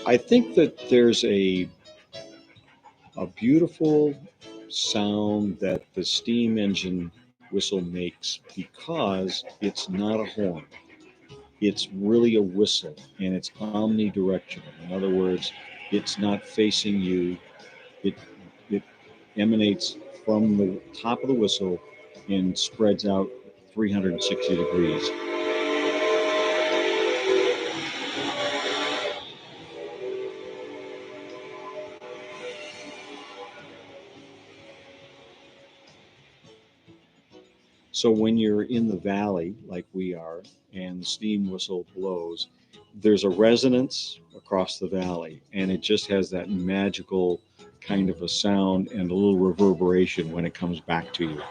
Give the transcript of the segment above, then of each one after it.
I think that there's a beautiful sound that the steam engine whistle makes because it's not a horn. It's really a whistle and it's omnidirectional. In other words, it's not facing you. It it emanates from the top of the whistle and spreads out 360 degrees. So when you're in the valley, like we are, and the steam whistle blows, there's a resonance across the valley, and it just has that magical kind of a sound and a little reverberation when it comes back to you.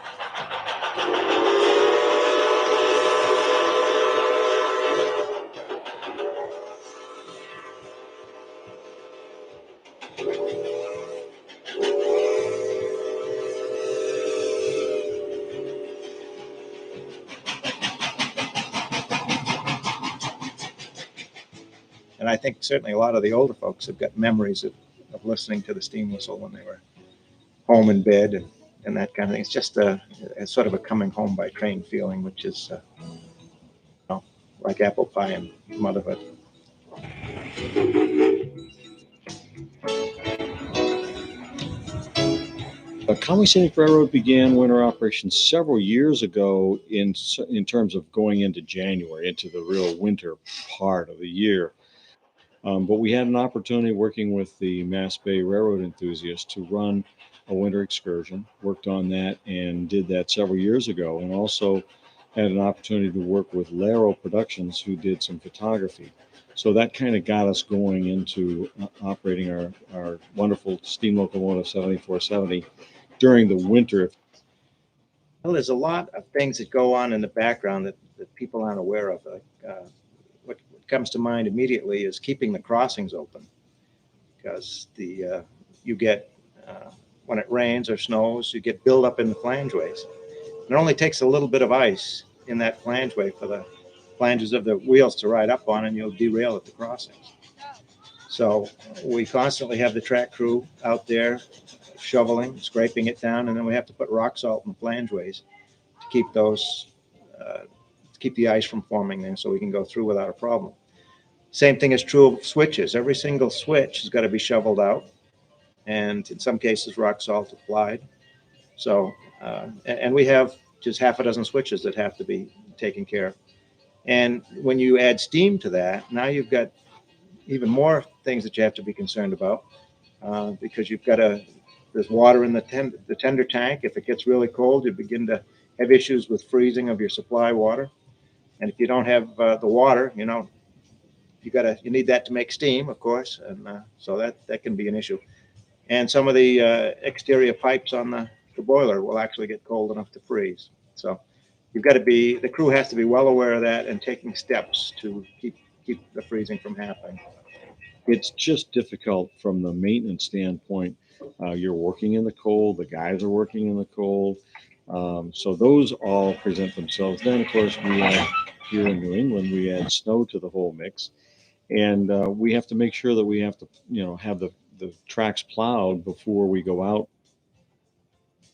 And I think certainly a lot of the older folks have got memories of listening to the steam whistle when they were home in bed and that kind of thing. It's just a sort of a coming home by train feeling, which is like apple pie and motherhood. Conway Scenic Railroad began winter operations several years ago in terms of going into January, into the real winter part of the year. But we had an opportunity working with the Mass Bay Railroad enthusiasts to run a winter excursion, worked on that and did that several years ago, and also had an opportunity to work with Laro Productions, who did some photography. So that kind of got us going into operating our wonderful steam locomotive 7470 during the winter. Well, there's a lot of things that go on in the background that people aren't aware of. What comes to mind immediately is keeping the crossings open, because you get when it rains or snows, you get buildup in the flangeways. It only takes a little bit of ice in that flangeway for the flanges of the wheels to ride up on, and you'll derail at the crossings. So we constantly have the track crew out there shoveling, scraping it down, and then we have to put rock salt in the flangeways to keep keep the ice from forming there, so we can go through without a problem. Same thing is true of switches. Every single switch has got to be shoveled out, and in some cases rock salt applied. So and we have just half a dozen switches that have to be taken care of. And when you add steam to that, now you've got even more things that you have to be concerned about, because you've got there's water in the tender tank. If it gets really cold, you begin to have issues with freezing of your supply water. And if you don't have the water, you need that to make steam, of course, and so that can be an issue. And some of the exterior pipes on the boiler will actually get cold enough to freeze. So the crew has to be well aware of that and taking steps to keep the freezing from happening. It's just difficult from the maintenance standpoint. You're working in the cold, the guys are working in the cold. So those all present themselves. Then, of course, here in New England, we add snow to the whole mix. And we have to make sure that we have to, have the tracks plowed before we go out.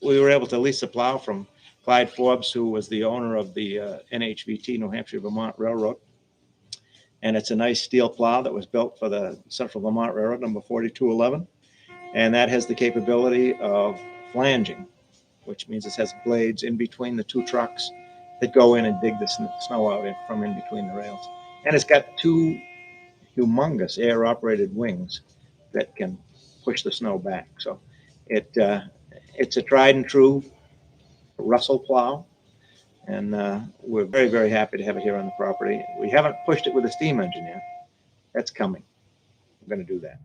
We were able to lease a plow from Clyde Forbes, who was the owner of the NHVT, New Hampshire Vermont Railroad. And it's a nice steel plow that was built for the Central Vermont Railroad, number 4211. And that has the capability of flanging, which means it has blades in between the two trucks that go in and dig the snow out from in between the rails. And it's got two humongous air-operated wings that can push the snow back. So it's a tried and true Russell plow, and we're very, very happy to have it here on the property. We haven't pushed it with a steam engine yet. That's coming. I'm going to do that.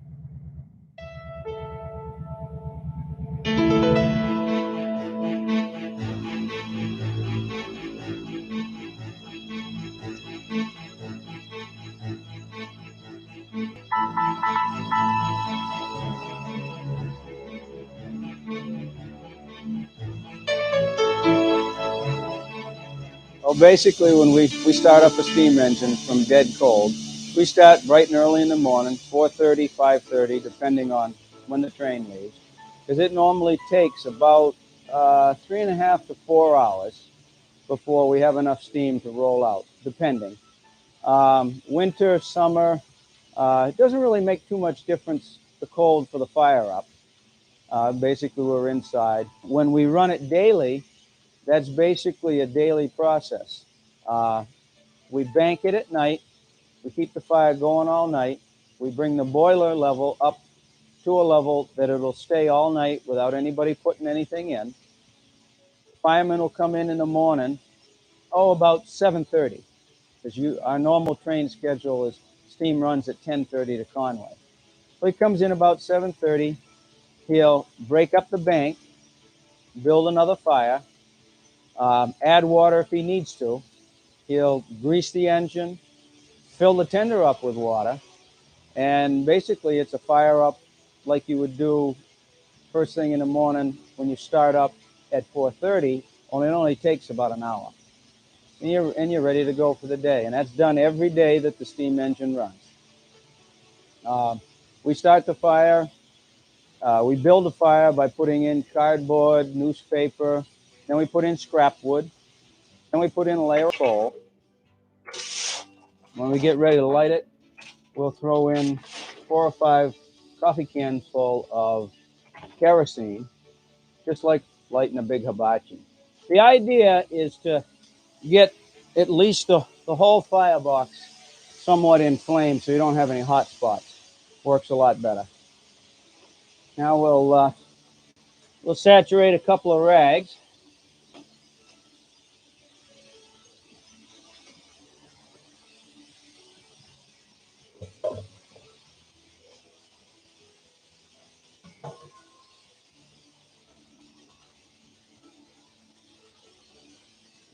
Well, basically, when we start up a steam engine from dead cold, we start bright and early in the morning, 4:30, 5:30, depending on when the train leaves, because it normally takes about 3.5 to 4 hours before we have enough steam to roll out, depending. Winter, summer, it doesn't really make too much difference, the cold for the fire up. Basically, we're inside. When we run it daily, that's basically a daily process. Uh, we bank it at night. We keep the fire going all night. We bring the boiler level up to a level that it'll stay all night without anybody putting anything in. Firemen will come in the morning, about 7:30, because our normal train schedule is steam runs at 10:30 to Conway. So he comes in about 7:30. He'll break up the bank, build another fire, add water if he needs to. He'll grease the engine, fill the tender up with water, and basically it's a fire up like you would do first thing in the morning when you start up at 4:30, only it only takes about an hour. And you're ready to go for the day. And that's done every day that the steam engine runs. We start the fire. We build a fire by putting in cardboard, newspaper. Then we put in scrap wood. Then we put in a layer of coal. When we get ready to light it, we'll throw in 4 or 5 coffee cans full of kerosene, just like lighting a big hibachi. The idea is to get at least the whole firebox somewhat inflamed so you don't have any hot spots. Works a lot better. Now we'll saturate a couple of rags.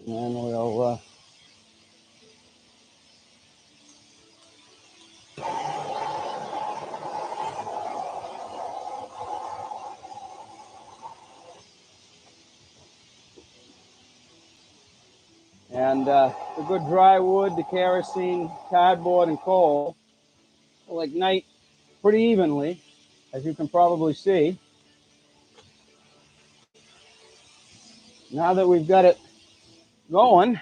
And we'll the good dry wood, the kerosene, cardboard, and coal will ignite pretty evenly, as you can probably see. Now that we've got it going,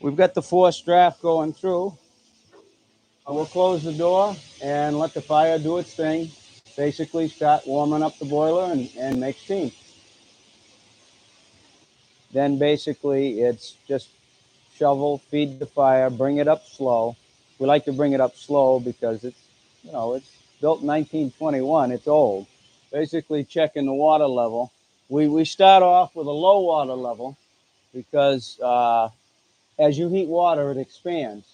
we've got the forced draft going through. We'll close the door and let the fire do its thing. Basically, start warming up the boiler and make steam. Then basically, it's just shovel, feed the fire, bring it up slow. We like to bring it up slow because it's built in 1921. It's old. Basically, checking the water level. We start off with a low water level because as you heat water, it expands.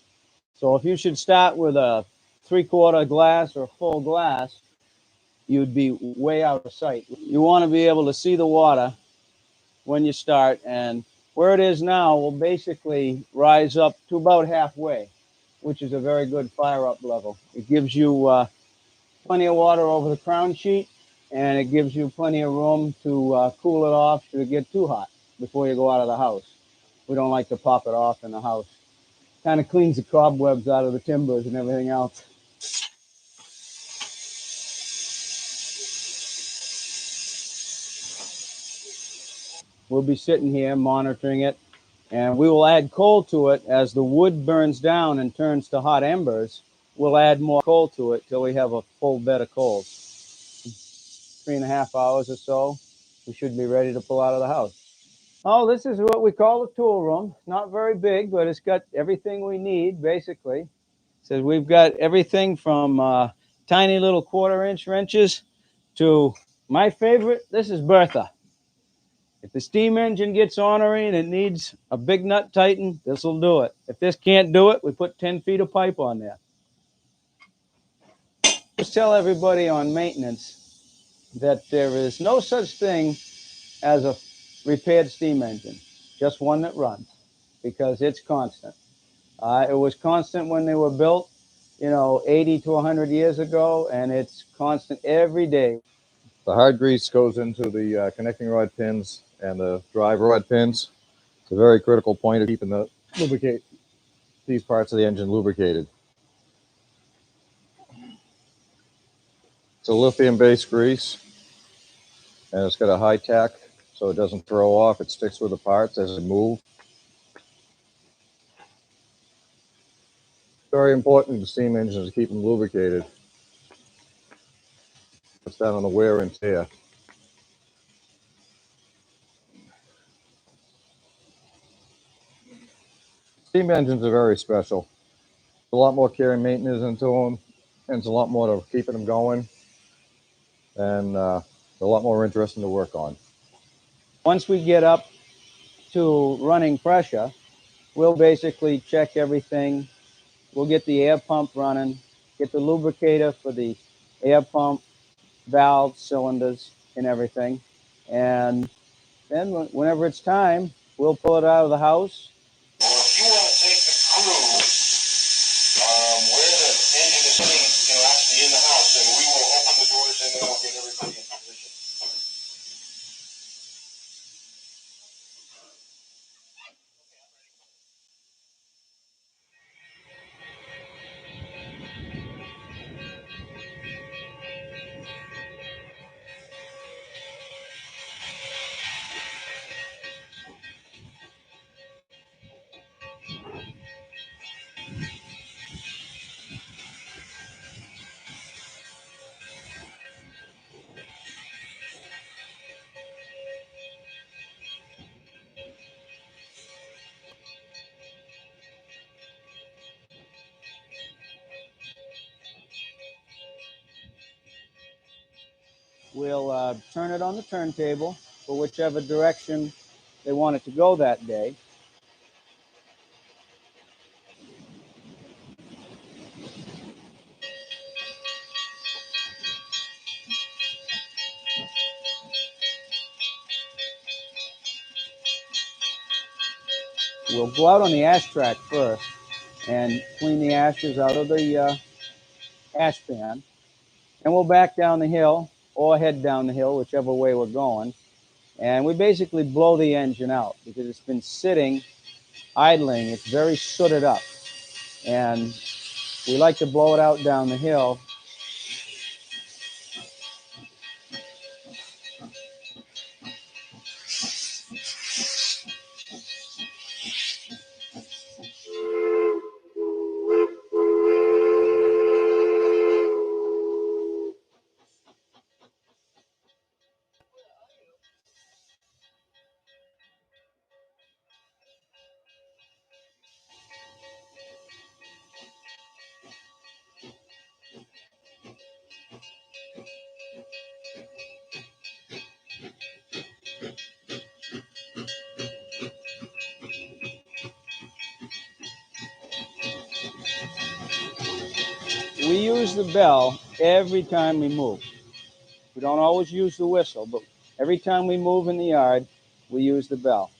So if you should start with a 3/4 glass or a full glass, you'd be way out of sight. You want to be able to see the water when you start, and where it is now will basically rise up to about halfway, which is a very good fire up level. It gives you plenty of water over the crown sheet, and it gives you plenty of room to cool it off should it get too hot before you go out of the house. We don't like to pop it off in the house. Kind of cleans the cobwebs out of the timbers and everything else. We'll be sitting here monitoring it, and we will add coal to it as the wood burns down and turns to hot embers. We'll add more coal to it till we have a full bed of coals. 3.5 hours or so, we should be ready to pull out of the house. Oh, this is what we call the tool room. Not very big, but it's got everything we need, basically. So we've got everything from tiny little 1/4-inch wrenches to my favorite. This is Bertha. If the steam engine gets ornery and it needs a big nut tighten, this will do it. If this can't do it, we put 10 feet of pipe on there. always tell everybody on maintenance that there is no such thing as a repaired steam engine, just one that runs, because it's constant. It was constant when they were built, 80 to 100 years ago, and it's constant every day. The hard grease goes into the connecting rod pins and the drive rod pins. It's a very critical point of keeping these parts of the engine lubricated. It's a lithium-based grease, and it's got a high tack, so it doesn't throw off. It sticks with the parts as they move. Very important to steam engines to keep them lubricated. It's down on the wear and tear. Steam engines are very special. A lot more care and maintenance into them, and it's a lot more to keeping them going, and a lot more interesting to work on. Once we get up to running pressure, we'll basically check everything. We'll get the air pump running, get the lubricator for the air pump, valves, cylinders, and everything. And then whenever it's time, we'll pull it out of the house. Well, if you want to take the crew where the engine is sitting, actually in the house, then we will open the doors and then we'll get everybody in position. We'll turn it on the turntable for whichever direction they want it to go that day. We'll go out on the ash track first and clean the ashes out of the ash pan. And we'll back down the hill or head down the hill, whichever way we're going. And we basically blow the engine out because it's been sitting, idling. It's very sooted up. And we like to blow it out down the hill. We use the bell every time we move. We don't always use the whistle, but every time we move in the yard, we use the bell.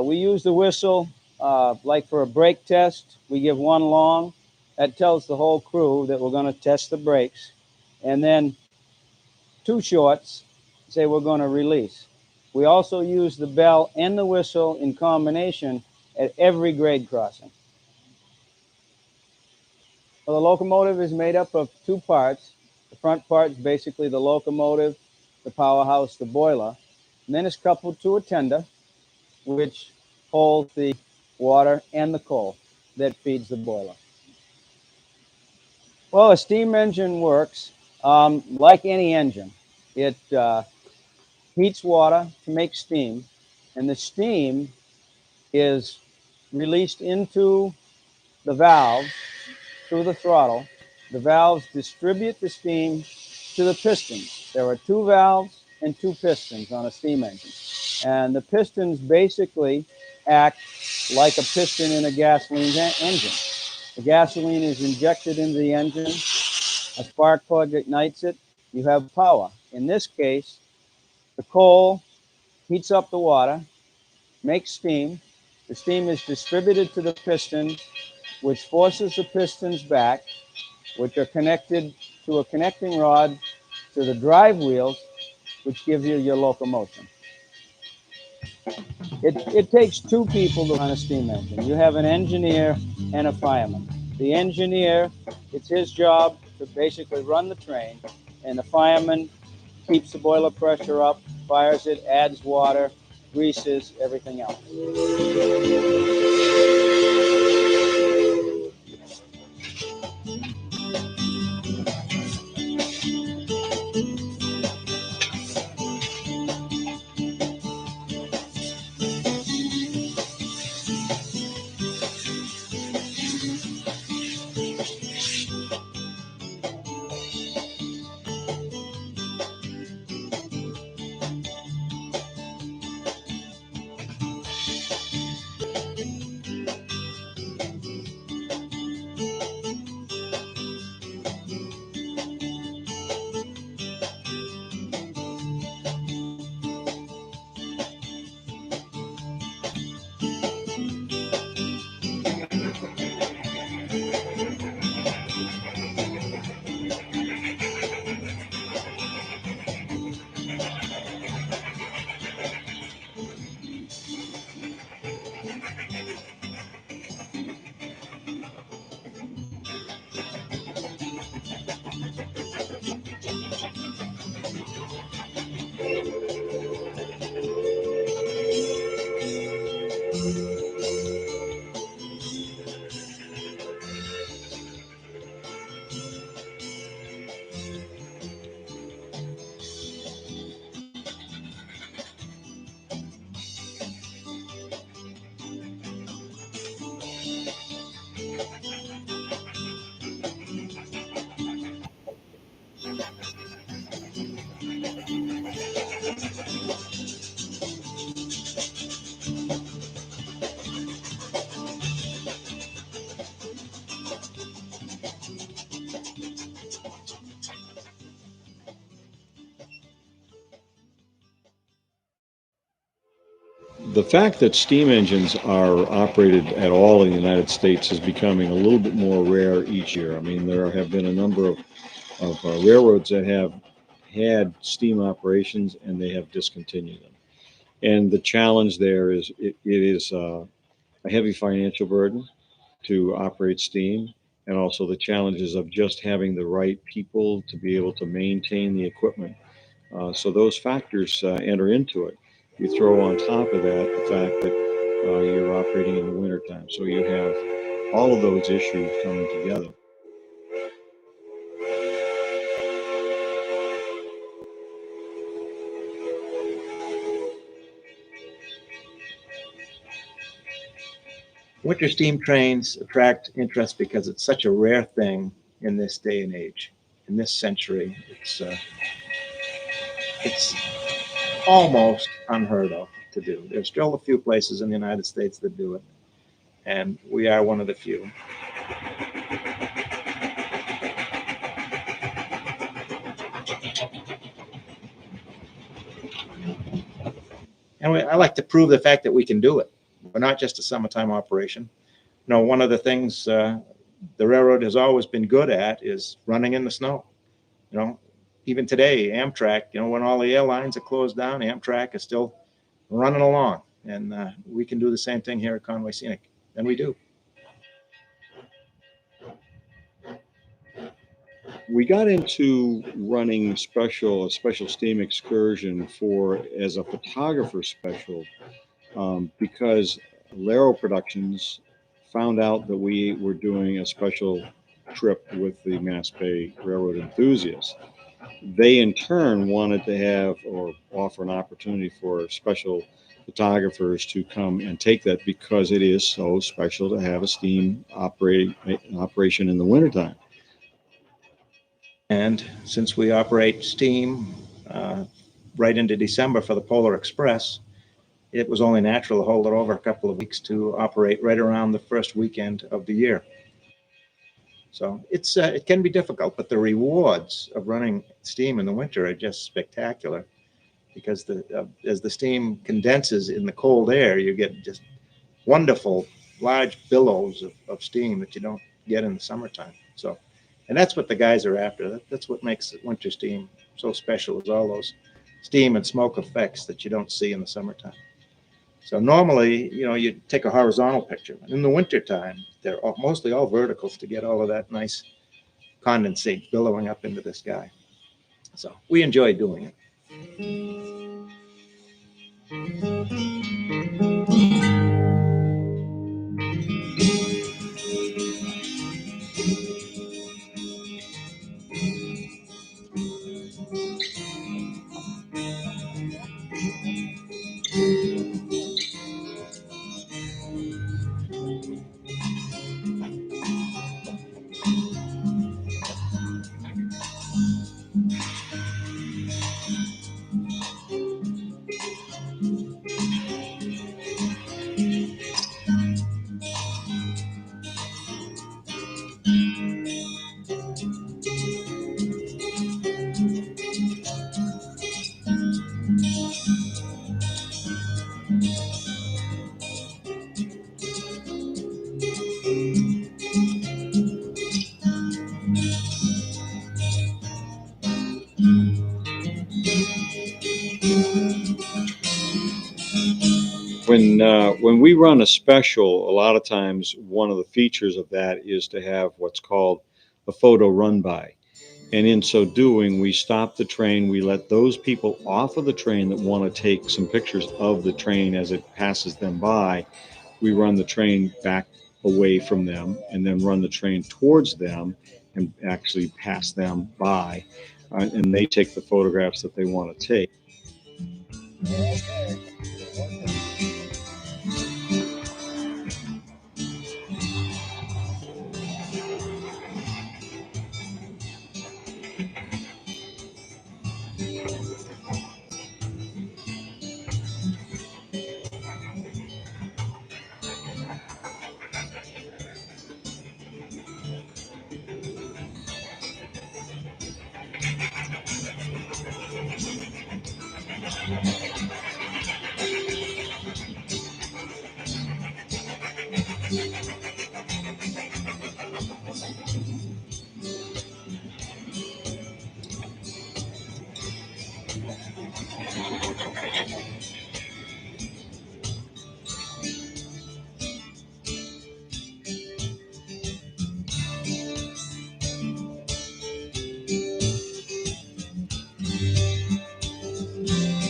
We use the whistle like for a brake test. We give one long. That tells the whole crew that we're going to test the brakes. And then two shorts say we're going to release. We also use the bell and the whistle in combination at every grade crossing. Well, the locomotive is made up of two parts. The front part is basically the locomotive, the powerhouse, the boiler. And then it's coupled to a tender, which holds the water and the coal that feeds the boiler. Well, a steam engine works like any engine. It heats water to make steam, and the steam is released into the valves through the throttle. The valves distribute the steam to the pistons. There are two valves and two pistons on a steam engine. And the pistons basically act like a piston in a gasoline engine. The gasoline is injected into the engine, A spark plug ignites it, you have power. In this case, the coal heats up the water, makes steam. The steam is distributed to the pistons, which forces the pistons back, which are connected to a connecting rod to the drive wheels, which give you your locomotion. It takes two people to run a steam engine. You have an engineer and a fireman. The engineer, it's his job to basically run the train, and the fireman keeps the boiler pressure up, fires it, adds water, greases, everything else. The fact that steam engines are operated at all in the United States is becoming a little bit more rare each year. I mean, there have been a number of railroads that have had steam operations and they have discontinued them. And the challenge there is it is a heavy financial burden to operate steam, and also the challenges of just having the right people to be able to maintain the equipment. So those factors enter into it. You throw on top of that the fact that you're operating in the wintertime. So you have all of those issues coming together. Winter steam trains attract interest because it's such a rare thing in this day and age, in this century. It's almost unheard of to do. There's still a few places in the United States that do it, and we are one of the few. And I like to prove the fact that we can do it. We're not just a summertime operation. You know, one of the things the railroad has always been good at is running in the snow. You know, even today, Amtrak, you know, when all the airlines are closed down, Amtrak is still running along. And we can do the same thing here at Conway Scenic, and we do. We got into running a special steam excursion as a photographer special because Laro Productions found out that we were doing a special trip with the Mass Bay Railroad enthusiasts. They in turn wanted to have or offer an opportunity for special photographers to come and take that because it is so special to have a steam operation in the wintertime. And since we operate steam right into December for the Polar Express, it was only natural to hold it over a couple of weeks to operate right around the first weekend of the year. So it can be difficult, but the rewards of running steam in the winter are just spectacular, because as the steam condenses in the cold air, you get just wonderful large billows of steam that you don't get in the summertime. So, and that's what the guys are after. That's what makes winter steam so special, is all those steam and smoke effects that you don't see in the summertime. So normally, you take a horizontal picture. In the wintertime, they're mostly all verticals to get all of that nice condensate billowing up into the sky. So we enjoy doing it. When we run a special, a lot of times one of the features of that is to have what's called a photo run by. And in so doing, we stop the train. We let those people off of the train that want to take some pictures of the train as it passes them by. We run the train back away from them and then run the train towards them and actually pass them by. And they take the photographs that they want to take.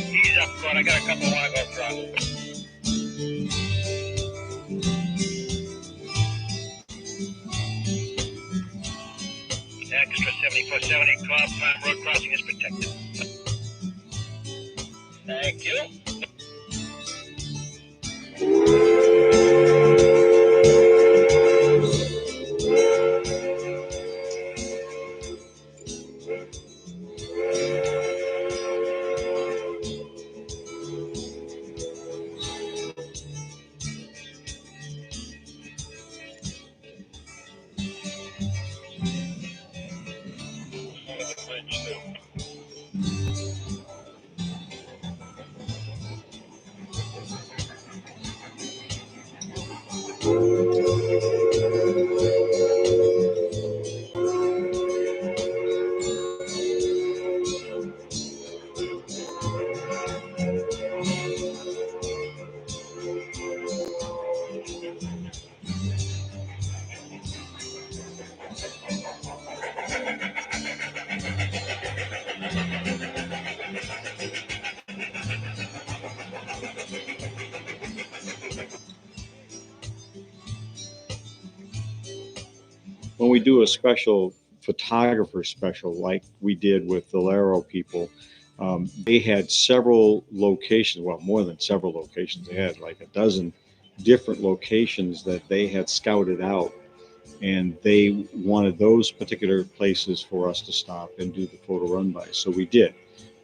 Ease up, Claude. I got a couple I want to go across. Extra 7470, Cobb Farm Road crossing is protected. Thank you. When we do a special photographer special like we did with the Laro people, they had several locations, well, more than several locations. They had like a dozen different locations that they had scouted out, and they wanted those particular places for us to stop and do the photo run by. So we did.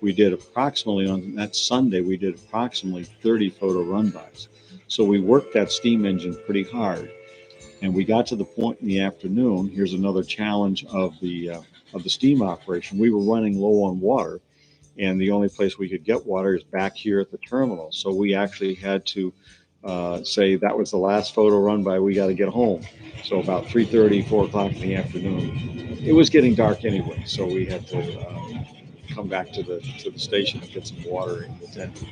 We did approximately, on that Sunday, we did approximately 30 photo run bys. So we worked that steam engine pretty hard. And we got to the point in the afternoon. Here's another challenge of the steam operation. We were running low on water, and the only place we could get water is back here at the terminal. So we actually had to say that was the last photo run by. We got to get home. So about 3:30, 4 o'clock in the afternoon. It was getting dark anyway, so we had to come back to the station and get some water in the tent.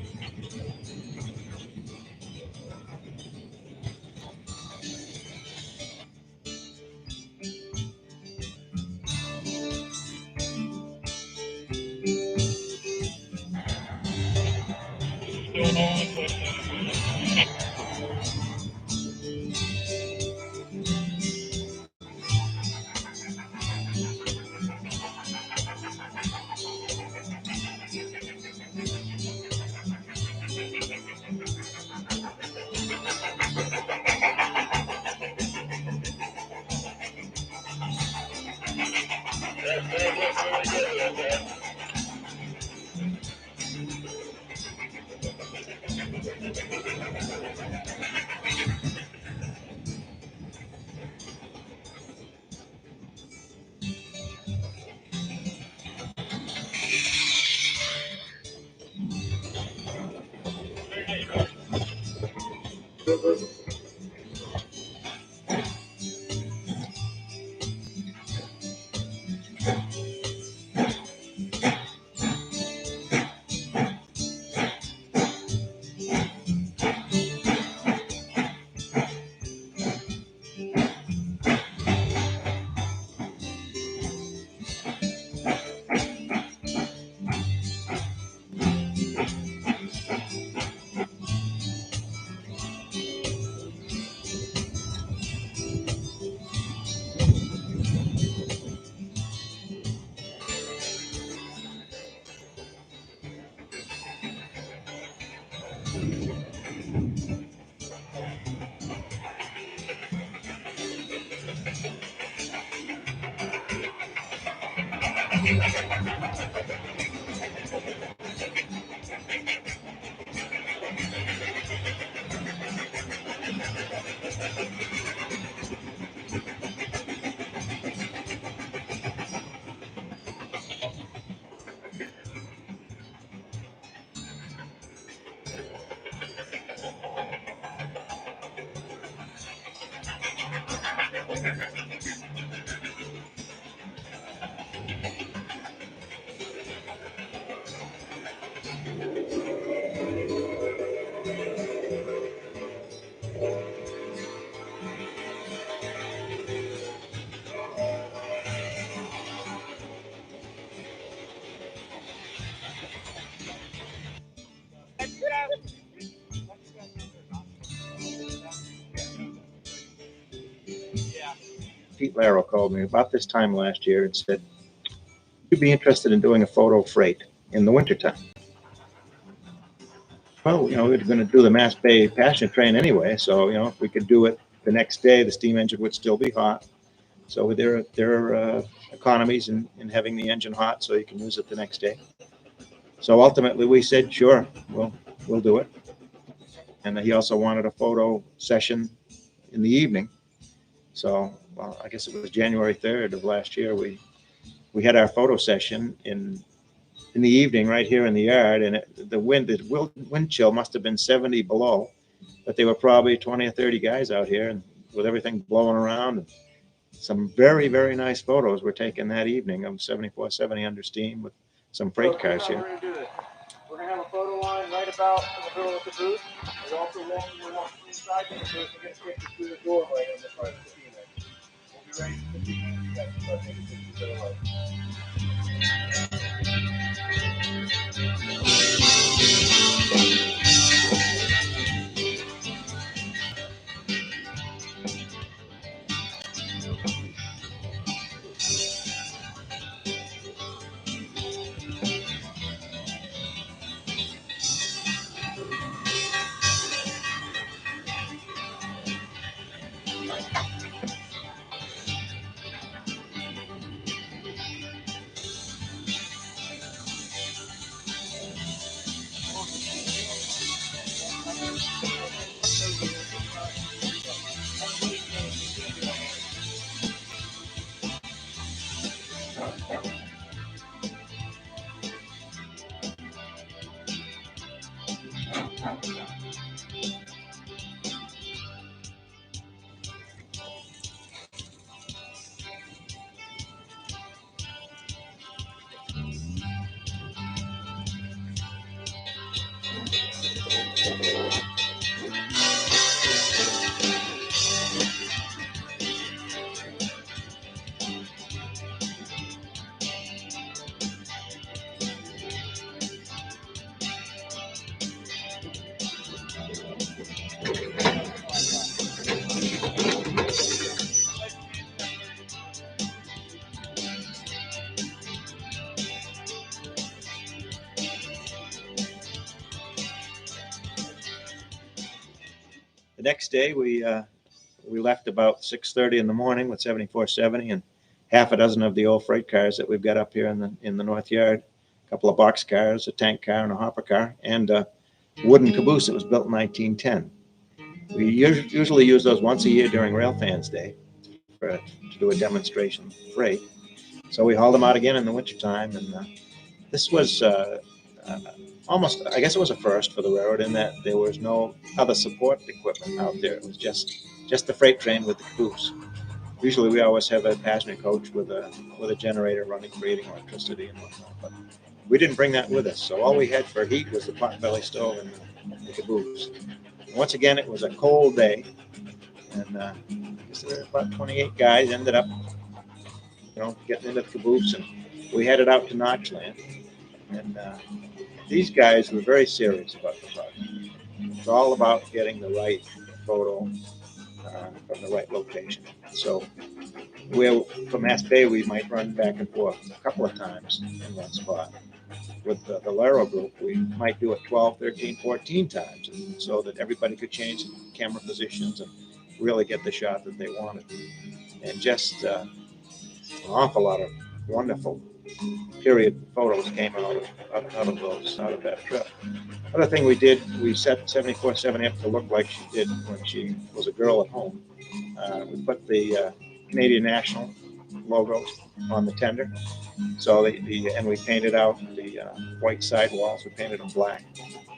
Pete Laro called me about this time last year and said, "You'd be interested in doing a photo freight in the wintertime." Well, we were going to do the Mass Bay Passion Train anyway, so if we could do it the next day, the steam engine would still be hot. So there are economies in having the engine hot, so you can use it the next day. So ultimately, we said, "Sure, we'll do it." And he also wanted a photo session in the evening. So, well, I guess it was January 3rd of last year. We had our photo session in the evening right here in the yard, and the wind chill must have been 70 below, but there were probably 20 or 30 guys out here, and with everything blowing around. And some very, very nice photos were taken that evening of 7470 under steam with some freight cars here. We're going to have a photo line right about in the middle of the booth. We also walk inside the booth. We're going to take you through the doorway in the front of the steam engine. We'll be ready to continue. You guys can start taking pictures right away. The next day, we left about 6:30 in the morning with 7470 and half a dozen of the old freight cars that we've got up here in the north yard. A couple of box cars, a tank car, and a hopper car, and a wooden caboose that was built in 1910. We usually use those once a year during Railfans Day to do a demonstration freight. So we hauled them out again in the wintertime, and this was almost, I guess it was a first for the railroad in that there was no other support equipment out there. It was just the freight train with the caboose. Usually we always have a passenger coach with a generator running, creating electricity and whatnot, but we didn't bring that with us. So all we had for heat was the potbelly stove and the caboose. And once again, it was a cold day, and I guess there were about 28 guys ended up, getting into the caboose, and we headed out to Notchland. And these guys were very serious about the project. It's all about getting the right photo from the right location. So from Mass Bay, we might run back and forth a couple of times in one spot. With the Laro group, we might do it 12, 13, 14 times so that everybody could change camera positions and really get the shot that they wanted. And just an awful lot of wonderful period photos came out of that trip. Other thing we did, we set 7470 up to look like she did when she was a girl at home. We put the Canadian National logos on the tender. So and we painted out the white sidewalls. We painted them black.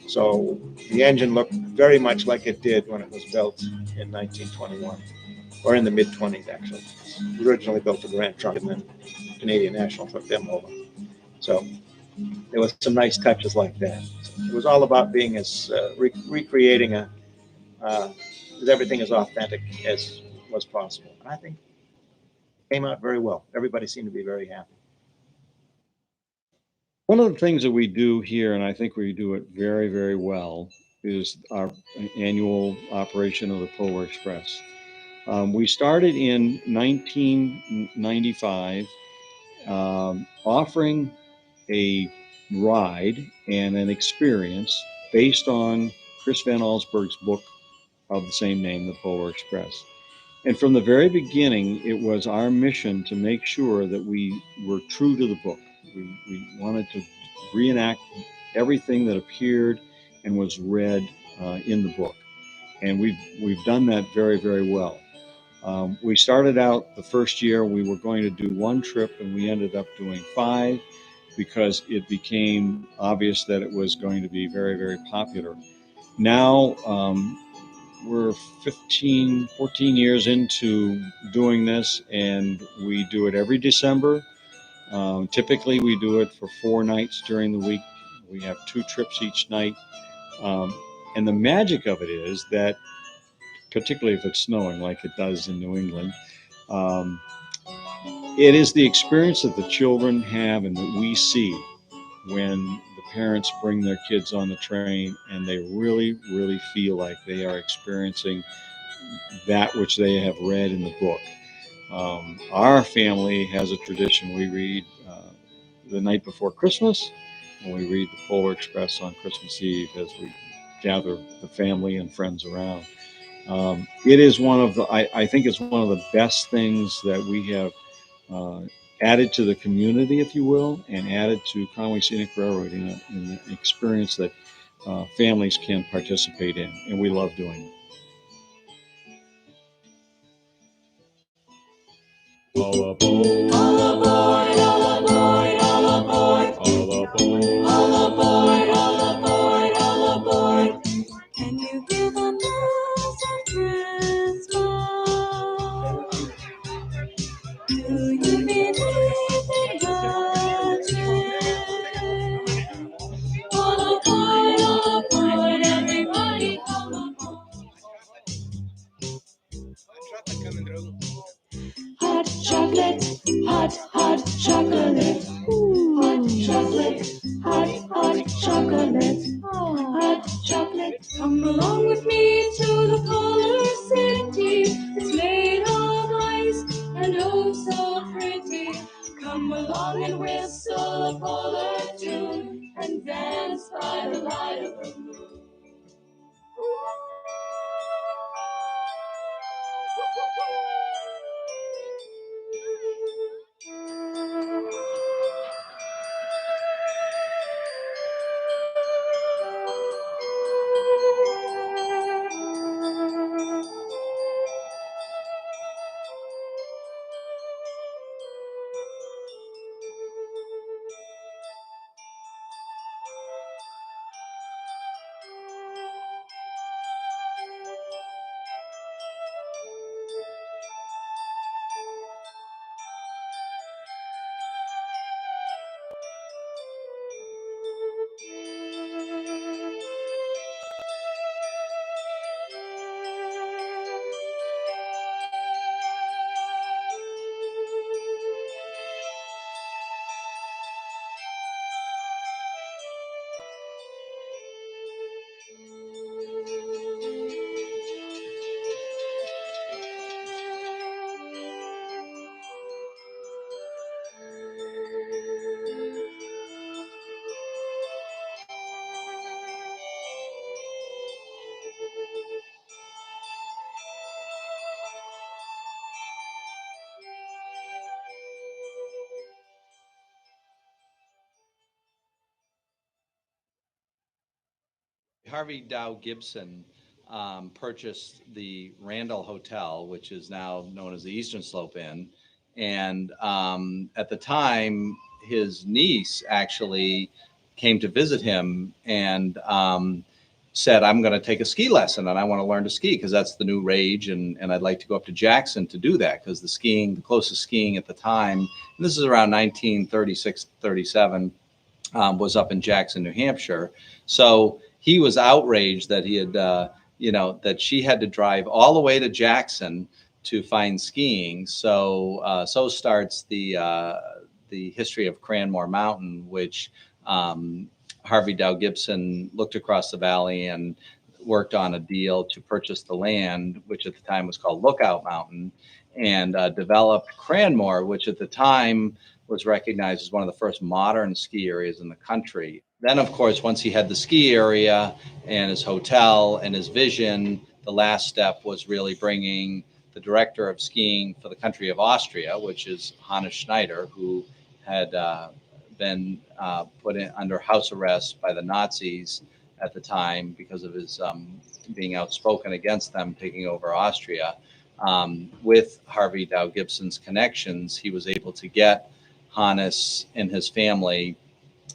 So the engine looked very much like it did when it was built in 1921, or in the mid-20s actually. It was originally built for the Grand Trunk, and then Canadian National took them over. So there was some nice touches like that. It was all about being as recreating everything as authentic as was possible. And I think it came out very well. Everybody seemed to be very happy. One of the things that we do here, and I think we do it very, very well, is our annual operation of the Polar Express. We started in 1995 offering a ride and an experience based on Chris Van Allsburg's book of the same name, The Polar Express. And from the very beginning, it was our mission to make sure that we were true to the book. We wanted to reenact everything that appeared and was read in the book. And we've done that very, very well. We started out the first year, we were going to do one trip, and we ended up doing 5 because it became obvious that it was going to be very, very popular. Now, we're 14 years into doing this, and we do it every December. Typically, we do it for 4 nights during the week. We have 2 trips each night. And the magic of it is that, particularly if it's snowing like it does in New England, it is the experience that the children have and that we see when the parents bring their kids on the train and they really, really feel like they are experiencing that which they have read in the book. Our family has a tradition. We read the night before Christmas, and we read the Polar Express on Christmas Eve as we gather the family and friends around. It is one of the, I think it's one of the best things that we have added to the community, if you will, and added to Conway Scenic Railroad in an experience that families can participate in, and we love doing it. All aboard, all aboard, all aboard, all aboard, all aboard, all aboard, all aboard, all aboard. hot chocolate, hot chocolate, hot chocolate, hot chocolate. Come along with me to the polar city. It's made of ice and oh so pretty. Come along and whistle a polar tune and dance by the light of the moon. Harvey Dow Gibson purchased the Randall Hotel, which is now known as the Eastern Slope Inn. And at the time, his niece actually came to visit him and said, I'm going to take a ski lesson and I want to learn to ski because that's the new rage. And I'd like to go up to Jackson to do that because the closest skiing at the time, and this is around 1936, 37, was up in Jackson, New Hampshire. So he was outraged that he had, that she had to drive all the way to Jackson to find skiing. So starts the history of Cranmore Mountain, which Harvey Dow Gibson looked across the valley and worked on a deal to purchase the land, which at the time was called Lookout Mountain, and developed Cranmore, which at the time was recognized as one of the first modern ski areas in the country. Then, of course, once he had the ski area and his hotel and his vision, the last step was really bringing the director of skiing for the country of Austria, which is Hannes Schneider, who had been put under house arrest by the Nazis at the time because of his being outspoken against them taking over Austria. With Harvey Dow Gibson's connections, he was able to get Hannes and his family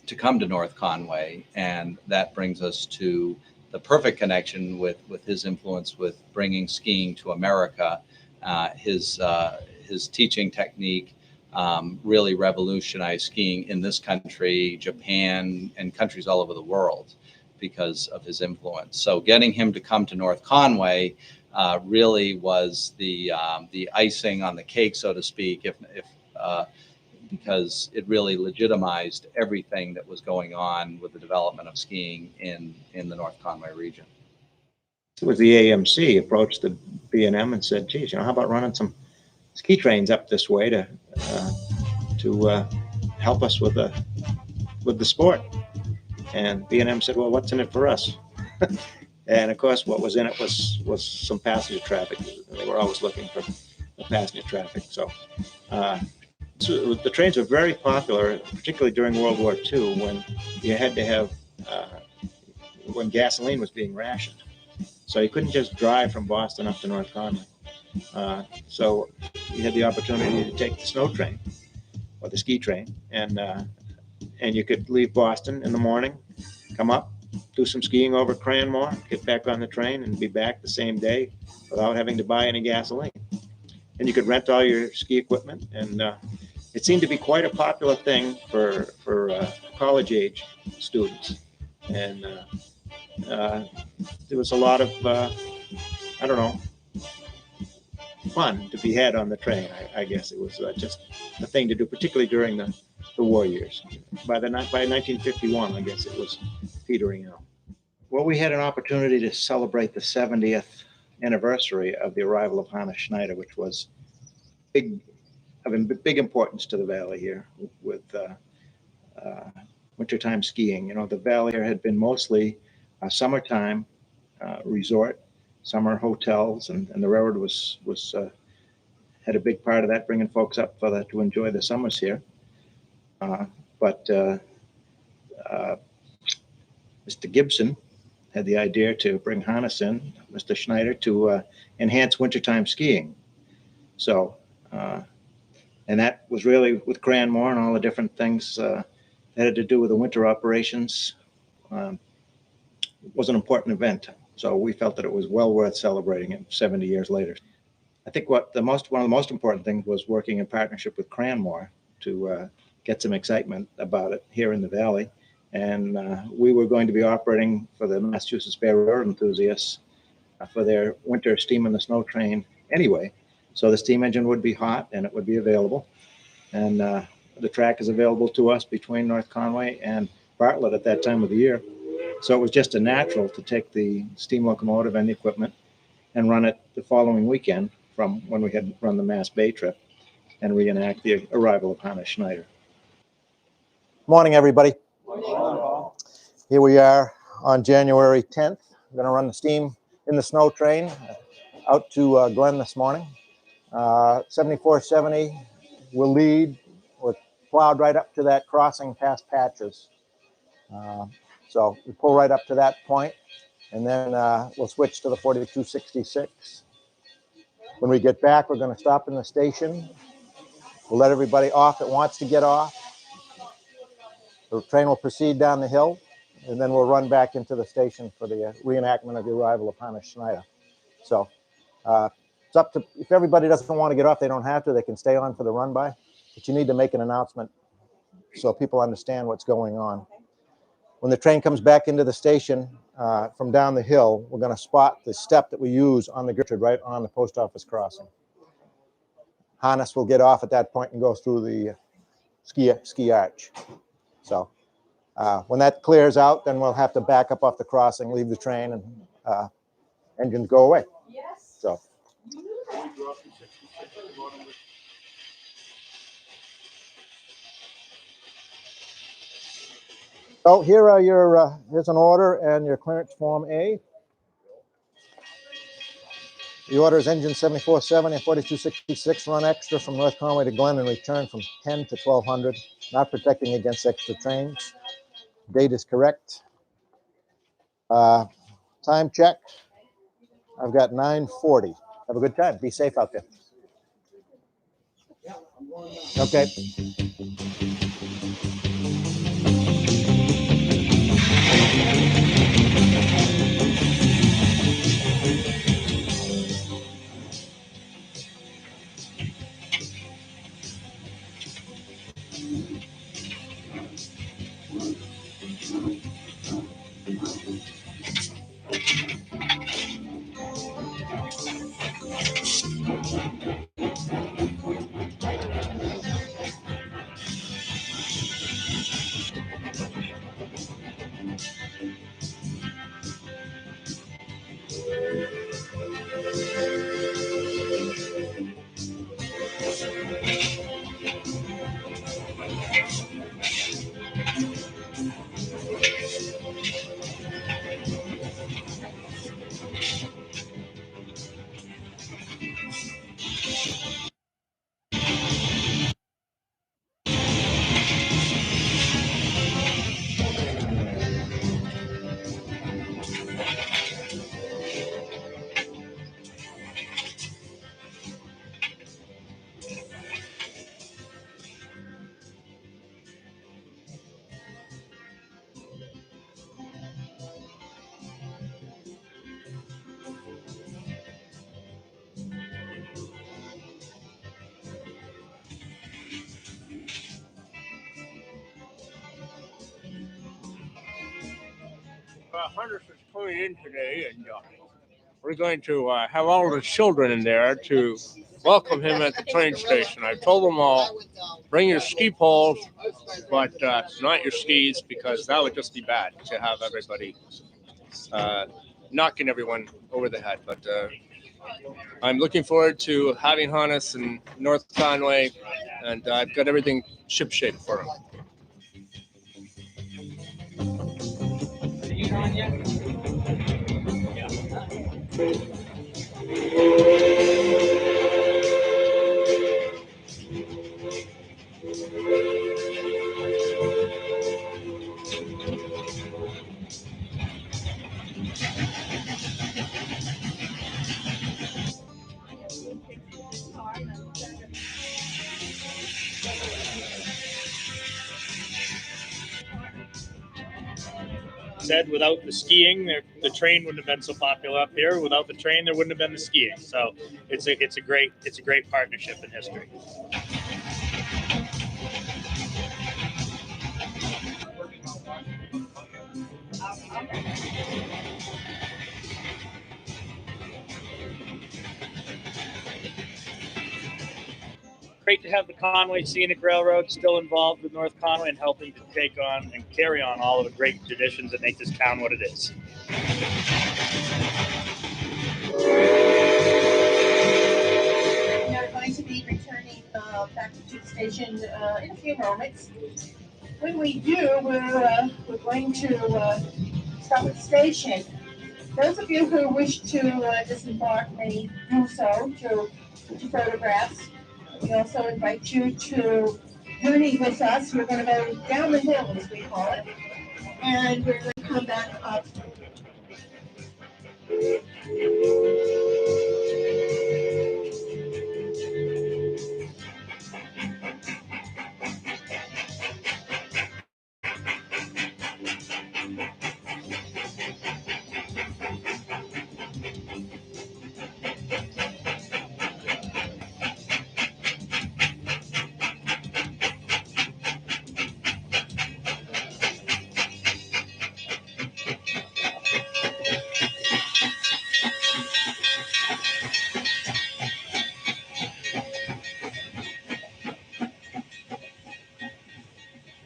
to come to North Conway, and that brings us to the perfect connection with his influence with bringing skiing to America. His teaching technique really revolutionized skiing in this country, Japan, and countries all over the world because of his influence. So getting him to come to North Conway really was the icing on the cake, so to speak, because it really legitimized everything that was going on with the development of skiing in the North Conway region. With the AMC approached the B&M and said, geez, how about running some ski trains up this way to help us with the sport? And B&M said, well, what's in it for us? And of course, what was in it was some passenger traffic. They were always looking for the passenger traffic. So the trains were very popular, particularly during World War II, when you had to have, when gasoline was being rationed. So you couldn't just drive from Boston up to North Conway. So you had the opportunity to take the snow train or the ski train, and you could leave Boston in the morning, come up, do some skiing over Cranmore, get back on the train, and be back the same day without having to buy any gasoline. And you could rent all your ski equipment, and it seemed to be quite a popular thing for college age students. And there was a lot of, fun to be had on the train. I guess it was just a thing to do, particularly during the war years. By 1951, I guess it was petering out. Well, we had an opportunity to celebrate the 70th anniversary of the arrival of Hannah Schneider, which was of big importance to the valley here with wintertime skiing. You know, the valley here had been mostly a summertime resort, summer hotels, and the railroad was had a big part of that, bringing folks up to enjoy the summers here. But Mr. Gibson had the idea to bring Hannes in, Mr. Schneider, to enhance wintertime skiing. So, and that was really with Cranmore and all the different things that had to do with the winter operations. Was an important event. So we felt that it was well worth celebrating it 70 years later. I think one of the most important things was working in partnership with Cranmore to get some excitement about it here in the valley. And we were going to be operating for the Massachusetts Bay Railroad enthusiasts for their winter steam in the snow train anyway. So the steam engine would be hot and it would be available. And the track is available to us between North Conway and Bartlett at that time of the year. So it was just a natural to take the steam locomotive and the equipment and run it the following weekend from when we had run the Mass Bay trip and reenact the arrival of Hannah Schneider. Morning, everybody. Here we are on January 10th. I'm going to run the steam in the snow train out to Glen this morning. 7470 will lead. We're plowed right up to that crossing past Patches. So we pull right up to that point, and then we'll switch to the 4266. When we get back, we're going to stop in the station. We'll let everybody off that wants to get off. The train will proceed down the hill, and then we'll run back into the station for the reenactment of the arrival of Hannah Schneider. So it's up to, if everybody doesn't want to get off, they don't have to. They can stay on for the run by, but you need to make an announcement so people understand what's going on. When the train comes back into the station from down the hill, we're going to spot the step that we use on the Gertrude right on the post office crossing. Hannes will get off at that point and go through the ski arch. So when that clears out, then we'll have to back up off the crossing, leave the train, and engines go away. So. So here are your, here's an order and your clearance form A. The order is engine 7470 and 4266 run extra from North Conway to Glen and return from 10 to 1200, not protecting against extra trains. Date is correct. Time check. I've got 9:40. Have a good time. Be safe out there. Okay. Hunter's was coming in today, and we're going to have all the children in there to welcome him at the train station. I told them all, bring your ski poles, but not your skis, because that would just be bad to have everybody knocking everyone over the head. But I'm looking forward to having Hannes in North Conway, and I've got everything shipshape for him. Said without the skiing, the train wouldn't have been so popular up here. Without the train, there wouldn't have been the skiing. So it's a great partnership in history. Great to have the Conway Scenic Railroad still involved with North Conway and helping to take on and carry on all of the great traditions that make this town what it is. We are going to be returning back to the station in a few moments. When we do, we're going to stop at the station. Those of you who wish to disembark may do so to photographs. We also invite you to journey with us. We're going to go down the hill, as we call it, and we're going to come back up.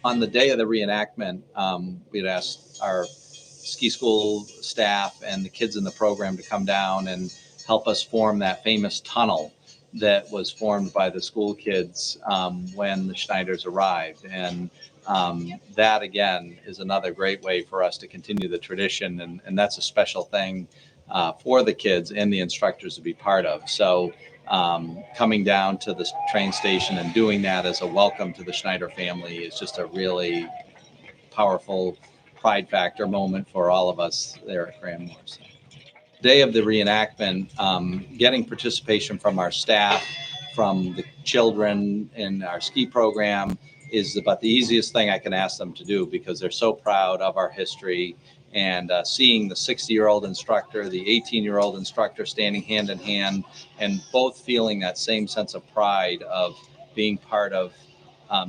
On the day of the reenactment, we'd asked our ski school staff and the kids in the program to come down and help us form that famous tunnel that was formed by the school kids when the Schneiders arrived. And that, again, is another great way for us to continue the tradition. And that's a special thing for the kids and the instructors to be part of. So coming down to the train station and doing that as a welcome to the Schneider family is just a really powerful pride factor moment for all of us there at Grandmoor. So, day of the reenactment, getting participation from our staff, from the children in our ski program is about the easiest thing I can ask them to do, because they're so proud of our history. And seeing the 60-year-old instructor, the 18-year-old instructor standing hand in hand, and both feeling that same sense of pride of being part of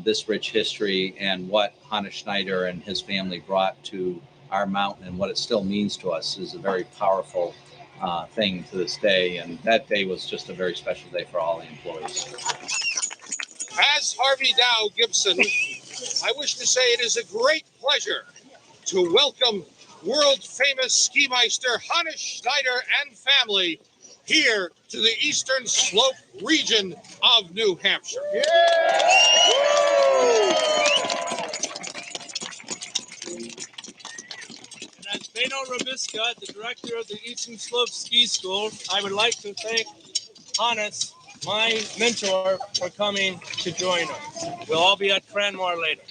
this rich history and what Hannes Schneider and his family brought to our mountain and what it still means to us is a very powerful thing to this day. And that day was just a very special day for all the employees. As Harvey Dow Gibson, I wish to say it is a great pleasure to welcome world-famous ski meister Hannes Schneider and family here to the Eastern Slope region of New Hampshire. Yeah! And as Beno Rabiska, the director of the Eastern Slope Ski School, I would like to thank Hannes, my mentor, for coming to join us. We'll all be at Cranmore later.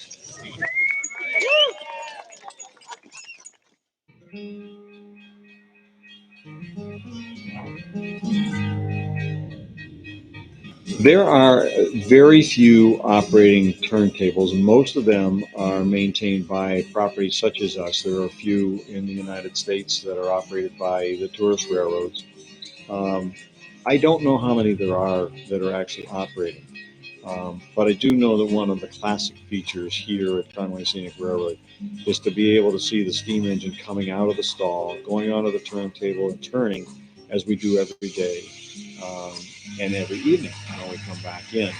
There are very few operating turntables. Most of them are maintained by properties such as us. There are a few in the United States that are operated by the tourist railroads. I don't know how many there are that are actually operating, but I do know that one of the classic features here at Conway Scenic Railroad is to be able to see the steam engine coming out of the stall, going onto the turntable and turning, as we do every day and every evening when we come back in.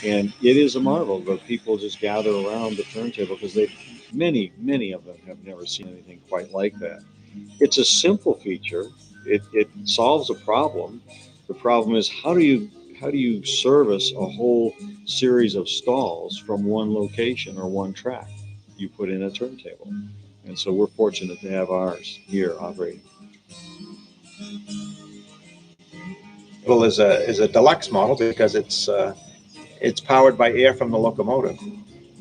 And it is a marvel that people just gather around the turntable because many of them have never seen anything quite like that. It's a simple feature. It solves a problem. The problem is how do you service a whole series of stalls from one location or one track? You put in a turntable, and so we're fortunate to have ours here operating. Well, is a deluxe model because it's powered by air from the locomotive.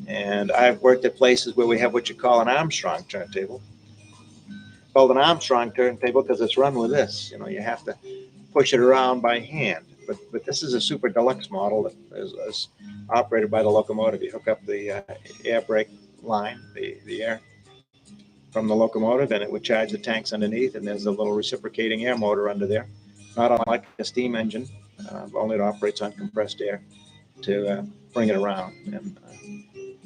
And I've worked at places where we have what you call an Armstrong turntable. Called an Armstrong turntable because it's run with this. You know, you have to push it around by hand. But this is a super deluxe model that is operated by the locomotive. You hook up the air brake line, the air from the locomotive, and it would charge the tanks underneath. And there's a little reciprocating air motor under there, not unlike a steam engine, only it operates on compressed air to bring it around. And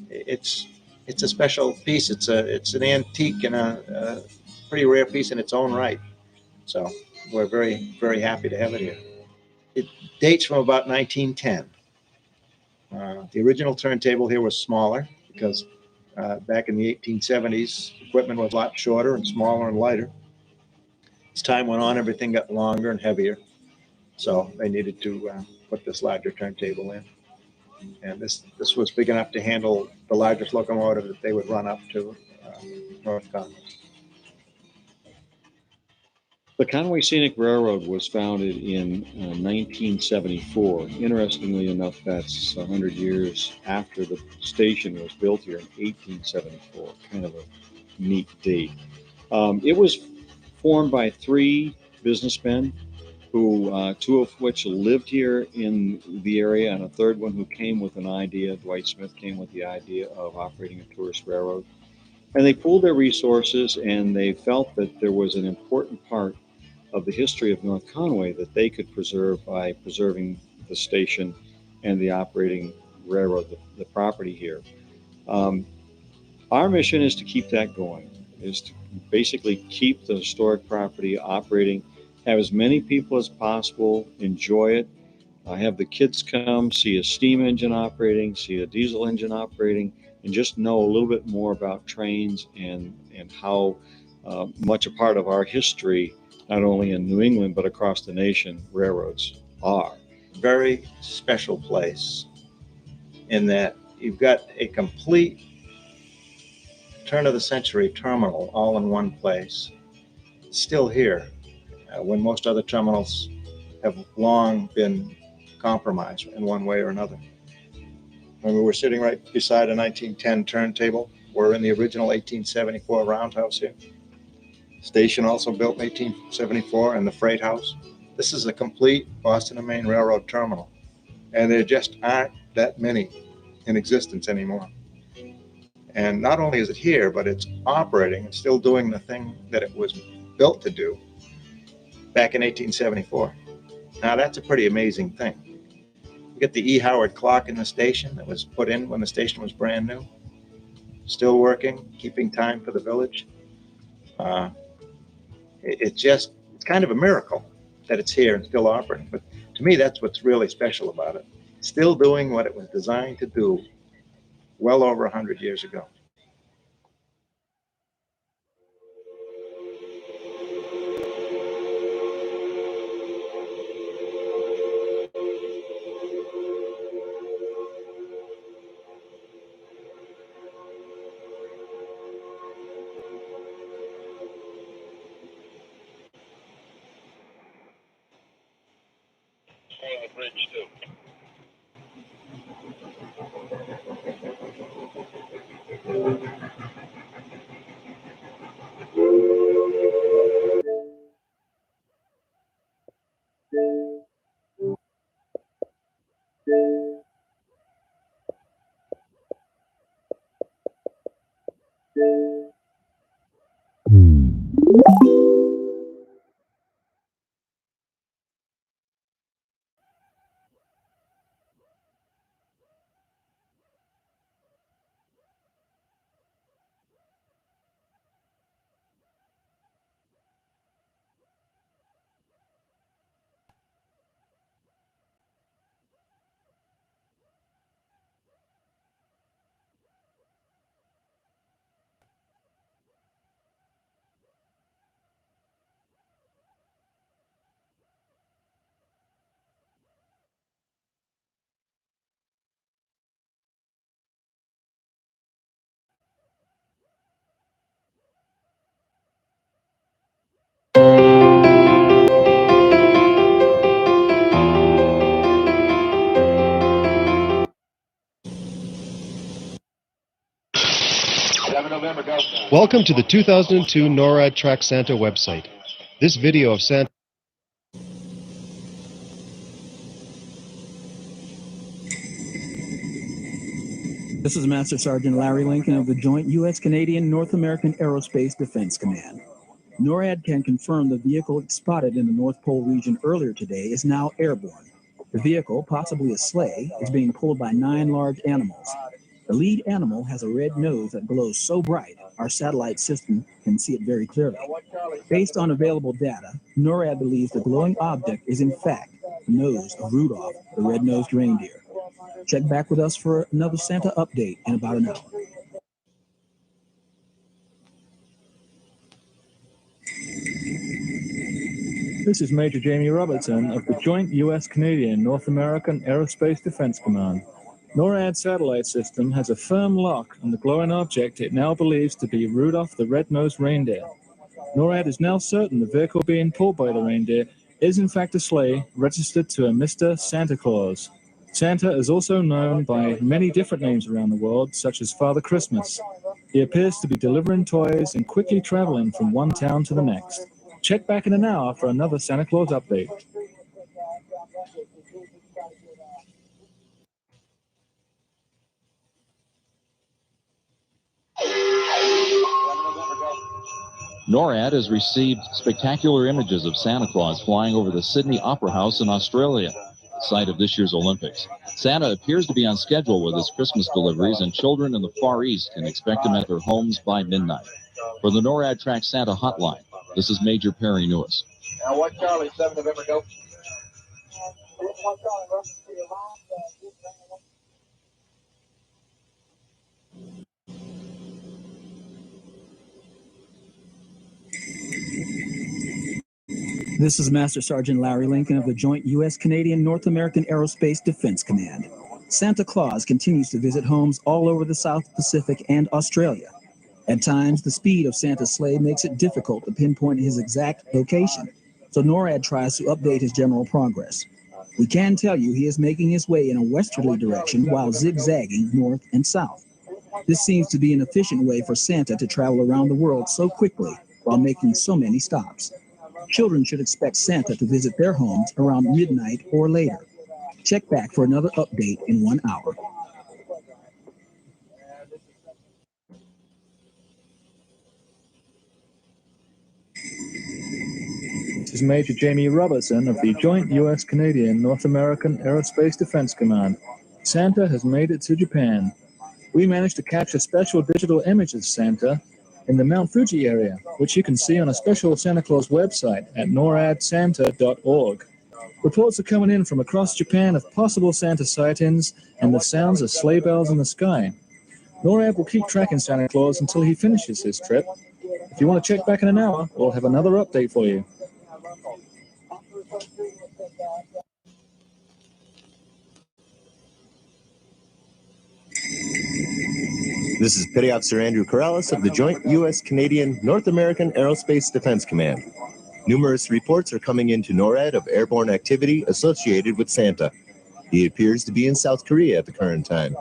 it's a special piece. It's an antique and a pretty rare piece in its own right. So we're very happy to have it here. It dates from about 1910. The original turntable here was smaller because back in the 1870s, equipment was a lot shorter and smaller and lighter. As time went on, everything got longer and heavier. So they needed to put this larger turntable in. And this was big enough to handle the largest locomotive that they would run up to North Conway. The Conway Scenic Railroad was founded in 1974. Interestingly enough, that's 100 years after the station was built here in 1874. Kind of a neat date. It was formed by three businessmen who, two of which lived here in the area, and a third one who came with an idea. Dwight Smith came with the idea of operating a tourist railroad. And they pooled their resources, and they felt that there was an important part of the history of North Conway that they could preserve by preserving the station and the operating railroad, the property here. Our mission is to keep that going, is to basically keep the historic property operating, have as many people as possible enjoy it, have the kids come, see a steam engine operating, see a diesel engine operating, and just know a little bit more about trains and how much a part of our history, not only in New England, but across the nation, railroads are. Very special place in that you've got a complete turn of the century terminal all in one place. It's still here when most other terminals have long been compromised in one way or another. When we were sitting right beside a 1910 turntable, we're in the original 1874 roundhouse here. Station also built in 1874, and the freight house. This is a complete Boston and Maine Railroad terminal, and there just aren't that many in existence anymore. And not only is it here, but it's operating and still doing the thing that it was built to do back in 1874. Now that's a pretty amazing thing. You get the E. Howard clock in the station that was put in when the station was brand new, still working, keeping time for the village. It's kind of a miracle that it's here and still operating. But to me, that's what's really special about it. Still doing what it was designed to do well over 100 years ago. On the bridge too. Welcome to the 2002 NORAD Track Santa website. This video of Santa This is Master Sergeant Larry Lincoln of the Joint U.S.-Canadian North American Aerospace Defense Command. NORAD can confirm the vehicle spotted in the North Pole region earlier today is now airborne. The vehicle, possibly a sleigh, is being pulled by 9 large animals. The lead animal has a red nose that glows so bright, our satellite system can see it very clearly. Based on available data, NORAD believes the glowing object is in fact the nose of Rudolph, the red-nosed reindeer. Check back with us for another Santa update in about an hour. This is Major Jamie Robertson of the Joint U.S.-Canadian North American Aerospace Defense Command. NORAD satellite system has a firm lock on the glowing object it now believes to be Rudolph the Red-Nosed Reindeer. NORAD is now certain the vehicle being pulled by the reindeer is in fact a sleigh registered to a Mr. Santa Claus. Santa is also known by many different names around the world, such as Father Christmas. He appears to be delivering toys and quickly traveling from one town to the next. Check back in an hour for another Santa Claus update. NORAD has received spectacular images of Santa Claus flying over the Sydney Opera House in Australia, the site of this year's Olympics. Santa appears to be on schedule with his Christmas deliveries, and children in the Far East can expect him at their homes by midnight. For the NORAD Track Santa hotline, this is Major Perry Newis. Now, what Charlie, 7 November, go. This is Master Sergeant Larry Lincoln of the Joint U.S.-Canadian North American Aerospace Defense Command. Santa Claus continues to visit homes all over the South Pacific and Australia. At times, the speed of Santa's sleigh makes it difficult to pinpoint his exact location, so NORAD tries to update his general progress. We can tell you he is making his way in a westerly direction while zigzagging north and south. This seems to be an efficient way for Santa to travel around the world so quickly while making so many stops. Children should expect Santa to visit their homes around midnight or later. Check back for another update in 1 hour. This is Major Jamie Robertson of the Joint U.S.-Canadian North American Aerospace Defense Command. Santa has made it to Japan. We managed to capture special digital images of Santa in the Mount Fuji area, which you can see on a special Santa Claus website at noradsanta.org. Reports are coming in from across Japan of possible Santa sightings and the sounds of sleigh bells in the sky. NORAD will keep tracking Santa Claus until he finishes his trip. If you want to check back in an hour, we'll have another update for you. This is Petty Officer Andrew Corrales of the Joint U.S.-Canadian North American Aerospace Defense Command. Numerous reports are coming into NORAD of airborne activity associated with Santa. He appears to be in South Korea at the current time.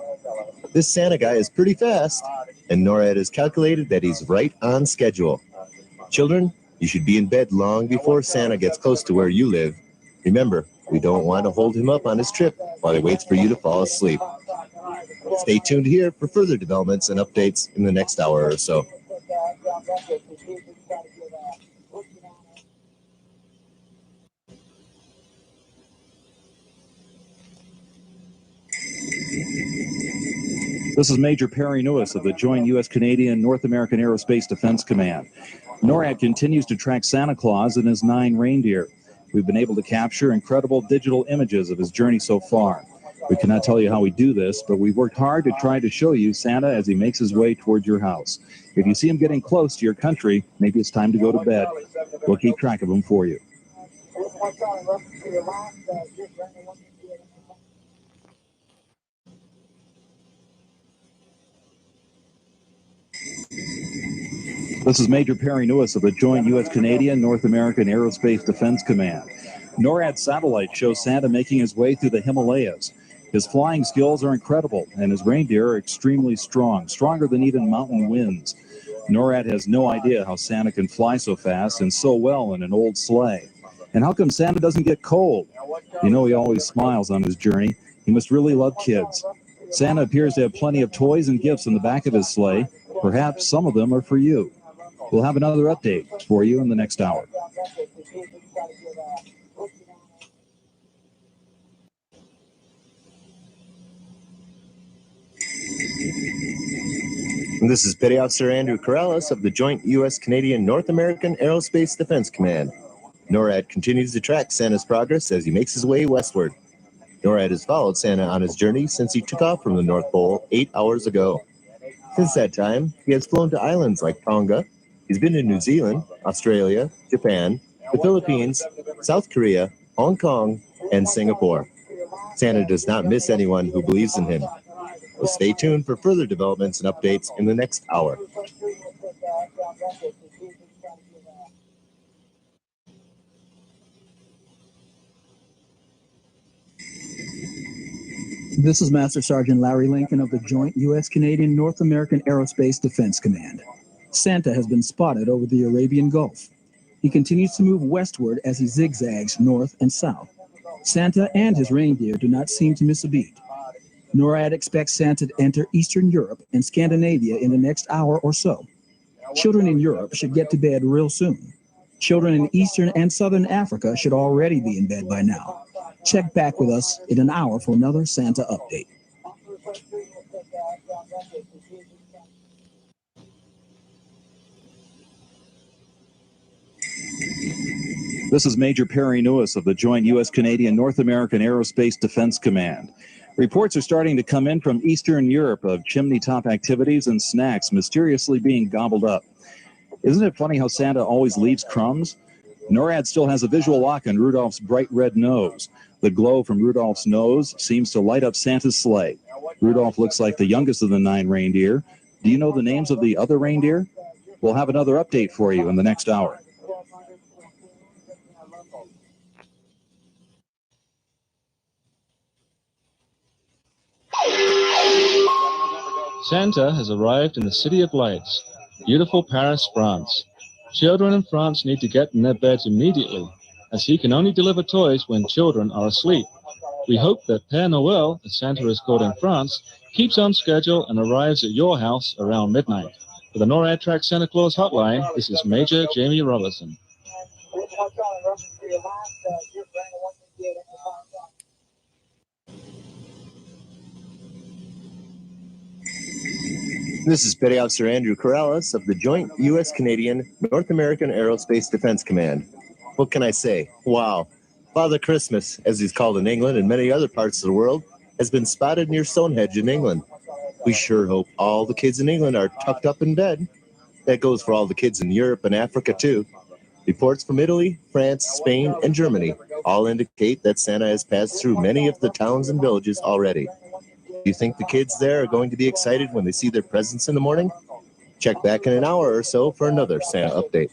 This Santa guy is pretty fast, and NORAD has calculated that he's right on schedule. Children, you should be in bed long before Santa gets close to where you live. Remember, we don't want to hold him up on his trip while he waits for you to fall asleep. Stay tuned here for further developments and updates in the next hour or so. This is Major Perry Newis of the Joint U.S.-Canadian North American Aerospace Defense Command. NORAD continues to track Santa Claus and his 9 reindeer. We've been able to capture incredible digital images of his journey so far. We cannot tell you how we do this, but we've worked hard to try to show you Santa as he makes his way towards your house. If you see him getting close to your country, maybe it's time to go to bed. We'll keep track of him for you. This is Major Perry Newis of the Joint U.S.-Canadian North American Aerospace Defense Command. NORAD satellite shows Santa making his way through the Himalayas. His flying skills are incredible, and his reindeer are extremely strong, stronger than even mountain winds. NORAD has no idea how Santa can fly so fast and so well in an old sleigh. And how come Santa doesn't get cold? You know he always smiles on his journey. He must really love kids. Santa appears to have plenty of toys and gifts in the back of his sleigh. Perhaps some of them are for you. We'll have another update for you in the next hour. And this is Petty Officer Andrew Corrales of the Joint U.S.-Canadian North American Aerospace Defense Command. NORAD continues to track Santa's progress as he makes his way westward. NORAD has followed Santa on his journey since he took off from the North Pole 8 hours ago. Since that time, he has flown to islands like Tonga. He's been to New Zealand, Australia, Japan, the Philippines, South Korea, Hong Kong, and Singapore. Santa does not miss anyone who believes in him. So stay tuned for further developments and updates in the next hour. This is Master Sergeant Larry Lincoln of the Joint U.S.-Canadian North American Aerospace Defense Command. Santa has been spotted over the Arabian Gulf. He continues to move westward as he zigzags north and south. Santa and his reindeer do not seem to miss a beat. NORAD expects Santa to enter Eastern Europe and Scandinavia in the next hour or so. Children in Europe should get to bed real soon. Children in Eastern and Southern Africa should already be in bed by now. Check back with us in an hour for another Santa update. This is Major Perry Newis of the Joint U.S.-Canadian North American Aerospace Defense Command. Reports are starting to come in from Eastern Europe of chimney-top activities and snacks mysteriously being gobbled up. Isn't it funny how Santa always leaves crumbs? NORAD still has a visual lock on Rudolph's bright red nose. The glow from Rudolph's nose seems to light up Santa's sleigh. Rudolph looks like the youngest of the 9 reindeer. Do you know the names of the other reindeer? We'll have another update for you in the next hour. Santa has arrived in the City of Lights, beautiful Paris, France. Children in France need to get in their beds immediately, as he can only deliver toys when children are asleep. We hope that Père Noël, as Santa is called in France, keeps on schedule and arrives at your house around midnight. For the NORAD Track Santa Claus Hotline, this is Major Jamie Robertson. This is Petty Officer Andrew Corrales of the Joint U.S.-Canadian North American Aerospace Defense Command. What can I say? Wow. Father Christmas, as he's called in England and many other parts of the world, has been spotted near Stonehenge in England. We sure hope all the kids in England are tucked up in bed. That goes for all the kids in Europe and Africa, too. Reports from Italy, France, Spain, and Germany all indicate that Santa has passed through many of the towns and villages already. Do you think the kids there are going to be excited when they see their presents in the morning? Check back in an hour or so for another Santa update.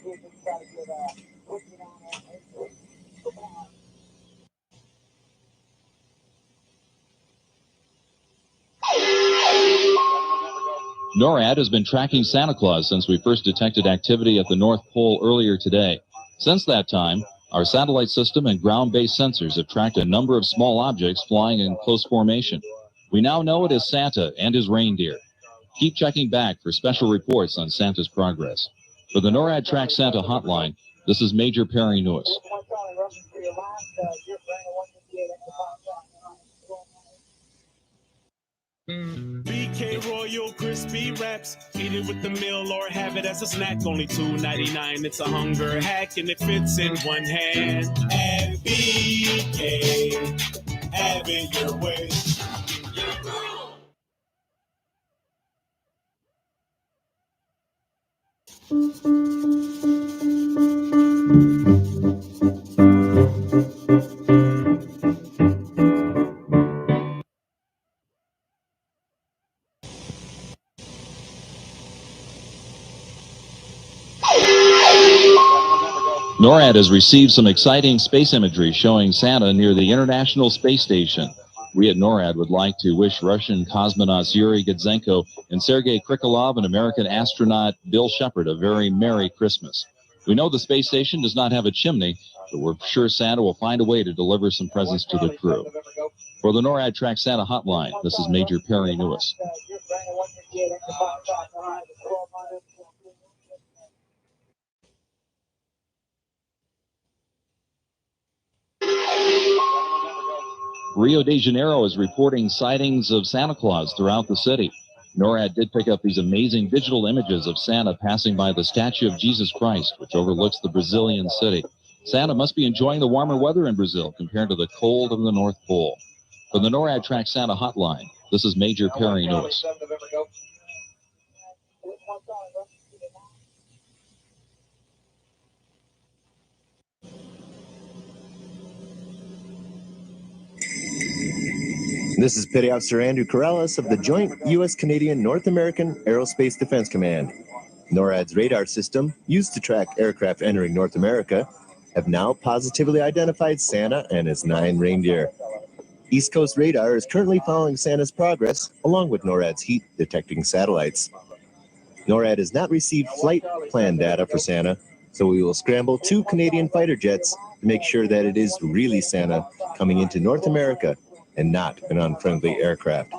NORAD has been tracking Santa Claus since we first detected activity at the North Pole earlier today. Since that time, our satellite system and ground-based sensors have tracked a number of small objects flying in close formation. We now know it is Santa and his reindeer. Keep checking back for special reports on Santa's progress. For the NORAD Track Santa hotline, this is Major Perry Newis. BK Royal Crispy Wraps. Eat it with the meal or have it as a snack. Only $2.99. It's a hunger hack and it fits in one hand. And BK, have it your way. NORAD has received some exciting space imagery showing Santa near the International Space Station. We at NORAD would like to wish Russian cosmonauts Yuri Gudzenko and Sergei Krikalev and American astronaut Bill Shepard a very Merry Christmas. We know the space station does not have a chimney, but we're sure Santa will find a way to deliver some presents to the crew. For the NORAD Track Santa Hotline, this is Major Perry Lewis. Rio de Janeiro is reporting sightings of Santa Claus throughout the city. NORAD did pick up these amazing digital images of Santa passing by the statue of Jesus Christ, which overlooks the Brazilian city. Santa must be enjoying the warmer weather in Brazil compared to the cold of the North Pole. For the NORAD Track Santa Hotline, this is Major Perry Lewis. This is Petty Officer Andrew Corrales of the Joint U.S.-Canadian North American Aerospace Defense Command. NORAD's radar system, used to track aircraft entering North America, have now positively identified Santa and his 9 reindeer. East Coast radar is currently following Santa's progress, along with NORAD's heat-detecting satellites. NORAD has not received flight plan data for Santa, so we will scramble 2 Canadian fighter jets to make sure that it is really Santa coming into North America and not an unfriendly aircraft.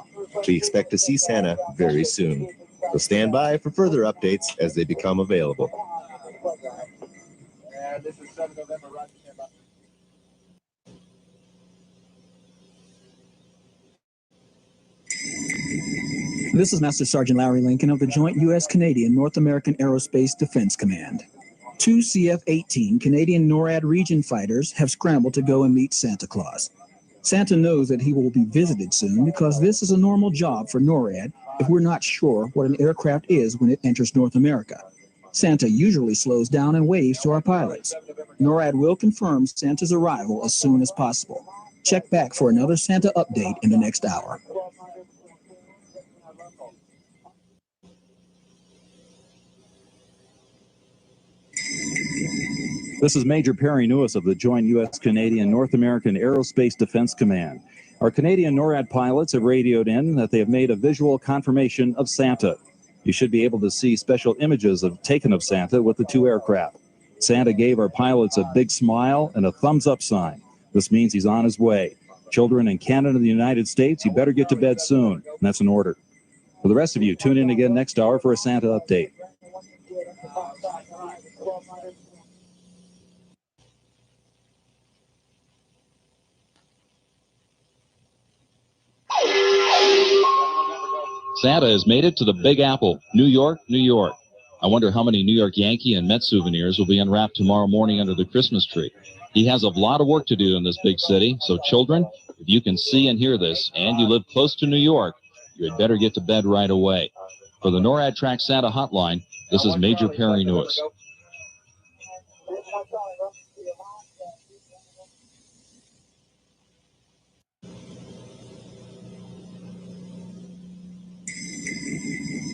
We expect to see Santa very soon. So stand by for further updates as they become available. This is Master Sergeant Larry Lincoln of the Joint U.S.-Canadian North American Aerospace Defense Command. 2 CF-18 Canadian NORAD region fighters have scrambled to go and meet Santa Claus. Santa knows that he will be visited soon because this is a normal job for NORAD if we're not sure what an aircraft is when it enters North America. Santa usually slows down and waves to our pilots. NORAD will confirm Santa's arrival as soon as possible. Check back for another Santa update in the next hour. This is Major Perry Lewis of the Joint U.S.-Canadian North American Aerospace Defense Command. Our Canadian NORAD pilots have radioed in that they have made a visual confirmation of Santa. You should be able to see special images taken of Santa with the 2 aircraft. Santa gave our pilots a big smile and a thumbs-up sign. This means he's on his way. Children in Canada and the United States, you better get to bed soon. And that's an order. For the rest of you, tune in again next hour for a Santa update. Santa has made it to the Big Apple, New York, New York. I wonder how many New York Yankee and Met souvenirs will be unwrapped tomorrow morning under the Christmas tree. He has a lot of work to do in this big city, so children, if you can see and hear this and you live close to New York, you had better get to bed right away. For the NORAD Track Santa Hotline, this is Major Perry Lewis.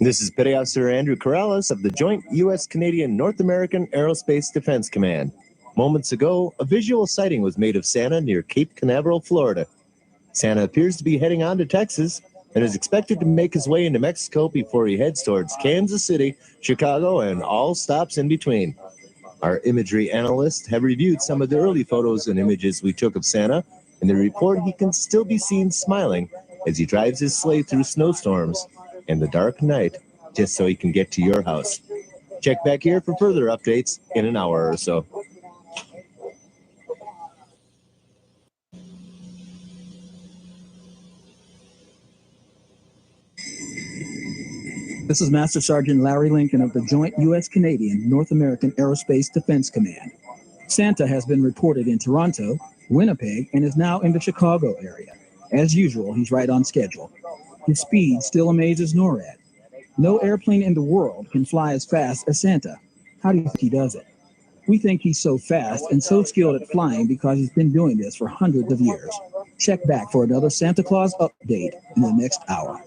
This is Petty Officer Andrew Corrales of the Joint U.S.-Canadian North American Aerospace Defense Command. Moments ago, a visual sighting was made of Santa near Cape Canaveral, Florida. Santa appears to be heading on to Texas and is expected to make his way into Mexico before he heads towards Kansas City, Chicago, and all stops in between. Our imagery analysts have reviewed some of the early photos and images we took of Santa, and they report he can still be seen smiling as he drives his sleigh through snowstorms and the dark night just so he can get to your house. Check back here for further updates in an hour or so. This is Master Sergeant Larry Lincoln of the Joint U.S.-Canadian North American Aerospace Defense Command. Santa has been reported in Toronto, Winnipeg, and is now in the Chicago area. As usual, he's right on schedule. His speed still amazes NORAD. No airplane in the world can fly as fast as Santa. How do you think he does it? We think he's so fast and so skilled at flying because he's been doing this for hundreds of years. Check back for another Santa Claus update in the next hour.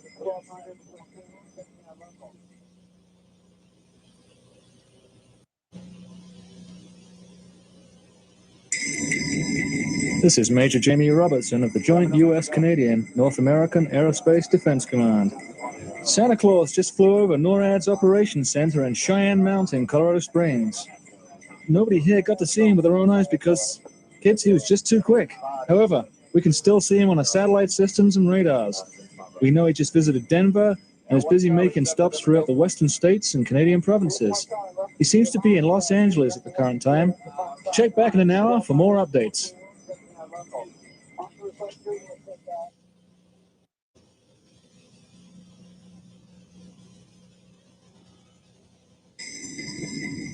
This is Major Jamie Robertson of the Joint U.S.-Canadian North American Aerospace Defense Command. Santa Claus just flew over NORAD's Operations Center in Cheyenne Mountain, Colorado Springs. Nobody here got to see him with their own eyes because, kids, he was just too quick. However, we can still see him on our satellite systems and radars. We know he just visited Denver and is busy making stops throughout the western states and Canadian provinces. He seems to be in Los Angeles at the current time. Check back in an hour for more updates.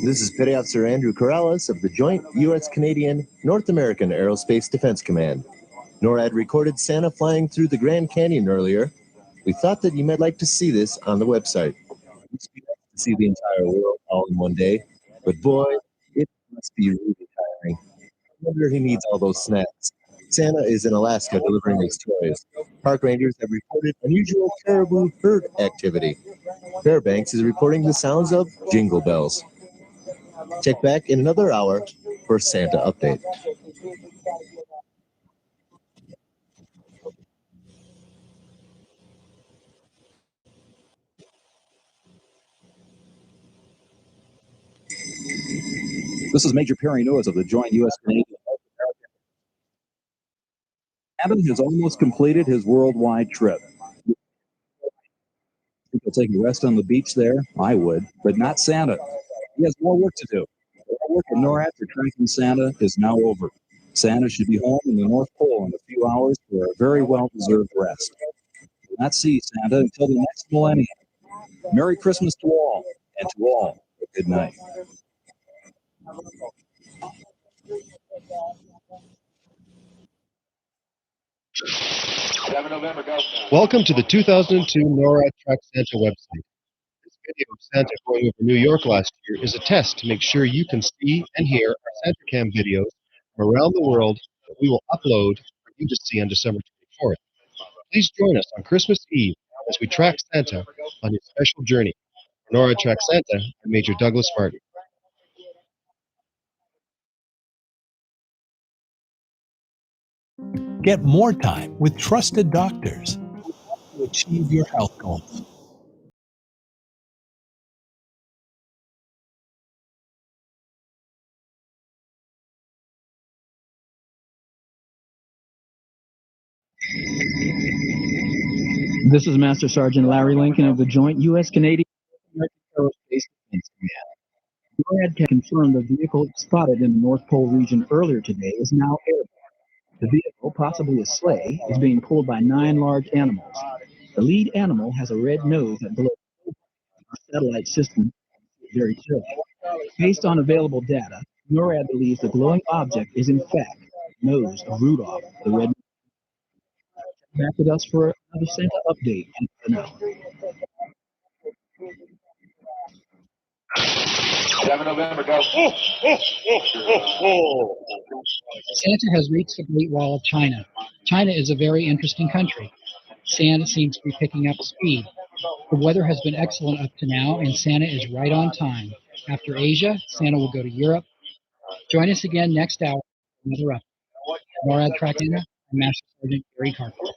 This is Petty Officer Andrew Corrales of the Joint U.S.-Canadian North American Aerospace Defense Command. NORAD recorded Santa flying through the Grand Canyon earlier. We thought that you might like to see this on the website. It's nice to see the entire world all in one day, but boy, it must be really tiring. I wonder if he needs all those snacks. Santa is in Alaska delivering his toys. Park rangers have reported unusual caribou herd activity. Fairbanks is reporting the sounds of jingle bells. Check back in another hour for Santa Update. This is Major Perry Lewis of the Joint U.S.-Canadian North American. Santa has almost completed his worldwide trip. He'll take a rest on the beach there. I would, but not Santa. He has more work to do. Our work at NORAD for tracking Santa is now over. Santa should be home in the North Pole in a few hours for a very well-deserved rest. We'll not see Santa until the next millennium. Merry Christmas to all, and to all, a good night. Welcome to the 2002 NORAD Track Santa website. This video of Santa going over New York last year is a test to make sure you can see and hear our SantaCam videos from around the world that we will upload for you to see on December 24th. Please join us on Christmas Eve as we track Santa on his special journey. For NORAD Track Santa, I'm Major Douglas Martin. Get more time with trusted doctors to achieve your health goals. This is Master Sergeant Larry Lincoln of the Joint U.S.-Canadian Aerospace Defense Command. NORAD can confirm the vehicle spotted in the North Pole region earlier today is now airborne. The vehicle, possibly a sleigh, is being pulled by 9 large animals. The lead animal has a red nose that glows. Our satellite system is very clearly. Based on available data, NORAD believes the glowing object is in fact the nose of Rudolph the Red. Back with us for another Santa update in an hour. 7 November, go. Santa has reached the Great Wall of China. China is a very interesting country. Santa seems to be picking up speed. The weather has been excellent up to now, and Santa is right on time. After Asia, Santa will go to Europe. Join us again next hour for another update. NORAD Track Santa, I'm Master Sergeant Gary Carpenter.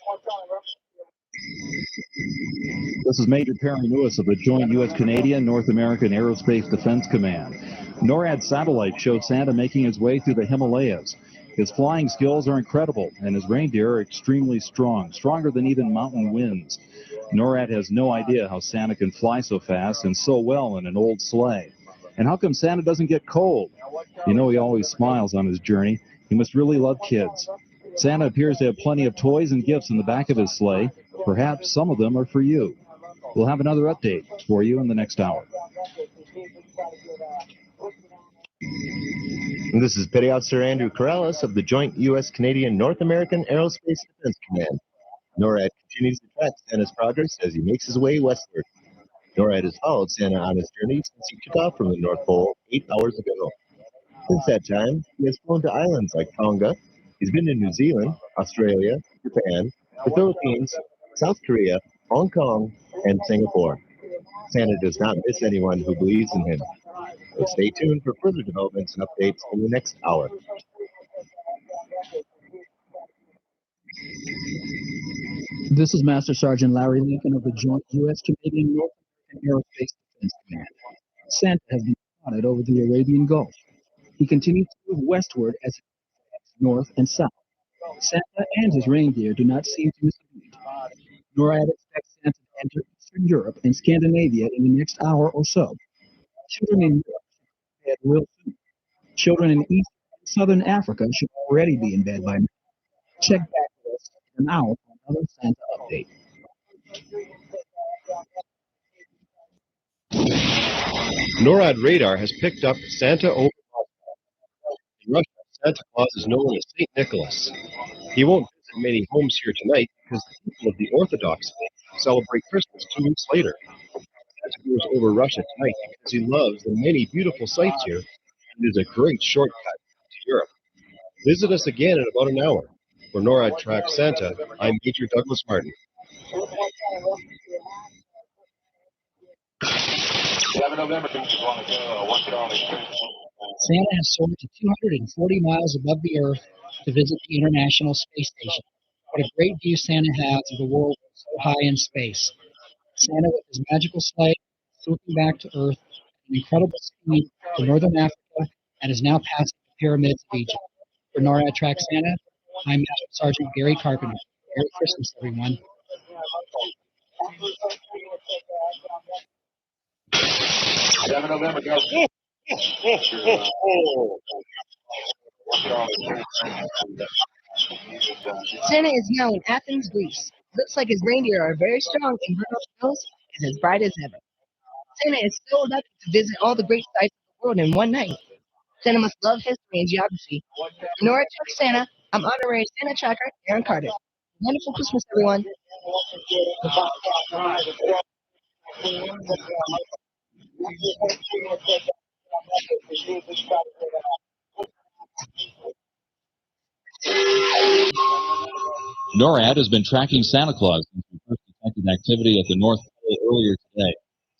This is Major Perry Lewis of the Joint U.S.-Canadian North American Aerospace Defense Command. NORAD satellite showed Santa making his way through the Himalayas. His flying skills are incredible, and his reindeer are extremely strong, stronger than even mountain winds. NORAD has no idea how Santa can fly so fast and so well in an old sleigh. And how come Santa doesn't get cold? You know he always smiles on his journey. He must really love kids. Santa appears to have plenty of toys and gifts in the back of his sleigh. Perhaps some of them are for you. We'll have another update for you in the next hour. And this is Petty Officer Andrew Corrales of the Joint U.S.-Canadian North American Aerospace Defense Command. NORAD continues to track Santa's progress as he makes his way westward. NORAD has followed Santa on his journey since he took off from the North Pole 8 hours ago. Since that time, he has flown to islands like Tonga. He's been to New Zealand, Australia, Japan, the Philippines, South Korea, Hong Kong, and Singapore. Santa does not miss anyone who believes in him. So stay tuned for further developments and updates in the next hour. This is Master Sergeant Larry Lincoln of the Joint U.S.-Canadian North American Aerospace Defense Command. Santa has been spotted over the Arabian Gulf. He continues to move westward as he moves north and south. Santa and his reindeer do not seem to miss a beat. NORAD expects Santa to enter Eastern Europe and Scandinavia in the next hour or so. Children in Europe should be in bed real soon. Children in East and Southern Africa should already be in bed by now. Check back with us in an hour for another Santa update. NORAD radar has picked up Santa over Moscow. In Russia, Santa Claus is known as St. Nicholas. He won't visit many homes here tonight because the people of the Orthodox faith celebrate Christmas 2 weeks later. Santa goes over Russia tonight because he loves the many beautiful sights here and is a great shortcut to Europe. Visit us again in about an hour. For NORAD Track Santa, I'm Major Douglas Martin. Santa has soared to 240 miles above the Earth to visit the International Space Station. What a great view Santa has of the world so high in space. Santa, with his magical sleigh, swooping back to Earth at an incredible speed to northern Africa and is now passing the pyramids of Egypt. For NORAD Track Santa, I'm Master Sergeant Gary Carpenter. Merry Christmas, everyone. Santa is now in Athens, Greece. Looks like his reindeer are very strong and Rudolph's nose is as bright as ever. Santa is so lucky to visit all the great sights of the world in one night. Santa must love history and geography. In order to track Santa, I'm honorary Santa tracker Aaron Carter. Wonderful Christmas, everyone. NORAD has been tracking Santa Claus since we first detected activity at the North Pole earlier today.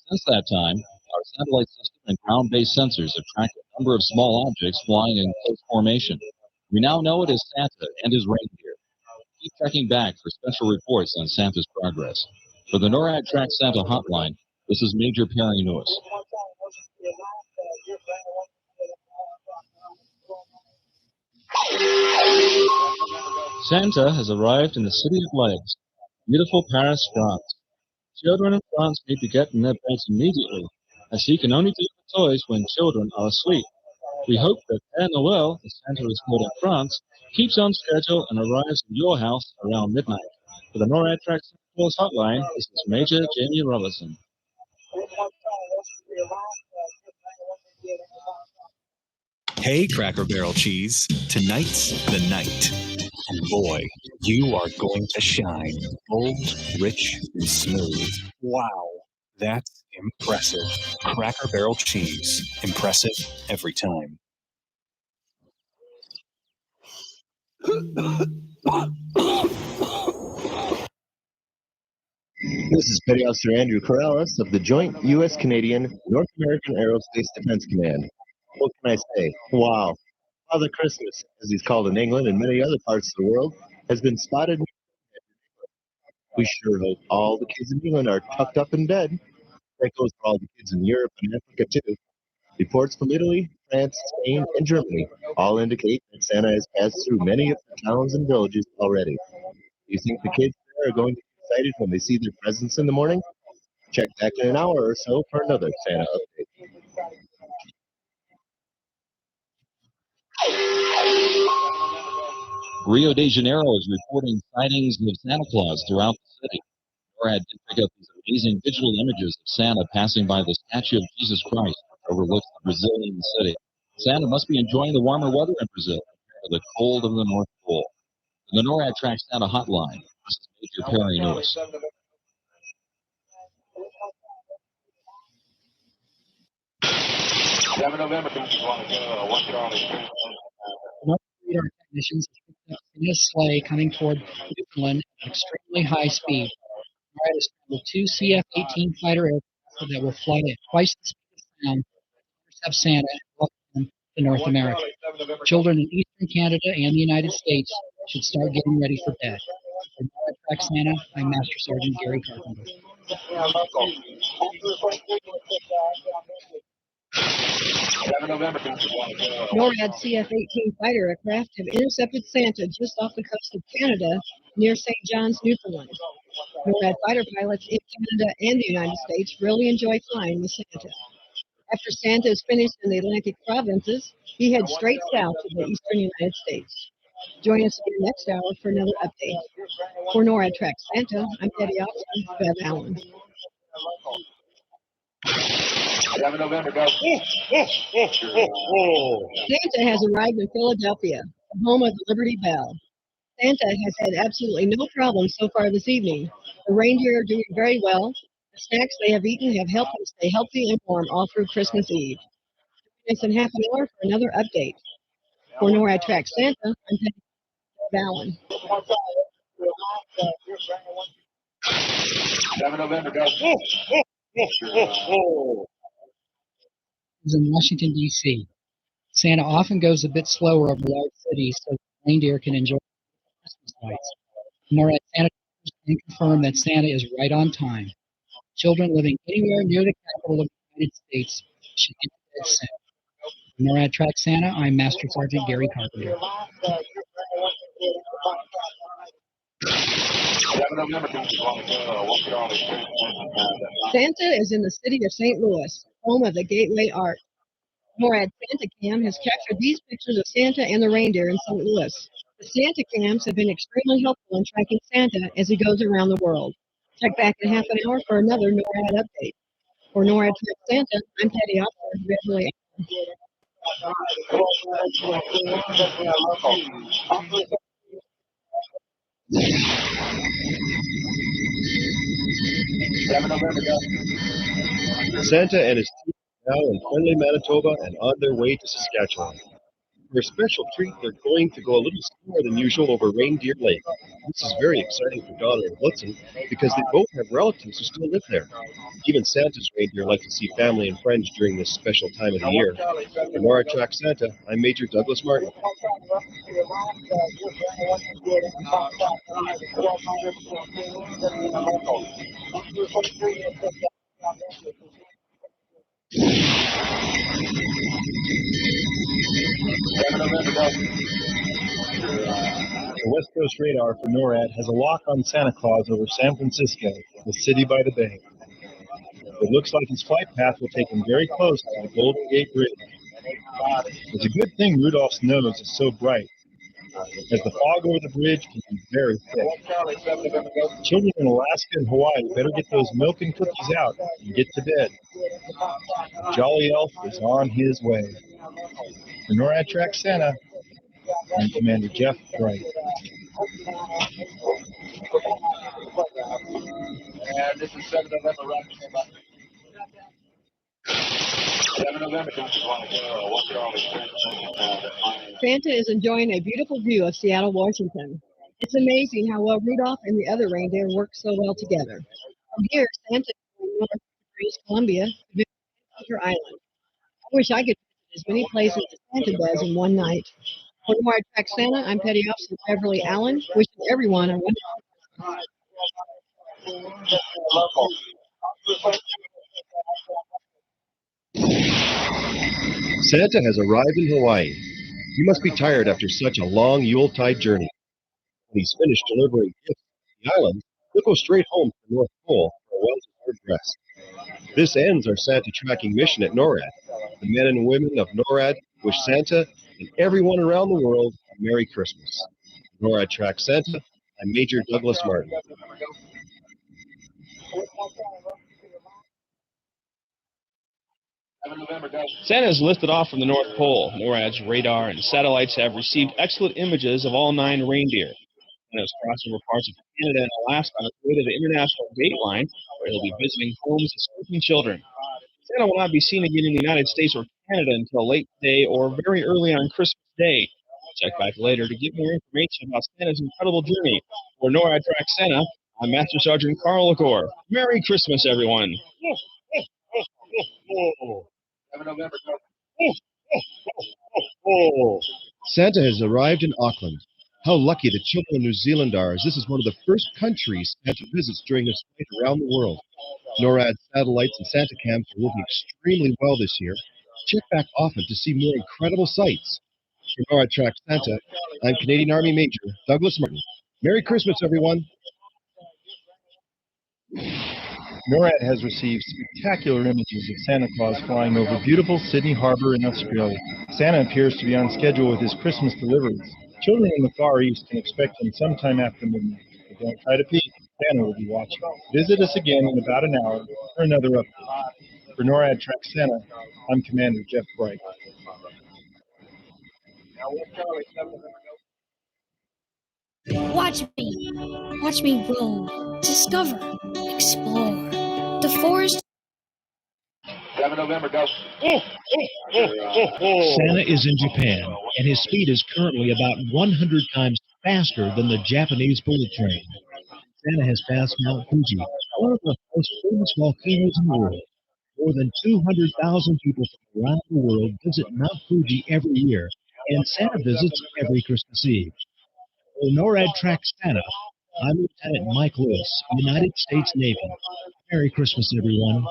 Since that time, our satellite system and ground-based sensors have tracked a number of small objects flying in close formation. We now know it is Santa and his reindeer. Keep checking back for special reports on Santa's progress. For the NORAD Track Santa hotline, this is Major Perry Lewis. Santa has arrived in the City of Lights, beautiful Paris, France. Children in France need to get in their beds immediately, as he can only deliver toys when children are asleep. We hope that Père Noël, as Santa is called in France, keeps on schedule and arrives in your house around midnight. For the NORAD Track Santa Claus hotline, this is Major Jamie Robertson. Hey, Cracker Barrel cheese. Tonight's the night. And boy, you are going to shine. Bold, rich, and smooth. Wow, that's impressive. Cracker Barrel cheese. Impressive every time. This is Petty Officer Andrew Corrales of the Joint U.S.-Canadian North American Aerospace Defense Command. What can I say? Wow. Father Christmas, as he's called in England and many other parts of the world, has been spotted. We sure hope all the kids in England are tucked up in bed. That goes for all the kids in Europe and Africa, too. Reports from Italy, France, Spain, and Germany all indicate that Santa has passed through many of the towns and villages already. Do you think the kids there are going to be excited when they see their presents in the morning? Check back in an hour or so for another Santa update. Rio de Janeiro is reporting sightings of Santa Claus throughout the city. NORAD did pick up these amazing digital images of Santa passing by the statue of Jesus Christ, which overlooks the Brazilian city. Santa must be enjoying the warmer weather in Brazil compared to the cold of the North Pole. The NORAD Track Santa hotline, this is Major Perry Lewis. Radar technicians picked up Santa's sleigh coming toward Newfoundland at extremely high speed. NORAD has scrambled 2 CF-18 fighter aircraft that will fly at twice the speed of sound to intercept Santa and welcome him to North America. Children in eastern Canada and the United States should start getting ready for bed. For NORAD Track Santa, I'm Master Sergeant Gary Carpenter. NORAD CF-18 fighter aircraft have intercepted Santa just off the coast of Canada near St. John's, Newfoundland. NORAD fighter pilots in Canada and the United States really enjoy flying with Santa. After Santa is finished in the Atlantic provinces, he heads straight south to the eastern United States. Join us again next hour for another update. For NORAD Track Santa, I'm Petty Officer Bev Allen. Santa has arrived in Philadelphia, the home of the Liberty Bell. Santa has had absolutely no problems so far this evening. The reindeer are doing very well. The snacks they have eaten have helped them stay healthy and warm all through Christmas Eve. Join us in half an hour for another update. For NORAD Track Santa, I'm Petty Allen. Is in Washington, D.C. Santa often goes a bit slower over large cities so reindeer can enjoy Christmas lights. NORAD Santa can confirm that Santa is right on time. Children living anywhere near the capital of the United States should get to bed soon. NORAD Track Santa, I'm Master Sergeant Gary Carpenter. Santa is in the city of St. Louis, home of the Gateway Art. NORAD Santa Cam has captured these pictures of Santa and the reindeer in St. Louis. The Santa Cams have been extremely helpful in tracking Santa as he goes around the world. Check back in half an hour for another NORAD update. For NORAD Track Santa, I'm Petty Officer Beverly. Santa and his team are now in friendly Manitoba and on their way to Saskatchewan. For a special treat, they're going to go a little slower than usual over Reindeer Lake. This is very exciting for Donna and Blitzen because they both have relatives who still live there. Even Santa's reindeer like to see family and friends during this special time of the year. For NORAD Track Santa, I'm Major Douglas Martin. The West Coast radar for NORAD has a lock on Santa Claus over San Francisco, the city by the bay. It looks like his flight path will take him very close to the Golden Gate Bridge. It's a good thing Rudolph's nose is so bright, as the fog over the bridge can be very thick. Children in Alaska and Hawaii better get those milk and cookies out and get to bed. The Jolly Elf is on his way. For NORAD Track Santa, I'm Commander Jeff Bright. And this is 7 November, Santa is enjoying a beautiful view of Seattle, Washington. It's amazing how well Rudolph and the other reindeer work so well together. From here, Santa is going north to British Columbia to visit Vancouver Island. I wish I could visit as many places as Santa does in one night. For NORAD Track Santa, I'm Petty Officer Beverly Allen, wishing everyone a wonderful Santa has arrived in Hawaii. He must be tired after such a long Yuletide journey. When he's finished delivering gifts to the island, he'll go straight home to the North Pole for a well-deserved rest. This ends our Santa tracking mission at NORAD. The men and women of NORAD wish Santa and everyone around the world a Merry Christmas. NORAD Track Santa, I'm Major Douglas Martin. Santa is lifted off from the North Pole. NORAD's radar and satellites have received excellent images of all 9 reindeer. Santa has crossed over parts of Canada and Alaska on his way to the International Date Line, where he'll be visiting homes and sleeping children. Santa will not be seen again in the United States or Canada until late today or very early on Christmas Day. Check back later to get more information about Santa's incredible journey. For NORAD Track Santa, I'm Master Sergeant Carl Lacor. Merry Christmas, everyone. Santa has arrived in Auckland. How lucky the children of New Zealand are, as this is one of the first countries Santa visits during this flight around the world. NORAD satellites and Santa cams are working extremely well this year. Check back often to see more incredible sights. For NORAD Track Santa, I'm Canadian Army Major Douglas Martin. Merry Christmas, everyone. NORAD has received spectacular images of Santa Claus flying over beautiful Sydney Harbour in Australia. Santa appears to be on schedule with his Christmas deliveries. Children in the Far East can expect him sometime after midnight. But don't try to peek, Santa will be watching. Visit us again in about an hour for another update. For NORAD Track Santa, I'm Commander Jeff Bright. Watch me roam, discover, explore. The forest. 7 November, go. Santa is in Japan, and his speed is currently about 100 times faster than the Japanese bullet train. Santa has passed Mount Fuji, one of the most famous volcanoes in the world. More than 200,000 people from around the world visit Mount Fuji every year, and Santa visits every Christmas Eve. For NORAD Track Santa, I'm Lieutenant Mike Lewis, United States Navy. Merry Christmas, everyone.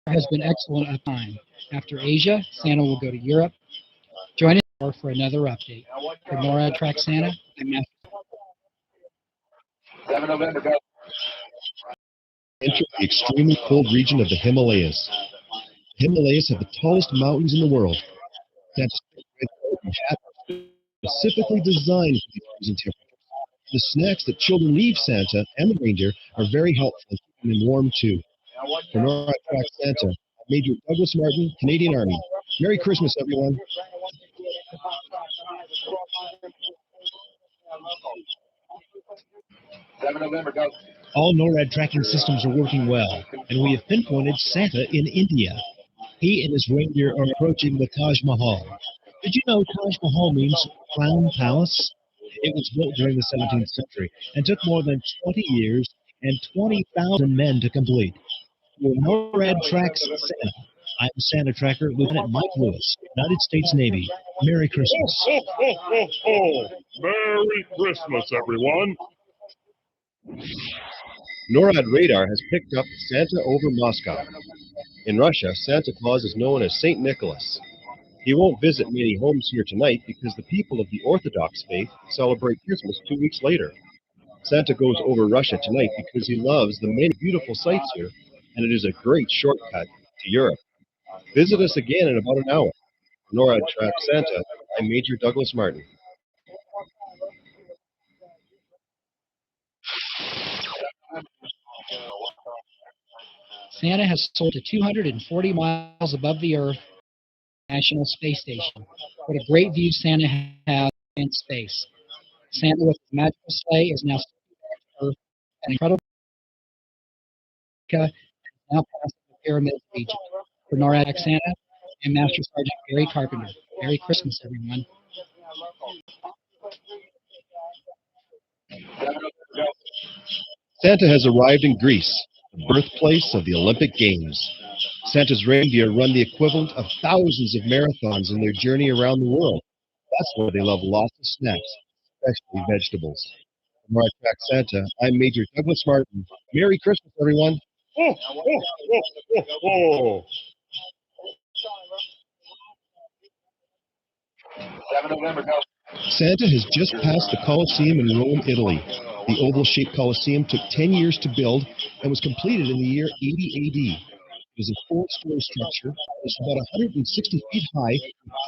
Has been excellent up time. After Asia, Santa will go to Europe. Join us for another update. For NORAD Track Santa, I'm Master. 7 November, go. Enter the extremely cold region of the Himalayas. The Himalayas have the tallest mountains in the world. Santa's red coat and hat are specifically designed for these freezing temperatures. The snacks that children leave Santa and the reindeer are very helpful and keep them warm too. For NORAD Track Santa, Major Douglas Martin, Canadian Army. Merry Christmas, everyone. All NORAD tracking systems are working well, and we have pinpointed Santa in India. He and his reindeer are approaching the Taj Mahal. Did you know Taj Mahal means Crown Palace? It was built during the 17th century and took more than 20 years and 20,000 men to complete. For NORAD Tracks Santa, I'm Santa Tracker Lieutenant Mike Lewis, United States Navy. Merry Christmas. Merry Christmas, everyone. NORAD radar has picked up Santa over Moscow. In Russia, Santa Claus is known as St. Nicholas. He won't visit many homes here tonight because the people of the Orthodox faith celebrate Christmas 2 weeks later. Santa goes over Russia tonight because he loves the many beautiful sights here, and it is a great shortcut to Europe. Visit us again in about an hour. NORAD Track Santa, I'm Major Douglas Martin. Santa has soared to 240 miles above the Earth, National Space Station. What a great view Santa has in space. Santa with his magical sleigh is now Earth, an incredible now past the pyramids of Egypt. For NORAD Santa and Master Sergeant Gary Carpenter. Merry Christmas, everyone. Santa has arrived in Greece, the birthplace of the Olympic Games. Santa's reindeer run the equivalent of thousands of marathons in their journey around the world. That's why they love lots of snacks, especially vegetables. From NORAD Track Santa, I'm Major Douglas Martin. Merry Christmas, everyone. Santa has just passed the Colosseum in Rome, Italy. The oval-shaped Colosseum took 10 years to build and was completed in the year 80 AD. It is a four-story structure. It's about 160 feet high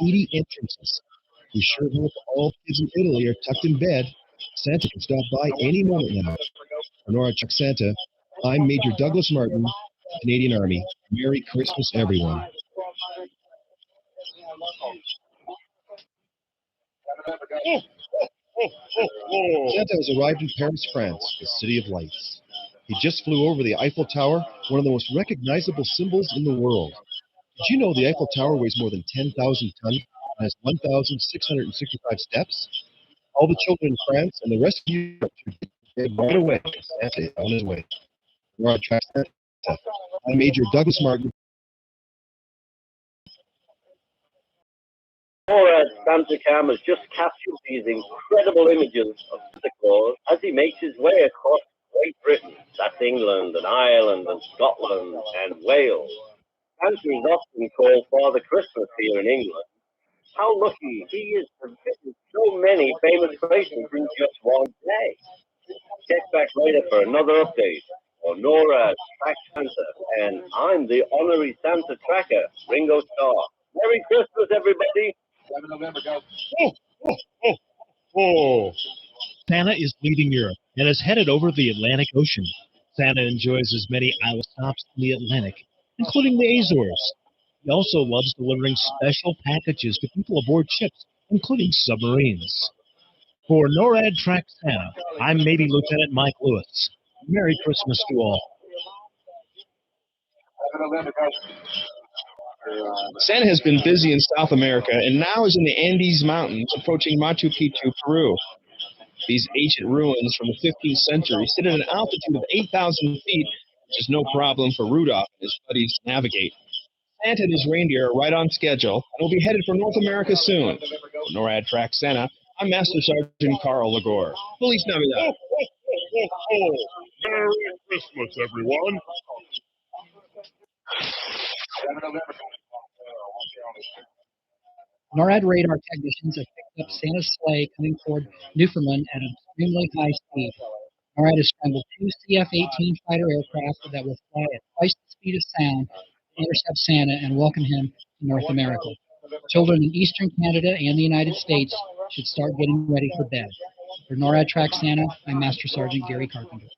with 80 entrances. We sure hope all kids in Italy are tucked in bed. Santa can stop by any moment now. For NORAD Track Santa, I'm Major Douglas Martin, Canadian Army. Merry Christmas, everyone. Santa has arrived in Paris, France, the City of Lights. He just flew over the Eiffel Tower, one of the most recognizable symbols in the world. Did you know the Eiffel Tower weighs more than 10,000 tons and has 1,665 steps? All the children in France and the rest of Europe should right away. Santa is on his way. NORAD Track Santa. I'm Major Douglas Martin, NORAD Santa Cam has just captured these incredible images of Santa Claus as he makes his way across Great Britain. That's England and Ireland and Scotland and Wales. Santa is often called Father Christmas here in England. How lucky he is to visit so many famous places in just one day. Check back later for another update on NORAD Track Santa, and I'm the honorary Santa tracker, Ringo Starr. Merry Christmas, everybody! 7 November, go. Santa is leaving Europe and is headed over the Atlantic Ocean. Santa enjoys his many island stops in the Atlantic, including the Azores. He also loves delivering special packages to people aboard ships, including submarines. For NORAD Track Santa, I'm Navy Lieutenant Mike Lewis. Merry Christmas to all. Santa has been busy in South America and now is in the Andes Mountains approaching Machu Picchu, Peru. These ancient ruins from the 15th century sit at an altitude of 8,000 feet, which is no problem for Rudolph and his buddies to navigate. Santa and his reindeer are right on schedule and will be headed for North America soon. For NORAD Track Santa, I'm Master Sergeant Carl Lagore. Feliz Navidad. Merry Christmas, everyone. NORAD radar technicians have picked up Santa's sleigh coming toward Newfoundland at an extremely high speed. NORAD has scrambled 2 CF-18 fighter aircraft that will fly at twice the speed of sound to intercept Santa and welcome him to North America. Children in eastern Canada and the United States should start getting ready for bed. For NORAD Track Santa, I'm Master Sergeant Gary Carpenter.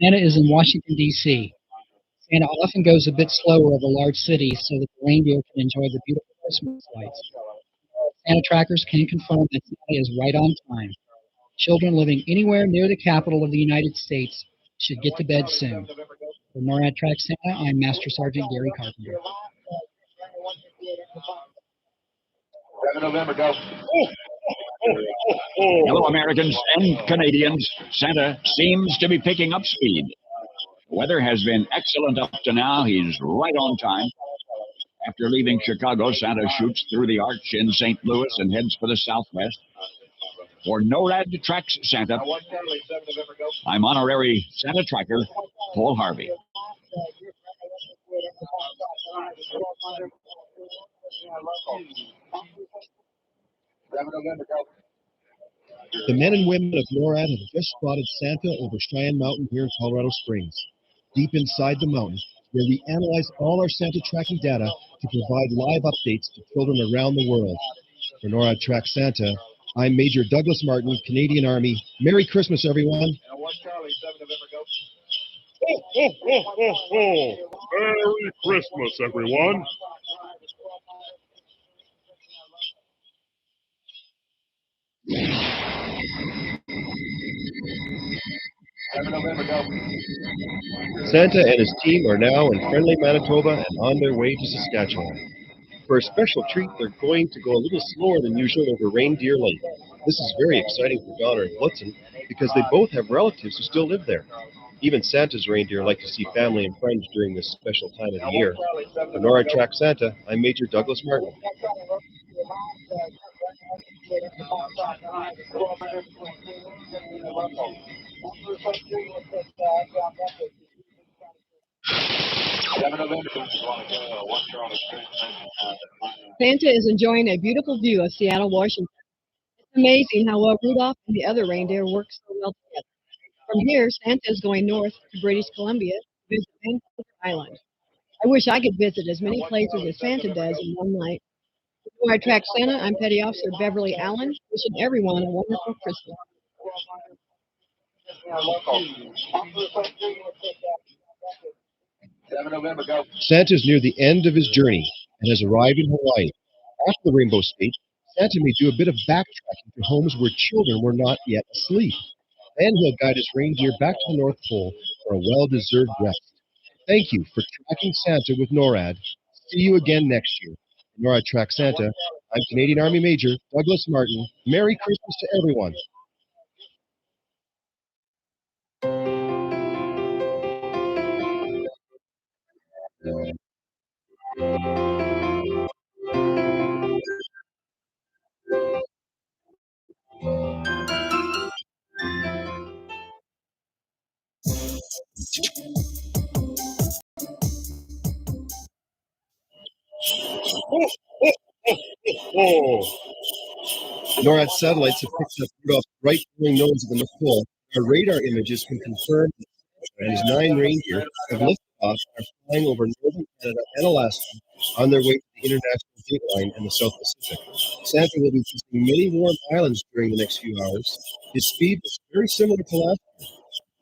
Santa is in Washington, D.C. Santa often goes a bit slower over large cities so that the reindeer can enjoy the beautiful Christmas lights. Santa trackers can confirm that Santa is right on time. Children living anywhere near the capital of the United States should get to bed soon. For NORAD Track Santa, I'm Master Sergeant Gary Carpenter. 7 November, go. Hello, Americans and Canadians. Santa seems to be picking up speed. The weather has been excellent up to now. He's right on time. After leaving Chicago, Santa shoots through the arch in St. Louis and heads for the southwest. For NORAD Tracks Santa, I'm honorary Santa tracker, Paul Harvey. The men and women of NORAD have just spotted Santa over Cheyenne Mountain here in Colorado Springs, deep inside the mountain, where we analyze all our Santa tracking data to provide live updates to children around the world. For NORAD Track Santa, I'm Major Douglas Martin, Canadian Army. Merry Christmas, everyone. Merry Christmas, everyone. Santa and his team are now in friendly Manitoba and on their way to Saskatchewan. For a special treat, they're going to go a little slower than usual over Reindeer Lake. This is very exciting for Donner and Blitzen because they both have relatives who still live there. Even Santa's reindeer like to see family and friends during this special time of the year. For NORAD Track Santa, I'm Major Douglas Martin. Santa is enjoying a beautiful view of Seattle, Washington. It's amazing how well Rudolph and the other reindeer work so well together. From here, Santa is going north to British Columbia to visit Vancouver Island. I wish I could visit as many places as Santa does in one night. Before I track Santa, I'm Petty Officer Beverly Allen, wishing everyone a wonderful Christmas. Santa's near the end of his journey and has arrived in Hawaii. After the Rainbow State, Santa may do a bit of backtracking to homes where children were not yet asleep. Then he'll guide his reindeer back to the North Pole for a well-deserved rest. Thank you for tracking Santa with NORAD. See you again next year. NORAD Track Santa, I'm Canadian Army Major Douglas Martin. Merry Christmas to everyone. NORAD satellites have picked up Rudolph's bright glowing nose at the North Pole. Our radar images can confirm that Santa and his 9 reindeer have lifted off and are flying over northern Canada and Alaska on their way to the international date line and the South Pacific. Santa will be visiting many warm islands during the next few hours. His speed was very similar to last year.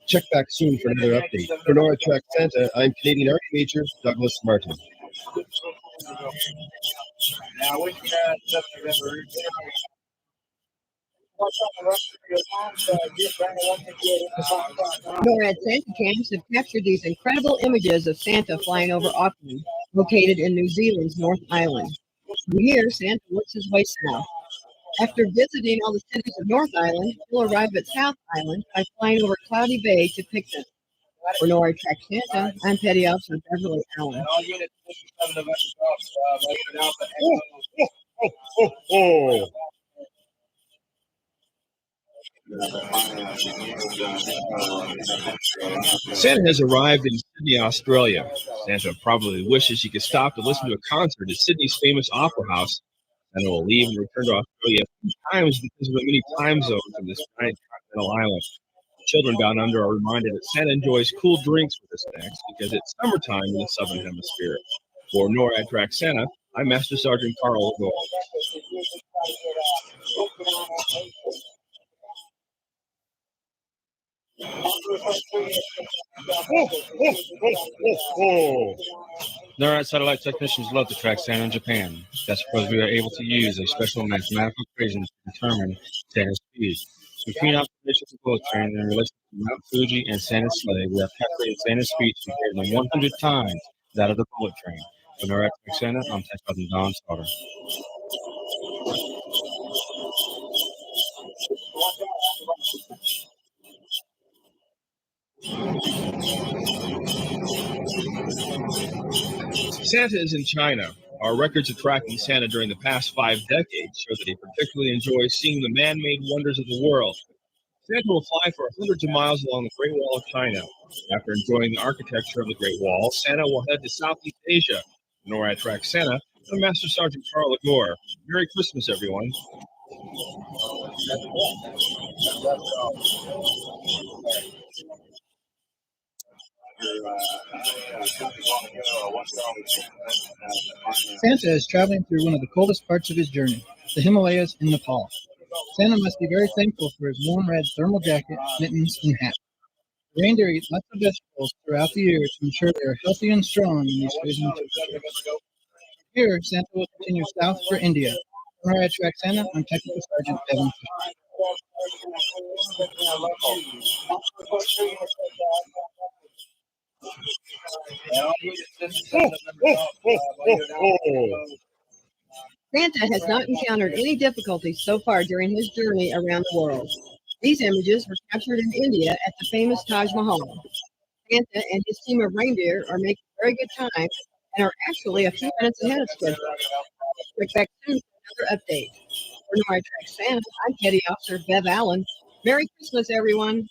Check back soon for another update. For NORAD Track Santa, I'm Canadian Army Major Douglas Martin. NORAD Santa cams have captured these incredible images of Santa flying over Auckland, located in New Zealand's North Island. From here, Santa works his way south. After visiting all the cities of North Island, he'll arrive at South Island by flying over Cloudy Bay to Picton. For NORAD Track Santa, I'm Petty Officer Beverly Allen. Santa has arrived in Sydney, Australia. Santa probably wishes he could stop to listen to a concert at Sydney's famous opera house. Santa will leave and return to Australia a few times because of the many time zones of this giant continental island. Children down under are reminded that Santa enjoys cool drinks with his snacks because it's summertime in the Southern Hemisphere. For NORAD Track Santa, I'm Master Sergeant Carl Gold. NORAD satellite technicians love to track Santa in Japan. That's because we are able to use a special mathematical equation to determine Santa's speed. Between observations of bullet train in relation to Mount Fuji and Santa's sleigh, we have calculated Santa's speed to be greater than 100 times that of the bullet train. For NORAD Track Santa, I'm Tech Sergeant Don Sauter. Santa is in China. Our records of tracking Santa during the past 5 decades show that he particularly enjoys seeing the man-made wonders of the world. Santa will fly for hundreds of miles along the Great Wall of China. After enjoying the architecture of the Great Wall, Santa will head to Southeast Asia. NORAD Track Santa, I'm Master Sergeant Carl Legore. Merry Christmas, everyone. Santa is traveling through one of the coldest parts of his journey, the Himalayas in Nepal. Santa must be very thankful for his warm red thermal jacket, mittens, and hat. The reindeer eat lots of vegetables throughout the year to ensure they are healthy and strong in these freezing temperatures. Here, Santa will continue south for India. NORAD Track Santa, I'm Technical Sergeant Evan Fisher. Santa has not encountered any difficulties so far during his journey around the world. These images were captured in India at the famous Taj Mahal. Santa and his team of reindeer are making very good time and are actually a few minutes ahead of schedule. Check back soon for another update. For NORAD Track Santa, I'm Petty Officer Bev Allen. Merry Christmas, everyone.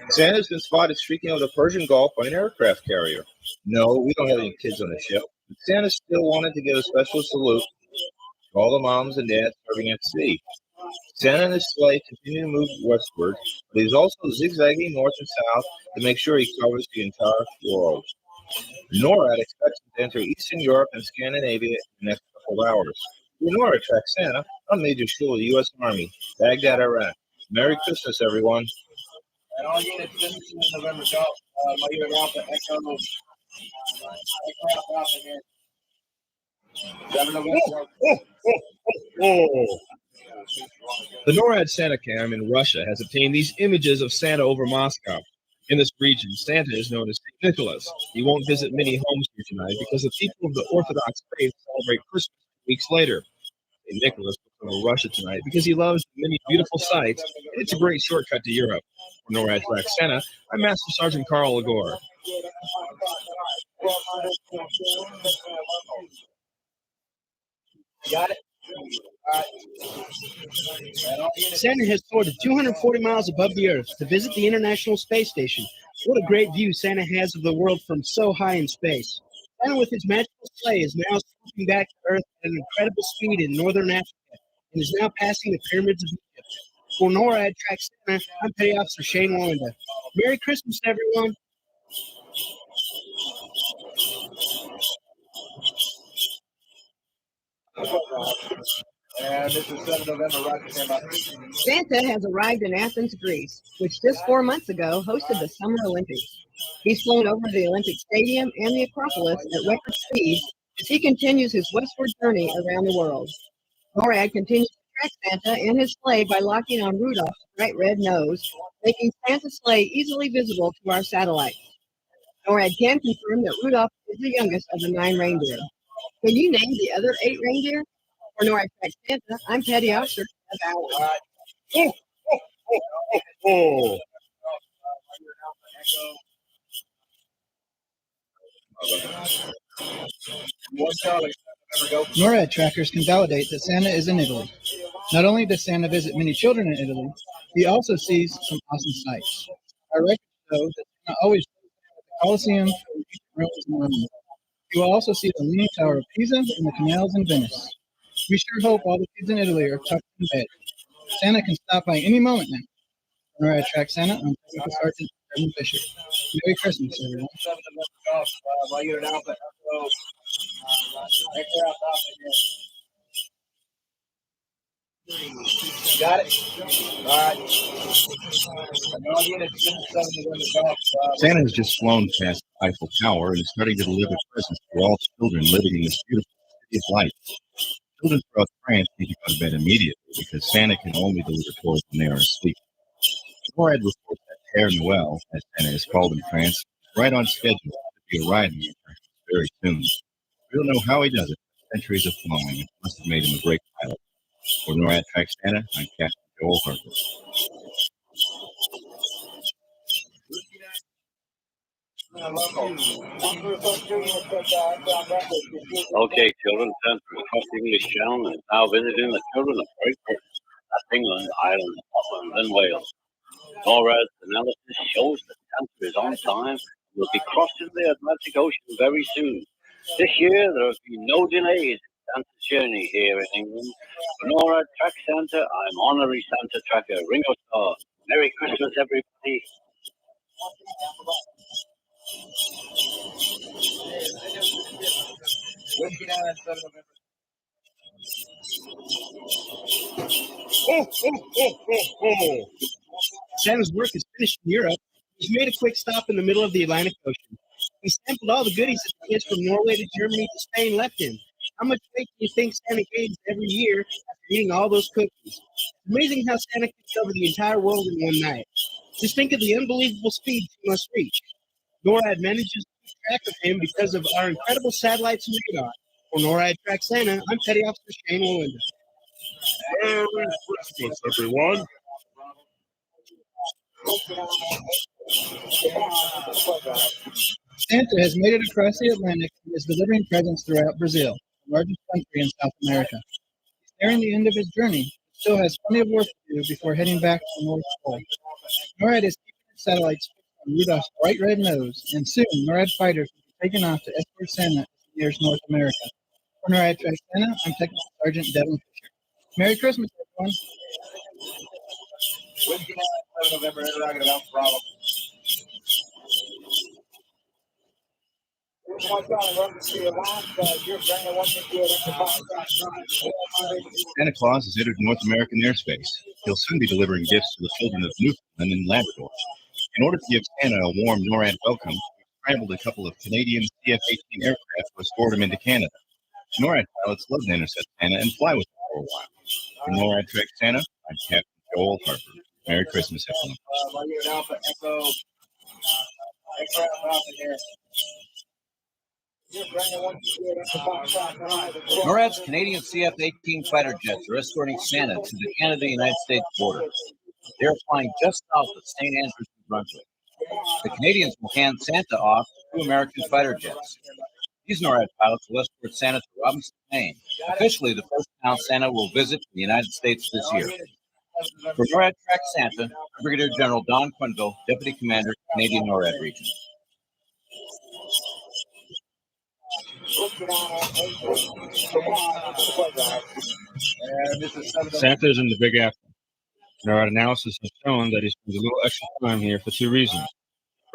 Santa's been spotted streaking over the Persian Gulf by an aircraft carrier. No, we don't have any kids on the ship. But Santa still wanted to give a special salute to all the moms and dads serving at sea. Santa and his sleigh continue to move westward, but he's also zigzagging north and south to make sure he covers the entire world. NORAD expects him to enter Eastern Europe and Scandinavia in the next couple of hours. For NORAD Track Santa, I'm Major Shul of the U.S. Army, Baghdad, Iraq. Merry Christmas, everyone. And all units visiting in November Gulf, later Alpha Echo, Alpha again. 7 November. The NORAD Santa Cam in Russia has obtained these images of Santa over Moscow. In this region, Santa is known as St. Nicholas. He won't visit many homes here tonight because the people of the Orthodox faith celebrate Christmas weeks later. Nicholas will Russia tonight because he loves the many beautiful sights, and it's a great shortcut to Europe. For NORAD Track Santa, I'm Master Sergeant Carl Lagore. Got it? Santa has soared to 240 miles above the Earth to visit the International Space Station. What a great view Santa has of the world from so high in space. Santa with his magical sleigh is now swooping back to Earth at an incredible speed in northern Africa and is now passing the pyramids of Egypt. For NORAD Track Santa, I'm Petty Officer Shane Wallinda. Merry Christmas, everyone. And this is 7 November, Roger, stand by. Santa has arrived in Athens, Greece, which just 4 months ago hosted the Summer Olympics. He's flown over the Olympic Stadium and the Acropolis at record speed as he continues his westward journey around the world. NORAD continues to track Santa and his sleigh by locking on Rudolph's bright red nose, making Santa's sleigh easily visible to our satellites. NORAD can confirm that Rudolph is the youngest of the 9 reindeer. Can you name the other 8 reindeer? For NORAD Track Santa, I'm Petty Officer Allen. NORAD trackers can validate that Santa is in Italy. Not only does Santa visit many children in Italy, he also sees some awesome sights. Our records show that Santa always shows at the Colosseum, Rome, and Rome. You will also see the Leaning Tower of Pisa and the canals in Venice. We sure hope all the kids in Italy are tucked in bed. Santa can stop by any moment now. NORAD Track Santa, I'm Technical Sergeant Kevin Fisher. Merry Christmas, everyone. Got it? All right. Santa has just flown past Eiffel Tower and is starting to deliver presents to all children living in this beautiful city of lights. Children throughout France need to go to bed immediately because Santa can only deliver toys when they are asleep. NORAD reports that Père Noël, as Santa is called in France, is right on schedule to be arriving very soon. We don't know how he does it, but centuries of flying must have made him a great pilot. For NORAD Track Santa, I'm Captain Joel Harper. Okay, children, Santa is crossing the Channel and is now visiting the children of Great Britain. That's England, Ireland, Scotland, and Wales. NORAD's analysis shows that Santa is on time and will be crossing the Atlantic Ocean very soon. This year, there have been no delays in Santa's journey here in England. For NORAD Track Santa, I'm Honorary Santa Tracker Ringo Starr. Merry Christmas, everybody. Santa's work is finished in Europe. He's made a quick stop in the middle of the Atlantic Ocean. He sampled all the goodies that the kids from Norway to Germany to Spain left him. How much weight do you think Santa gains every year after eating all those cookies? It's amazing how Santa can cover the entire world in one night. Just think of the unbelievable speed he must reach. NORAD manages to keep track of him because of our incredible satellites and radar. For NORAD Track Santa, I'm Petty Officer Shane Wallinda. Merry Christmas, everyone. Santa has made it across the Atlantic and is delivering presents throughout Brazil, the largest country in South America. He's nearing the end of his journey, but still has plenty of work to do before heading back to the North Pole. NORAD is keeping its satellites fixed on Rudolph's bright red nose, and soon NORAD fighters will be taken off to escort Santa as he nears North America. For NORAD Track Santa, I'm Technical Sergeant Devin Fisher. Merry Christmas, everyone. November, interrogative Alpha Bravo. Santa Claus has entered North American airspace. He'll soon be delivering gifts to the children of Newfoundland and Labrador. In order to give Santa a warm NORAD welcome, we scrambled a couple of Canadian CF-18 aircraft to escort him into Canada. NORAD pilots love to intercept Santa and fly with him for a while. For NORAD Track Santa, I'm Captain Joel Harper. Merry Christmas, everyone. NORAD's Canadian CF-18 fighter jets are escorting Santa to the Canada-United States border. They are flying just south of St. Andrews, New Brunswick. The Canadians will hand Santa off to 2 American fighter jets. These NORAD pilots will escort Santa to Robinson, Maine, officially the first town Santa will visit the United States this year. For NORAD Track Santa, I'm Brigadier General Don Quinville, Deputy Commander, Canadian NORAD Region. Santa is in the Big Apple. NORAD analysis has shown that he spends a little extra time here for 2 reasons.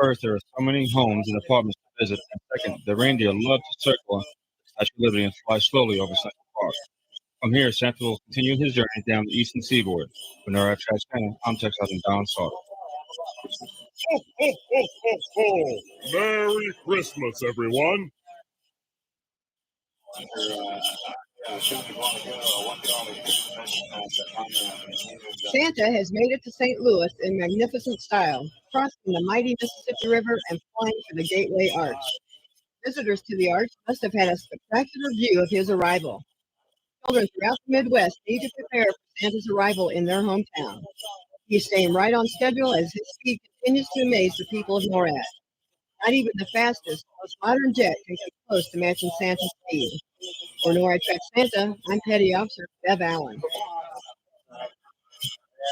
First, there are so many homes and apartments to visit, and second, the reindeer love to circle the Statue of Liberty and fly slowly over Central Park. From here, Santa will continue his journey down the eastern seaboard. For NORAD Track Santa, I'm Tech Sergeant Don Sauter. Ho, ho, ho, ho, ho. Merry Christmas, everyone. Santa has made it to St. Louis in magnificent style, crossing the mighty Mississippi River and flying to the Gateway Arch. Visitors to the Arch must have had a spectacular view of his arrival. Children throughout the Midwest need to prepare for Santa's arrival in their hometown. He's staying right on schedule as his speed continues to amaze the people of NORAD. Not even the fastest, most modern jet can come close to matching Santa's speed. For NORAD Track Santa, I'm Petty Officer Bev Allen.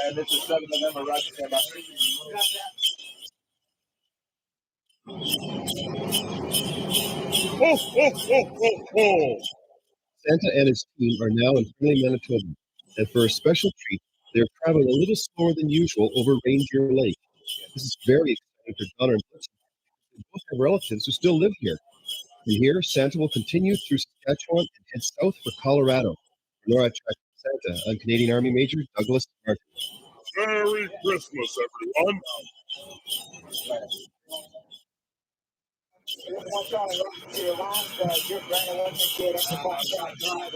And this is 7 November, Roger. Ho, ho, ho, ho, ho. Santa and his team are now in friendly Manitoba, and for a special treat, they are traveling a little slower than usual over Reindeer Lake. This is very exciting for Donner and Blitzen. They both have relatives who still live here. From here, Santa will continue through Saskatchewan and head south for Colorado. For NORAD Track Santa, I'm Canadian Army Major Douglas Martin. Merry Christmas, everyone.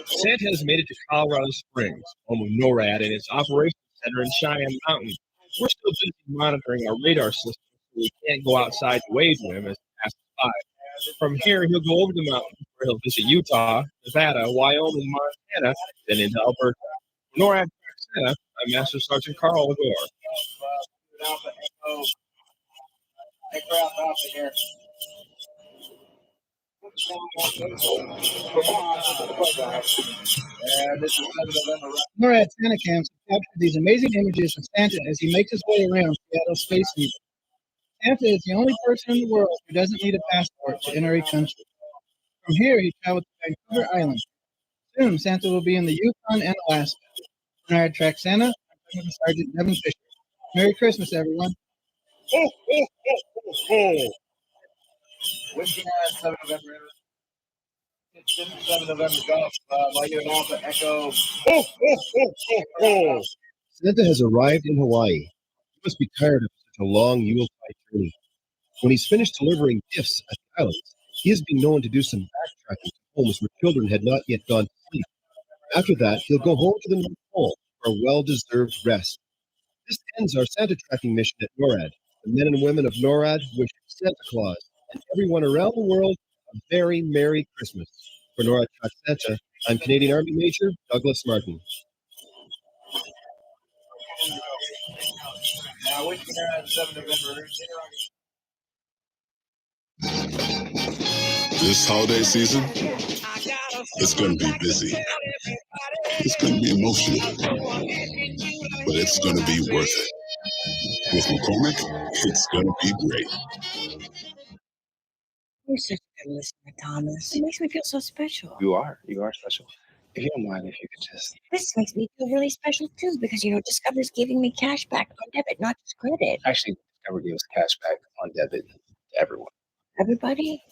Santa has made it to Colorado Springs, home of NORAD and its operations center in Cheyenne Mountain. We're still busy monitoring our radar system, so we can't go outside to wave to him as he passes by. From here, he'll go over the mountain, where he'll visit Utah, Nevada, Wyoming, Montana, then into Alberta. NORAD Track Santa, I'm Master Sergeant Carl Legore. NORAD Santa cams capture these amazing images of Santa as he makes his way around Seattle Space Needle. Santa is the only person in the world who doesn't need a passport to enter a country. From here, he traveled to Vancouver Island. Soon, Santa will be in the Yukon and Alaska. NORAD Track Santa, I'm Sergeant Devin Fisher. Merry Christmas, everyone. Ho, ho, ho, ho, ho. Whiskey 7 November. 7 November Golf. Mike Alpha Echo. Ho, ho, ho, ho, ho. Santa has arrived in Hawaii. He must be tired of such a long Yuletide journey. When he's finished delivering gifts at the islands, he has been known to do some backtracking to homes where children had not yet gone to sleep. After that, he'll go home to the North Pole for a well-deserved rest. This ends our Santa tracking mission at NORAD. The men and women of NORAD wish Santa Claus and everyone around the world a very Merry Christmas. For NORAD Track Santa, I'm Canadian Army Major Douglas Martin. Now, whiskey 7 November. This holiday season, it's going to be busy. It's going to be emotional, but it's going to be worth it. With McCormick, it's going to be great. You're such a good listener, Thomas. It makes me feel so special. You are special. If you don't mind, if you could just... This makes me feel really special, too, because, Discover's giving me cash back on debit, not just credit. Actually, Discover gives cash back on debit to everyone. Everybody?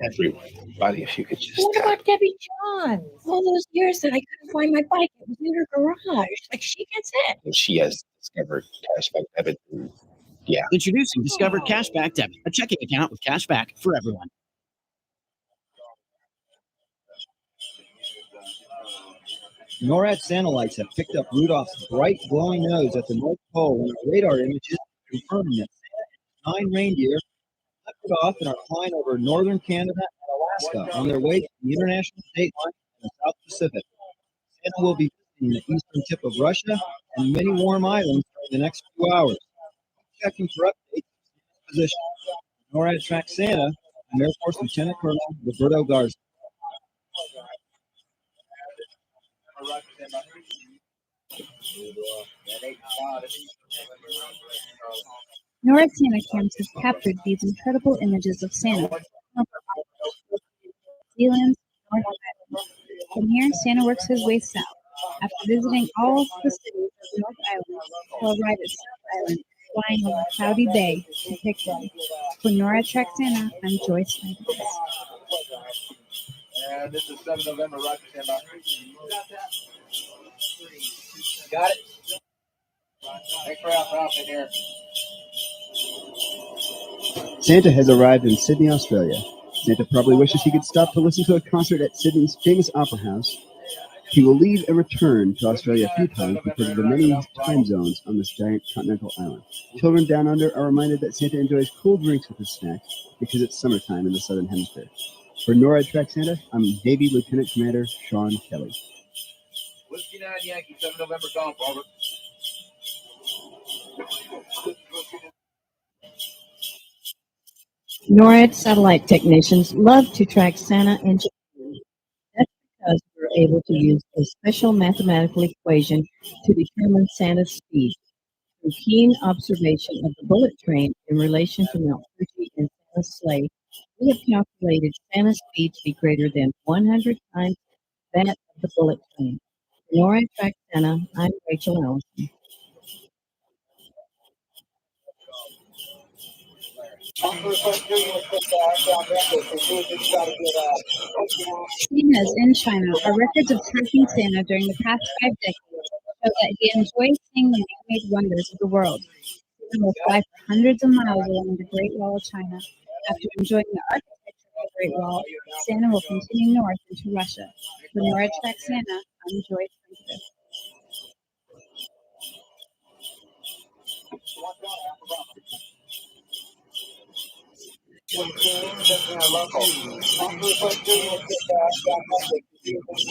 Everybody, if you could just... What about Debbie John? All those years that I couldn't find my bike, it was in her garage. Like, she gets it. She has Discover cashback debit. Yeah. Introducing Discover Cashback Debit, a checking account with cashback for everyone. NORAD satellites have picked up Rudolph's bright glowing nose at the North Pole, and our radar images confirm that Santa and 9 reindeer lifted off and are flying over northern Canada and Alaska on their way to the international state line in the South Pacific. Santa will be visiting the eastern tip of Russia and many warm islands during the next few hours. Checking for updates. Position. NORAD Track Santa. I'm Air Force Lieutenant Colonel Roberto Garza. NORAD Santa cams have captured these incredible images of Santa. Zealand, North Island. From here, Santa works his way south. After visiting all the cities of North Island, he'll arrive at South Island, flying over Cloudy Bay to pick one. For NORAD Track Santa, I'm Joyce Michaels. And this is 7 November, Roger, stand by. Got it? Thanks for helping here. Santa has arrived in Sydney, Australia. Santa probably wishes he could stop to listen to a concert at Sydney's famous opera house. He will leave and return to Australia a few times because of the many time zones on this giant continental island. Children down under are reminded that Santa enjoys cool drinks with his snacks because it's summertime in the Southern Hemisphere. For NORAD Track Santa, I'm Navy Lieutenant Commander Sean Kelly. Whiskey 9 Yankee, 7 November, golf, over. NORAD satellite technicians love to track Santa in Japan. That's because we're able to use a special mathematical equation to determine Santa's speed. Through keen observation of the bullet train in relation to Mount Fuji and Santa's sleigh, we have calculated Santa's speed to be greater than 100 times that of the bullet train. For NORAD Track Santa, I'm Rachel Allison. Cinemas in China are records of tracking Santa during the past 5 decades show that he enjoys seeing the man-made wonders of the world. Santa will fly for hundreds of miles along the Great Wall of China. After enjoying the architecture of the Great Wall, Santa will continue north into Russia. For NORAD Track Santa, I'm Joyce Francis.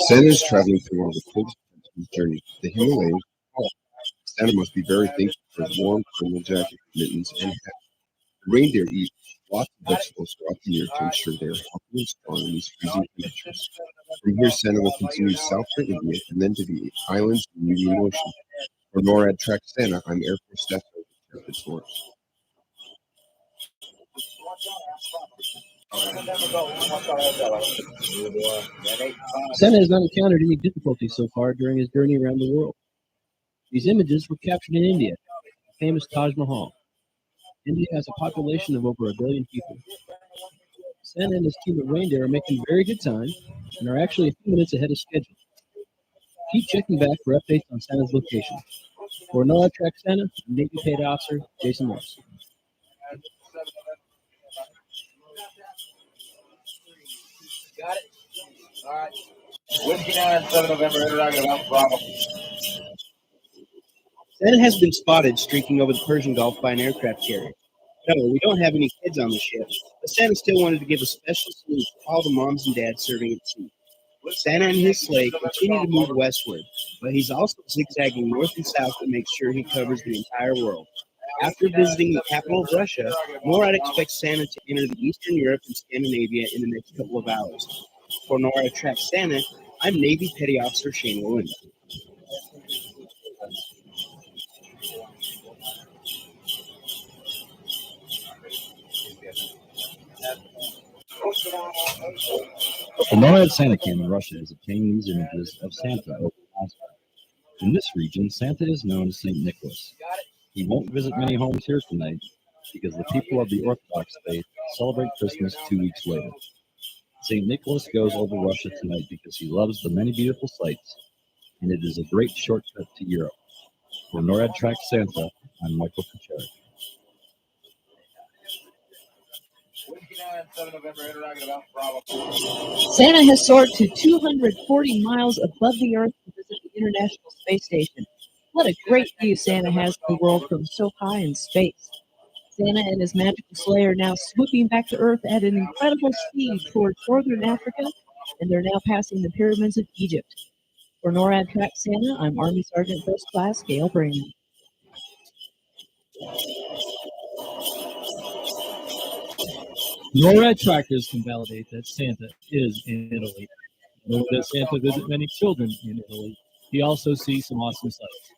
Santa is traveling through one of the coldest parts of his journey, the Himalayas. Santa must be very thankful for his warm thermal jacket, mittens, and hat. The reindeer eat lots of vegetables throughout the year to ensure they are healthy and strong in these freezing temperatures. From here, Santa will continue south to India and then to the islands in the Indian Ocean. For NORAD Track Santa, I'm Air Force Staff Sergeant Captain Torres. Santa has not encountered any difficulties so far during his journey around the world. These images were captured in India, the famous Taj Mahal. India has a population of over 1 billion people. Santa and his team of reindeer are making very good time and are actually a few minutes ahead of schedule. Keep checking back for updates on Santa's location. For NORAD Track Santa, I'm Navy Paid Officer Jason Morse. Got it? All right. Whiskey 9, 7 November, interrogative, Bravo. Santa has been spotted streaking over the Persian Gulf by an aircraft carrier. No, we don't have any kids on the ship, but Santa still wanted to give a special salute to all the moms and dads serving at sea. Santa and his sleigh continue to move westward, but he's also zigzagging north and south to make sure he covers the entire world. After visiting the capital of Russia, NORAD expects Santa to enter the Eastern Europe and Scandinavia in the next couple of hours. For NORAD Track Santa, I'm Navy Petty Officer Shane Williams. The NORAD Santa cam in Russia is obtaining these images of Santa over Moscow. In this region, Santa is known as St. Nicholas. He won't visit many homes here tonight because the people of the Orthodox faith celebrate Christmas 2 weeks later. St. Nicholas goes over Russia tonight because he loves the many beautiful sights, and it is a great shortcut to Europe. For NORAD Track Santa, I'm Michael Kuchera. Santa has soared to 240 miles above the Earth to visit the International Space Station. What a great view Santa has of the world from so high in space. Santa and his magical sleigh are now swooping back to Earth at an incredible speed towards northern Africa, and they're now passing the pyramids of Egypt. For NORAD Track Santa, I'm Army Sergeant First Class Gail Brandon. NORAD trackers can validate that Santa is in Italy. Nor does Santa visit many children in Italy. He also sees some awesome sights.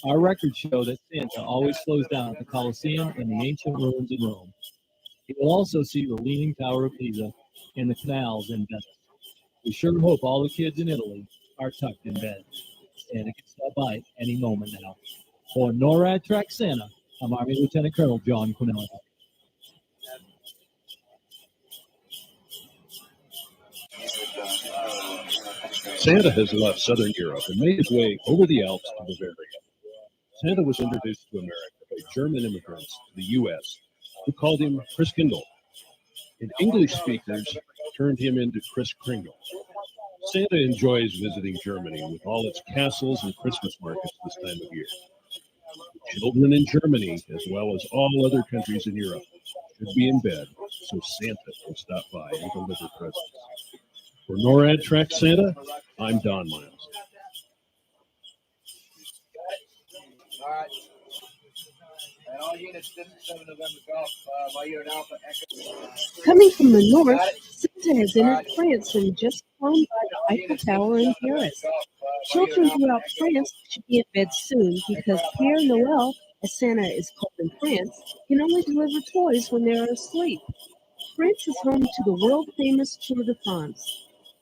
Our records show that Santa always slows down at the Colosseum and the ancient ruins in Rome. He will also see the Leaning Tower of Pisa and the canals in Venice. We sure hope all the kids in Italy are tucked in bed. Santa can stop by any moment now. For NORAD Track Santa, I'm Army Lieutenant Colonel John Quinella. Santa has left southern Europe and made his way over the Alps to Bavaria. Santa was introduced to America by German immigrants to the U.S. who called him Chris Kindle, and English speakers turned him into Chris Kringle. Santa enjoys visiting Germany with all its castles and Christmas markets this time of year. Children in Germany, as well as all other countries in Europe, should be in bed so Santa can stop by and deliver presents. For NORAD Track Santa, I'm Don Miles. All right. And all units, this is 7 November Golf, by you and Alpha Echo. Coming from the north, Santa has entered France and just flown by the Eiffel Tower in Paris. Children throughout France should be in bed soon because Père Noël, as Santa is called in France, can only deliver toys when they are asleep. France is home to the world-famous Tour de France,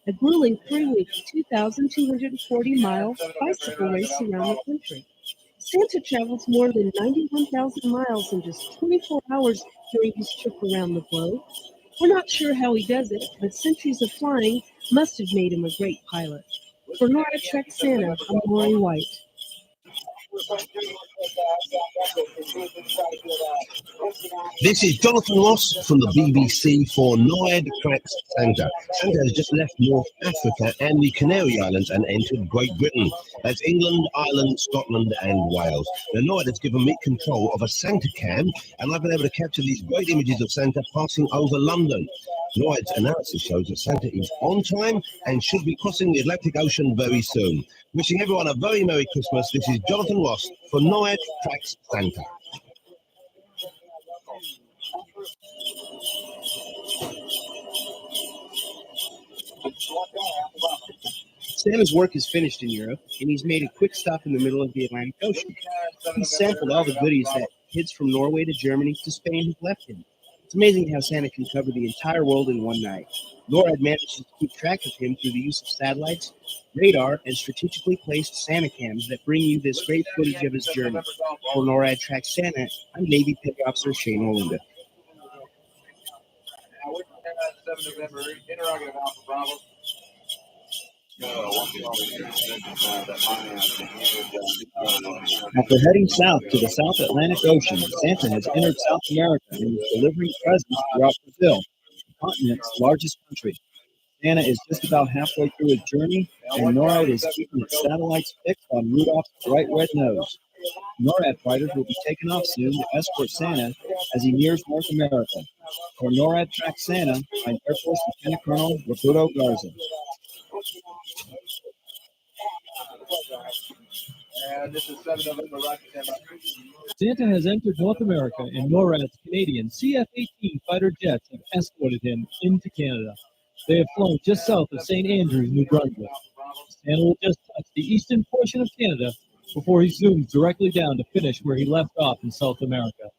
a grueling 3-week, 2,240-mile bicycle race around the country. Santa travels more than 91,000 miles in just 24 hours during his trip around the globe. We're not sure how he does it, but centuries of flying must have made him a great pilot. For NORAD Track Santa, I'm Lori White. This is Jonathan Ross from the BBC for NORAD Tracks Santa. Santa has just left North Africa and the Canary Islands and entered Great Britain. That's England, Ireland, Scotland and Wales. Now, NORAD has given me control of a Santa cam, and I've been able to capture these great images of Santa passing over London. NORAD's analysis shows that Santa is on time and should be crossing the Atlantic Ocean very soon. Wishing everyone a very Merry Christmas. This is Jonathan Ross for NORAD Tracks Santa. Santa's work is finished in Europe, and he's made a quick stop in the middle of the Atlantic Ocean. He's sampled all the goodies that kids from Norway to Germany to Spain have left him. It's amazing how Santa can cover the entire world in one night. NORAD manages to keep track of him through the use of satellites, radar, and strategically placed Santa cams that bring you this great footage of his journey. For NORAD Track Santa, I'm Navy Petty Officer Shane Olinda. 7 November, interrogative Alpha Bravo. After heading south to the South Atlantic Ocean, Santa has entered South America and is delivering presents throughout Brazil, the continent's largest country. Santa is just about halfway through his journey, and NORAD is keeping its satellites fixed on Rudolph's bright red nose. NORAD fighters will be taking off soon to escort Santa as he nears North America. For NORAD Track Santa, I'm Air Force Lieutenant Colonel Roberto Garza. And this is 7 November, Rocky 10. Santa has entered North America, and NORAD's Canadian CF-18 fighter jets have escorted him into Canada. They have flown just south of St. Andrews, New Brunswick. Santa will just touch the eastern portion of Canada before he zooms directly down to finish where he left off in South America.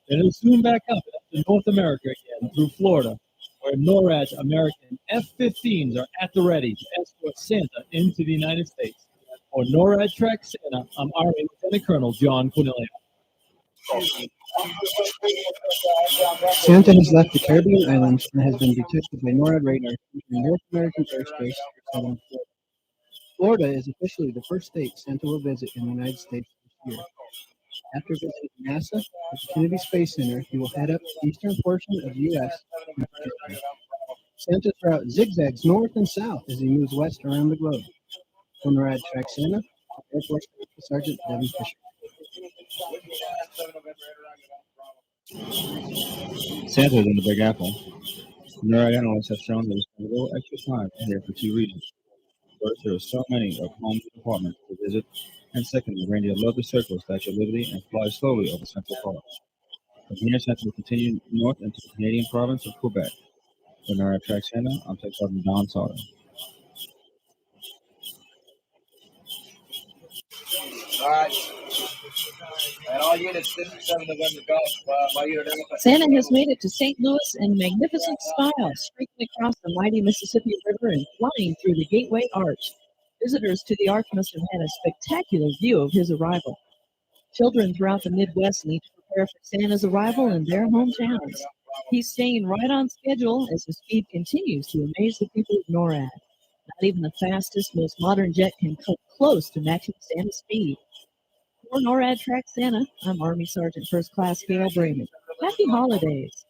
Then he'll zoom back up to North America again through Florida, where NORAD's American F-15s are at the ready to escort Santa into the United States. For NORAD Track Santa, I'm Army Lieutenant Colonel John Quinella. Santa has left the Caribbean islands and has been detected by NORAD radar in North American airspace southern Florida. Florida is officially the first state Santa will visit in the United States this year. After visiting NASA at the Kennedy Space Center, he will head up the eastern portion of the U.S. Santa's route zigzags north and south as he moves west around the globe. On NORAD Track Santa, Air Force Sergeant Devin Fisher. Santa is in the Big Apple. NORAD analysts have shown that we spend a little extra time here for two reasons. First, there are so many of homes and apartments to visit, and second, the reindeer love to circle the Statue of Liberty and fly slowly over Central Park. From here, Santa will continue north into the Canadian province of Quebec. For NORAD Track Santa, I'm Tech Sergeant Don Sauter. All right. And all units, 57 November Golf, my unit Alpha. Santa has made it to St. Louis in magnificent style, streaking across the mighty Mississippi River and flying through the Gateway Arch. Visitors to the Arch must have had a spectacular view of his arrival. Children throughout the Midwest need to prepare for Santa's arrival in their hometowns. He's staying right on schedule as his speed continues to amaze the people of NORAD. Not even the fastest, most modern jet can come close to matching Santa's speed. For NORAD Track Santa, I'm Army Sergeant First Class Gail Brayman. Happy holidays.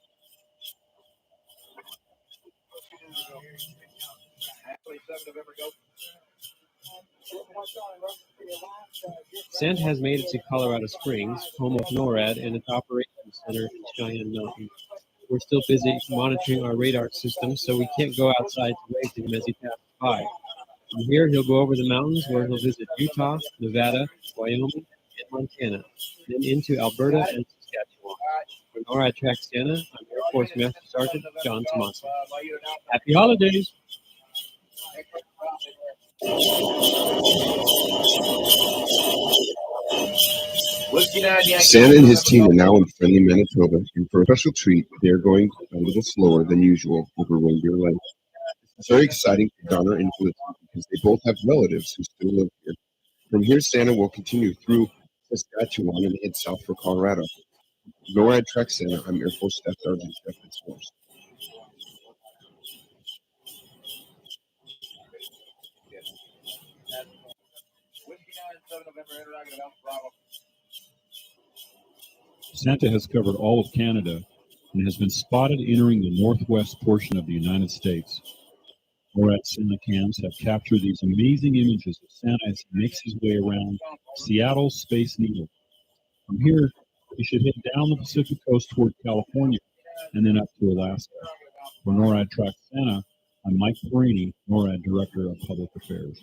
Santa has made it to Colorado Springs, home of NORAD and its operations center in Cheyenne Mountain. We're still busy monitoring our radar system, so we can't go outside to wave to him as he passes by. From here, he'll go over the mountains where he'll visit Utah, Nevada, Wyoming, and Montana, then into Alberta and Saskatchewan. For NORAD Track Santa, I'm Air Force Master Sergeant John Tomasi. Happy holidays! Santa and his team are now in friendly Manitoba, and for a special treat, they are going a little slower than usual over Reindeer Lake. It's very exciting for Donner and Felicity because they both have relatives who still live here. From here, Santa will continue through Saskatchewan and head south for Colorado. NORAD Track Santa, I'm Air Force Staff Sergeant Jeff Fitzmaurice. Santa has covered all of Canada and has been spotted entering the northwest portion of the United States. NORAD Santa cams have captured these amazing images of Santa as he makes his way around Seattle's Space Needle. From here, he should head down the Pacific coast toward California and then up to Alaska. For NORAD Track Santa, I'm Mike Perini, NORAD Director of Public Affairs.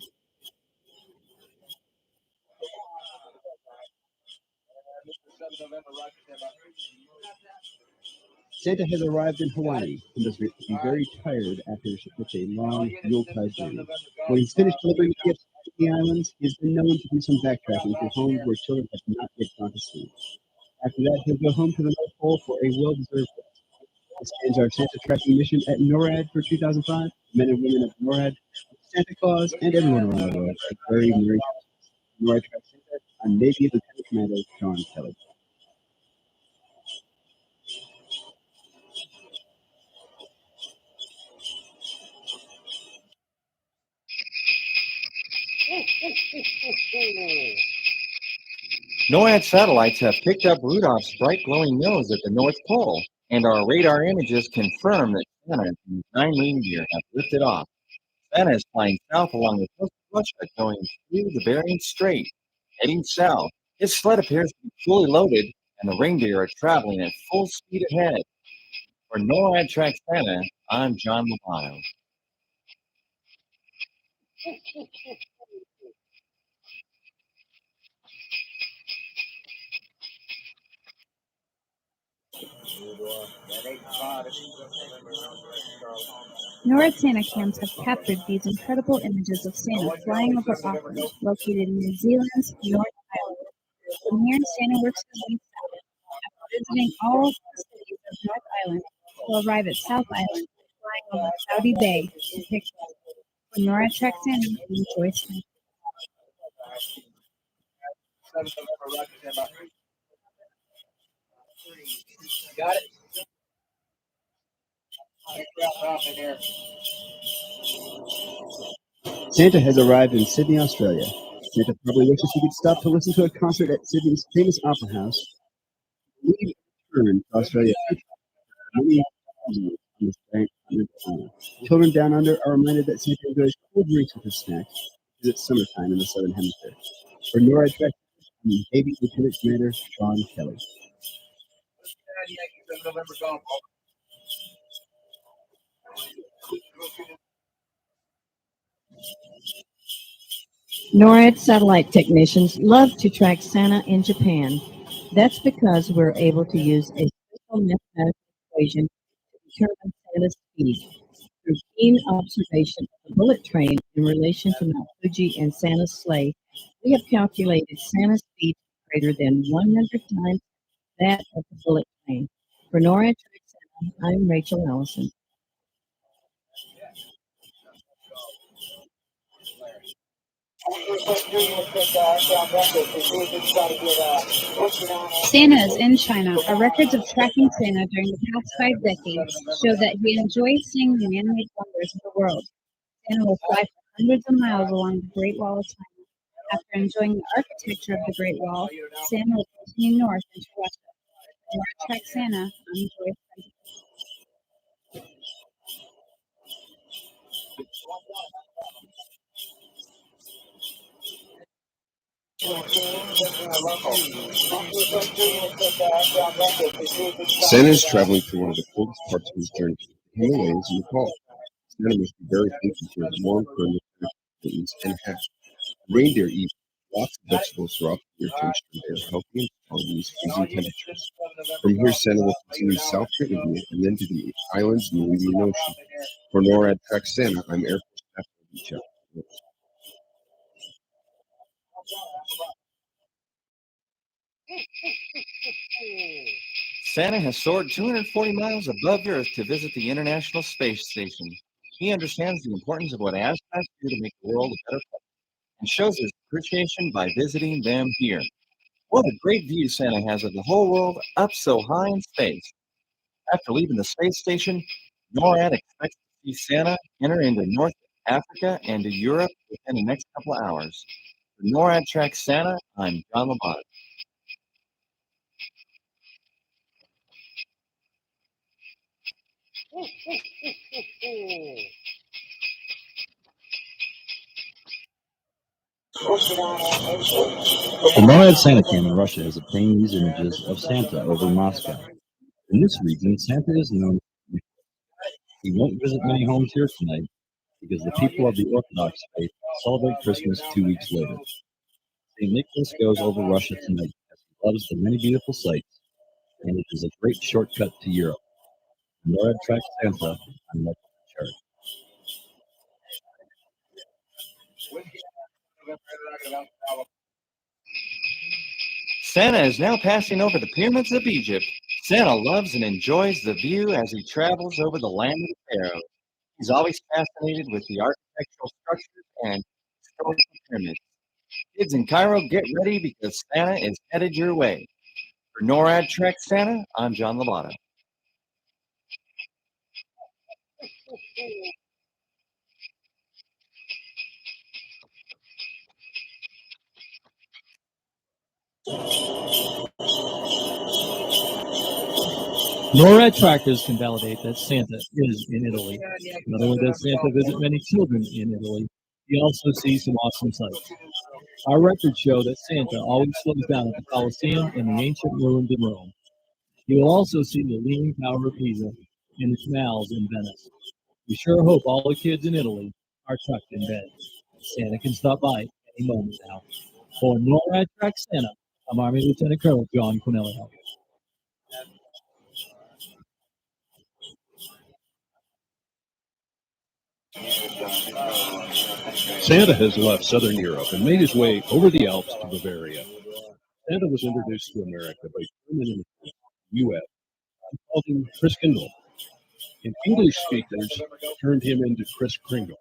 Santa has arrived in Hawaii and must be very tired after such a long Yuletide journey. When he's finished delivering gifts to the islands, he has been known to do some backtracking to homes where children have not yet gone to sleep. After that, he'll go home to the North Pole for a well-deserved rest. This ends our Santa tracking mission at NORAD for 2005. Men and women of NORAD, Santa Claus, and everyone around the world, a very Merry Christmas. NORAD Track Santa, I'm Navy Lieutenant Commander John Kelly. NORAD satellites have picked up Rudolph's bright glowing nose at the North Pole, and our radar images confirm that Santa and his 9 reindeer have lifted off. Santa is flying south along the coast of Russia, going through the Bering Strait. Heading south, his sled appears to be fully loaded, and the reindeer are traveling at full speed ahead. For NORAD Track Santa, I'm John Lovato. NORAD Santa cams have captured these incredible images of Santa flying over Auckland, located in New Zealand's North Island. From here, Santa works his way south. After visiting all the cities of North Island, he'll arrive at South Island, flying over Cloudy Bay to pick up. From NORAD Track Santa, I'm Joyce Smith. Got it? Santa has arrived in Sydney, Australia. Santa probably wishes he could stop to listen to a concert at Sydney's famous opera house. We return to Australia many on this giant continent. Children down under are reminded that Santa enjoys cool drinks with his snacks because it's summertime in the Southern Hemisphere. For NORAD Track, I'm Navy Lieutenant Commander Sean Kelly. Yankee 7 November Golf. NORAD satellite technicians love to track Santa in Japan. That's because we're able to use a simple mathematical equation to determine Santa's speed. Through keen observation of the bullet train in relation to Mount Fuji and Santa's sleigh, we have calculated Santa's speed greater than 100 times that of the bullet train. For NORAD Track Santa, I'm Rachel Allison. Santa is in China. Our records of tracking Santa during the past 5 decades show that he enjoys seeing the man-made wonders of the world. Santa will fly for hundreds of miles along the Great Wall of China. After enjoying the architecture of the Great Wall, Santa will continue north into Russia. For NORAD Track Santa, I'm Joyce Frank. Santa is traveling through one of the coldest parts of his journey, the Himalayas in Nepal. Santa must be very thankful for his warm, permanent curtains and hat. Reindeer eat lots of vegetables throughout the year to ensure they are healthy and strong in these freezing temperatures. From here, Santa will continue south to India and then to the islands in the Indian Ocean. For NORAD Track Santa, I'm Air Force Captain Chuck. Santa has soared 240 miles above Earth to visit the International Space Station. He understands the importance of what astronauts do to make the world a better place and shows his appreciation by visiting them here. What a great view Santa has of the whole world up so high in space. After leaving the space station, NORAD expects to see Santa enter into North Africa and to Europe within the next couple of hours. For NORAD Track Santa, I'm John Lamotta. The NORAD Santa cam in Russia has obtained these images of Santa over Moscow. In this region, Santa is known. He won't visit many homes here tonight because the people of the Orthodox faith celebrate Christmas 2 weeks later. St. Nicholas goes over Russia tonight as he loves the many beautiful sights, and it is a great shortcut to Europe. NORAD Track Santa, I'm Michael Cherry. Santa is now passing over the pyramids of Egypt. Santa loves and enjoys the view as he travels over the land of the pharaohs. He's always fascinated with the architectural structures and historical pyramids. Kids in Cairo, get ready because Santa is headed your way. For NORAD Track Santa, I'm John Lamotta. NORAD trackers can validate that Santa is in Italy. Not only does Santa visit many children in Italy, he also sees some awesome sights. Our records show that Santa always slows down at the Colosseum and the ancient ruins in Rome. He will also see the Leaning Tower of Pisa and the canals in Venice. We sure hope all the kids in Italy are tucked in bed. Santa can stop by any moment now. For NORAD Track Santa, I'm Army Lieutenant Colonel John Quinelli. Santa has left southern Europe and made his way over the Alps to Bavaria. Santa was introduced to America by German immigrants in the U.S. and called him Chris Kindle. And English speakers turned him into Chris Kringle.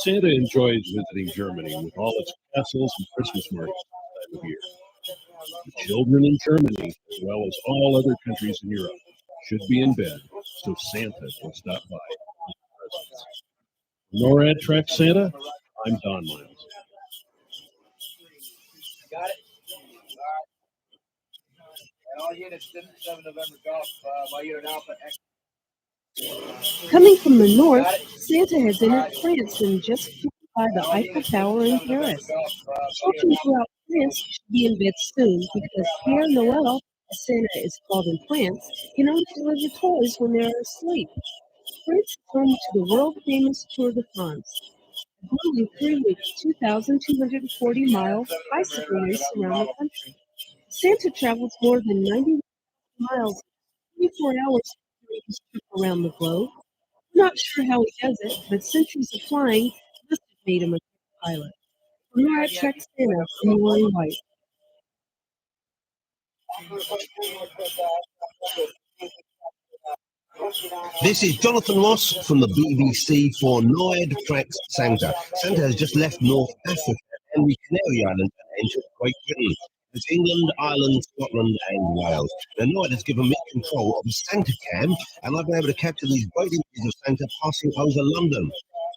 Santa enjoys visiting Germany with all its castles and Christmas markets this time of year. The children in Germany, as well as all other countries in Europe, should be in bed so Santa can stop by with presents. NORAD Track Santa, I'm Don Miles. Got it? And all units, 7 November Golf, by unit Alpha X. Coming from the north, Santa has entered France and just flew by the Eiffel Tower in Paris. Children throughout France should be in bed soon because Père Noël as Santa is called in France, can only deliver toys when they are asleep. France is home to the world-famous Tour de France, a grueling 3-week, 2,240-mile bicycle race around the country. Santa travels more than 90 miles in 24 hours during his trip around the globe. We're not sure how he does it, but centuries of flying must have made him a good pilot. From NORAD Trek Santa, in Lori White. This is Jonathan Ross from the BBC for NORAD Tracks Santa. Santa has just left North Africa and the Canary Islands and entered Great Britain. It's England, Ireland, Scotland and Wales. Now NORAD has given me control of the Santa cam and I've been able to capture these great images of Santa passing over London.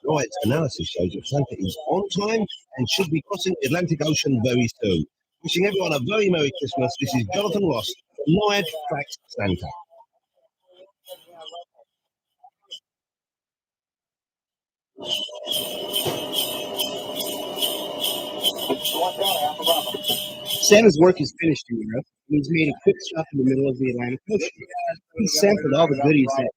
NORAD's analysis shows that Santa is on time and should be crossing the Atlantic Ocean very soon. Wishing everyone a very Merry Christmas. This is Jonathan Ross from NORAD Tracks Santa. Santa's work is finished in Europe, and he's made a quick stop in the middle of the Atlantic Ocean. He's sampled all the goodies that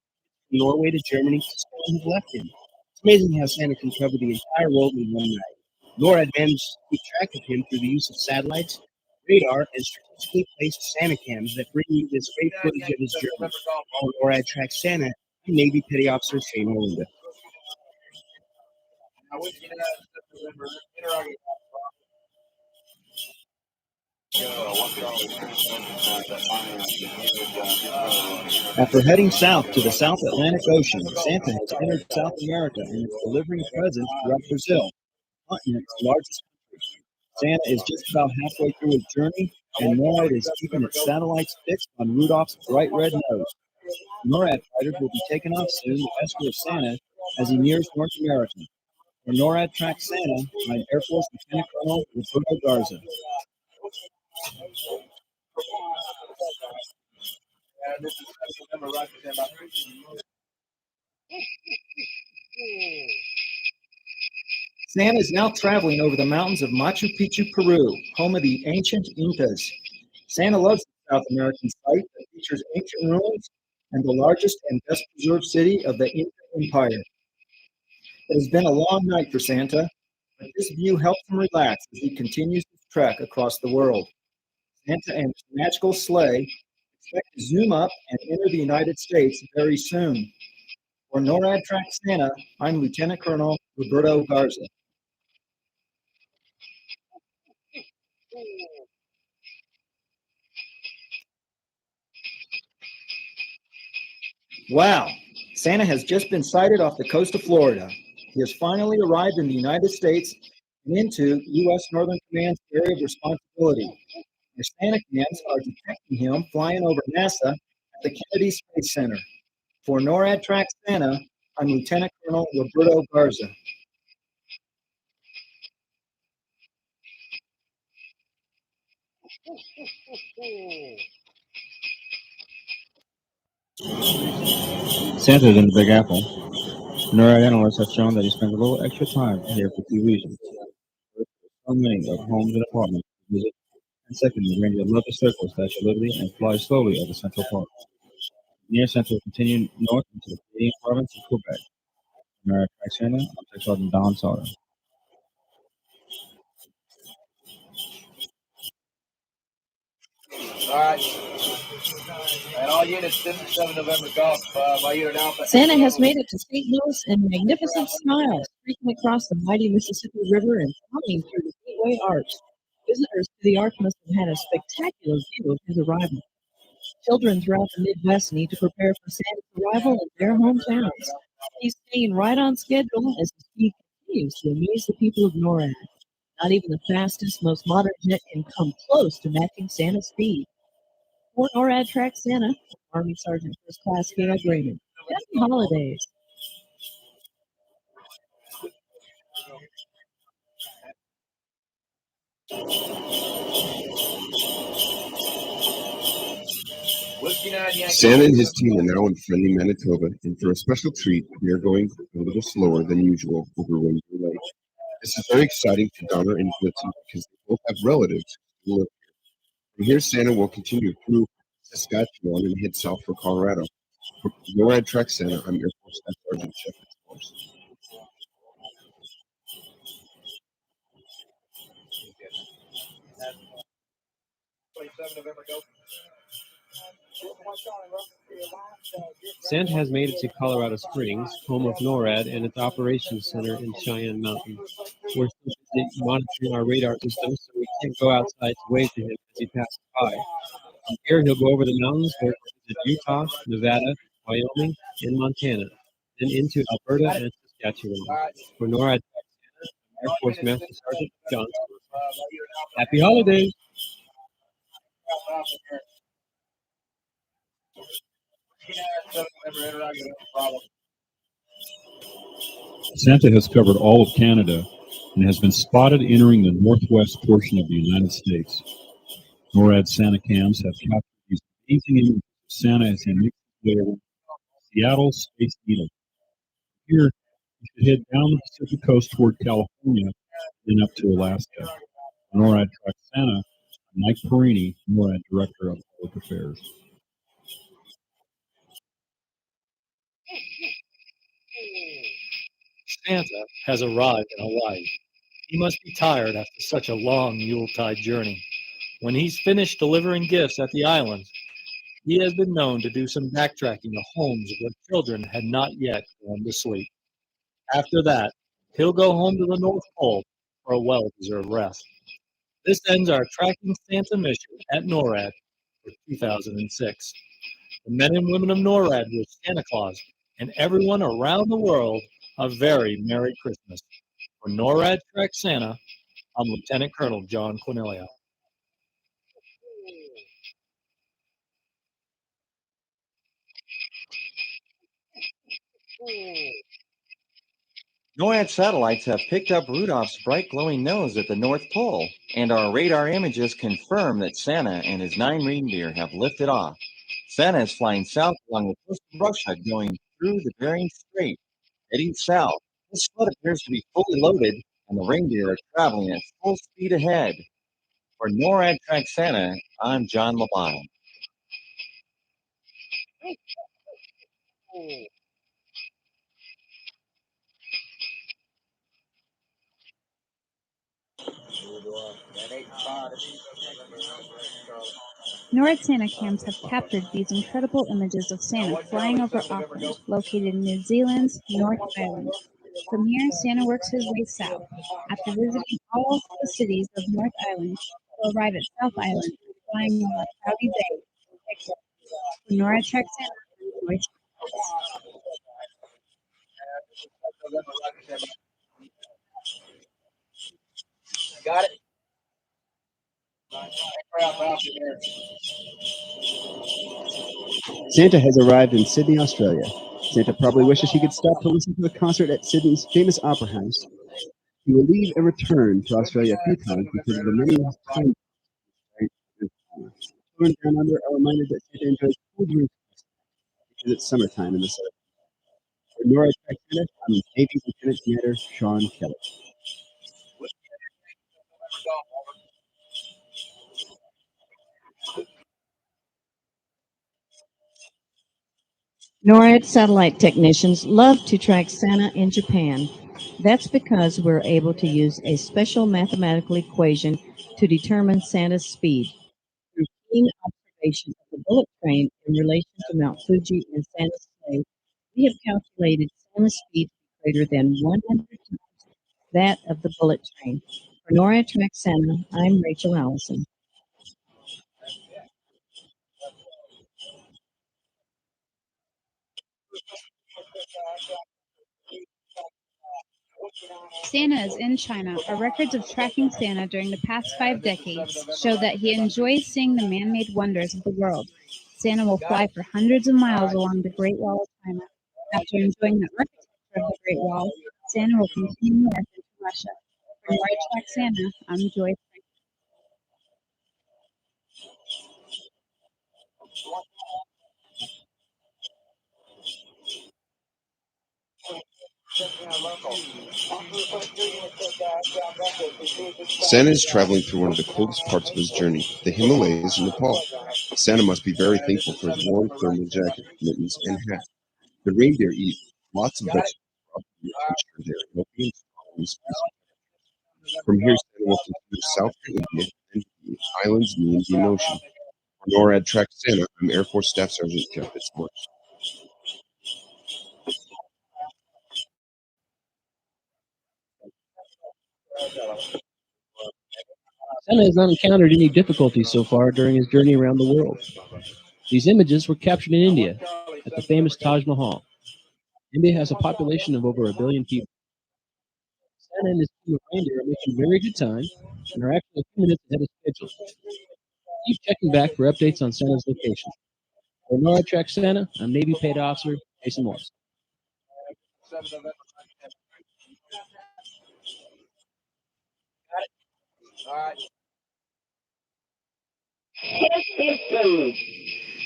from Norway to Germany to Spain have left him. It's amazing how Santa can cover the entire world in one night. NORAD managed to keep track of him through the use of satellites, radar, and strategically placed Santa cams that bring you this great footage of his journey. On NORAD Track Santa, I'm Navy Petty Officer Shane Olinda. After heading south to the South Atlantic Ocean, Santa has entered South America and is delivering presents throughout Brazil, the continent's largest country. Santa is just about halfway through his journey, and NORAD is keeping its satellites fixed on Rudolph's bright red nose. NORAD fighters will be taking off soon to escort Santa as he nears North America. For NORAD Track Santa, I'm Air Force Lieutenant Colonel Roberto Garza. Santa is now traveling over the mountains of Machu Picchu, Peru, home of the ancient Incas. Santa loves the South American site that features ancient ruins and the largest and best preserved city of the Inca Empire. It has been a long night for Santa, but this view helps him relax as he continues his trek across the world. Santa and his magical sleigh expect to zoom up and enter the United States very soon. For NORAD Track Santa, I'm Lieutenant Colonel Roberto Garza. Wow, Santa has just been sighted off the coast of Florida. He has finally arrived in the United States and into U.S. Northern Command's area of responsibility. The Santa cams are detecting him flying over NASA at the Kennedy Space Center. For NORAD Track Santa, I'm Lieutenant Colonel Roberto Garza. Santa's in the Big Apple. NORAD analysts have shown that he spends a little extra time here for two reasons. First, so many of homes and apartments to visit, and second, the ranger loves to circle Statue of Liberty and fly slowly over Central Park. Near Santa will continue north into the Canadian province of Quebec. NORAD Track Santa, I'm Tech Sergeant Don Sauter. All right. And all units, 7 November Golf, by unit Alpha. Santa has made it to St. Louis in magnificent style, streaking across the mighty Mississippi River and flying through the Gateway Arch. Visitors to the arch must have had a spectacular view of his arrival. Children throughout the Midwest need to prepare for Santa's arrival in their hometowns. He's staying right on schedule as the speed continues to amaze the people of NORAD. Not even the fastest, most modern jet can come close to matching Santa's speed. For NORAD Track Santa, Army Sergeant First Class Caleb Raymond. Happy holidays. Santa and his team are now in friendly Manitoba, and for a special treat, we are going a little slower than usual over Windsor Lake. This is very exciting for Donna and Blitzen because they both have relatives who live here. From here, Santa will continue through Saskatchewan and head south for Colorado. From NORAD Track Center, I'm Air Force Staff Sergeant Jeff Force. Santa has made it to Colorado Springs, home of NORAD and its operations center in Cheyenne Mountain. We're still monitoring our radar system, so we can't go outside to wave to him as he passes by. From here, he'll go over the mountains where he'll visit Utah, Nevada, Wyoming, and Montana, then into Alberta and Saskatchewan. For NORAD Air Force Master Sergeant John. Happy holidays! Santa has covered all of Canada and has been spotted entering the northwest portion of the United States. NORAD Santa cams have captured these amazing images of Santa as he makes his way over Seattle Space Needle. Here, you should head down the Pacific coast toward California, then up to Alaska. NORAD Track Santa, I'm Mike Perini, NORAD Director of Public Affairs. Santa has arrived in Hawaii. He must be tired after such a long Yuletide journey. When he's finished delivering gifts at the islands, he has been known to do some backtracking to homes where children had not yet gone to sleep. After that, he'll go home to the North Pole for a well-deserved rest. This ends our Tracking Santa mission at NORAD for 2006. The men and women of NORAD wish Santa Claus and everyone around the world a very Merry Christmas. For NORAD Track Santa, I'm Lieutenant Colonel John Quinellia. NORAD satellites have picked up Rudolph's bright glowing nose at the North Pole, and our radar images confirm that Santa and his 9 reindeer have lifted off. Santa is flying south along the coast of Russia, going through the Bering Strait, heading south. This sled appears to be fully loaded, and the reindeer are traveling at full speed ahead. For NORAD Track Santa, I'm John Labonte. NORAD Santa cams have captured these incredible images of Santa flying over Auckland, located in New Zealand's North Island. From here, Santa works his way south. After visiting all the cities of North Island, he'll arrive at South Island, flying over Cloudy Bay. For NORAD Track Santa, I'm Joyce. Got it? Santa has arrived in Sydney, Australia. Santa probably wishes he could stop to listen to a concert at Sydney's famous opera house. He will leave and return to Australia a few times because of the many times children down under are reminded that Santa enjoys cool drinks because it's summertime in the south. For NORAD Track Santa, I'm Navy Lieutenant Commander Sean Kelly. NORAD satellite technicians love to track Santa in Japan. That's because we're able to use a special mathematical equation to determine Santa's speed. Through keen observation of the bullet train in relation to Mount Fuji and Santa's sleigh, we have calculated Santa's speed greater than 100 times that of the bullet train. For NORAD Track Santa, I'm Rachel Allison. Santa is in China. Our records of tracking Santa during the past 5 decades show that he enjoys seeing the man-made wonders of the world. Santa will fly for hundreds of miles along the Great Wall of China. After enjoying the architecture of the Great Wall, Santa will continue north into Russia. For NORAD Track Santa, I'm Joyce. Santa is traveling through one of the coldest parts of his journey, the Himalayas in Nepal. Santa must be very thankful for his warm thermal jacket, mittens, and hat. The reindeer eat lots of vegetables to ensure they are healthy and strong in space. From here, Santa will continue south to India and the islands and the Indian Ocean. For NORAD Track Santa, I'm Air Force Staff Sergeant Jeff Fitzmaurice. Santa has not encountered any difficulty so far during his journey around the world. These images were captured in India at the famous Taj Mahal. India has a population of over 1 billion people. Santa and his team of reindeer are making very good time and are actually a few minutes ahead of schedule. Keep checking back for updates on Santa's location. For NORAD Track Santa, I'm Navy Paid Officer Jason Morris.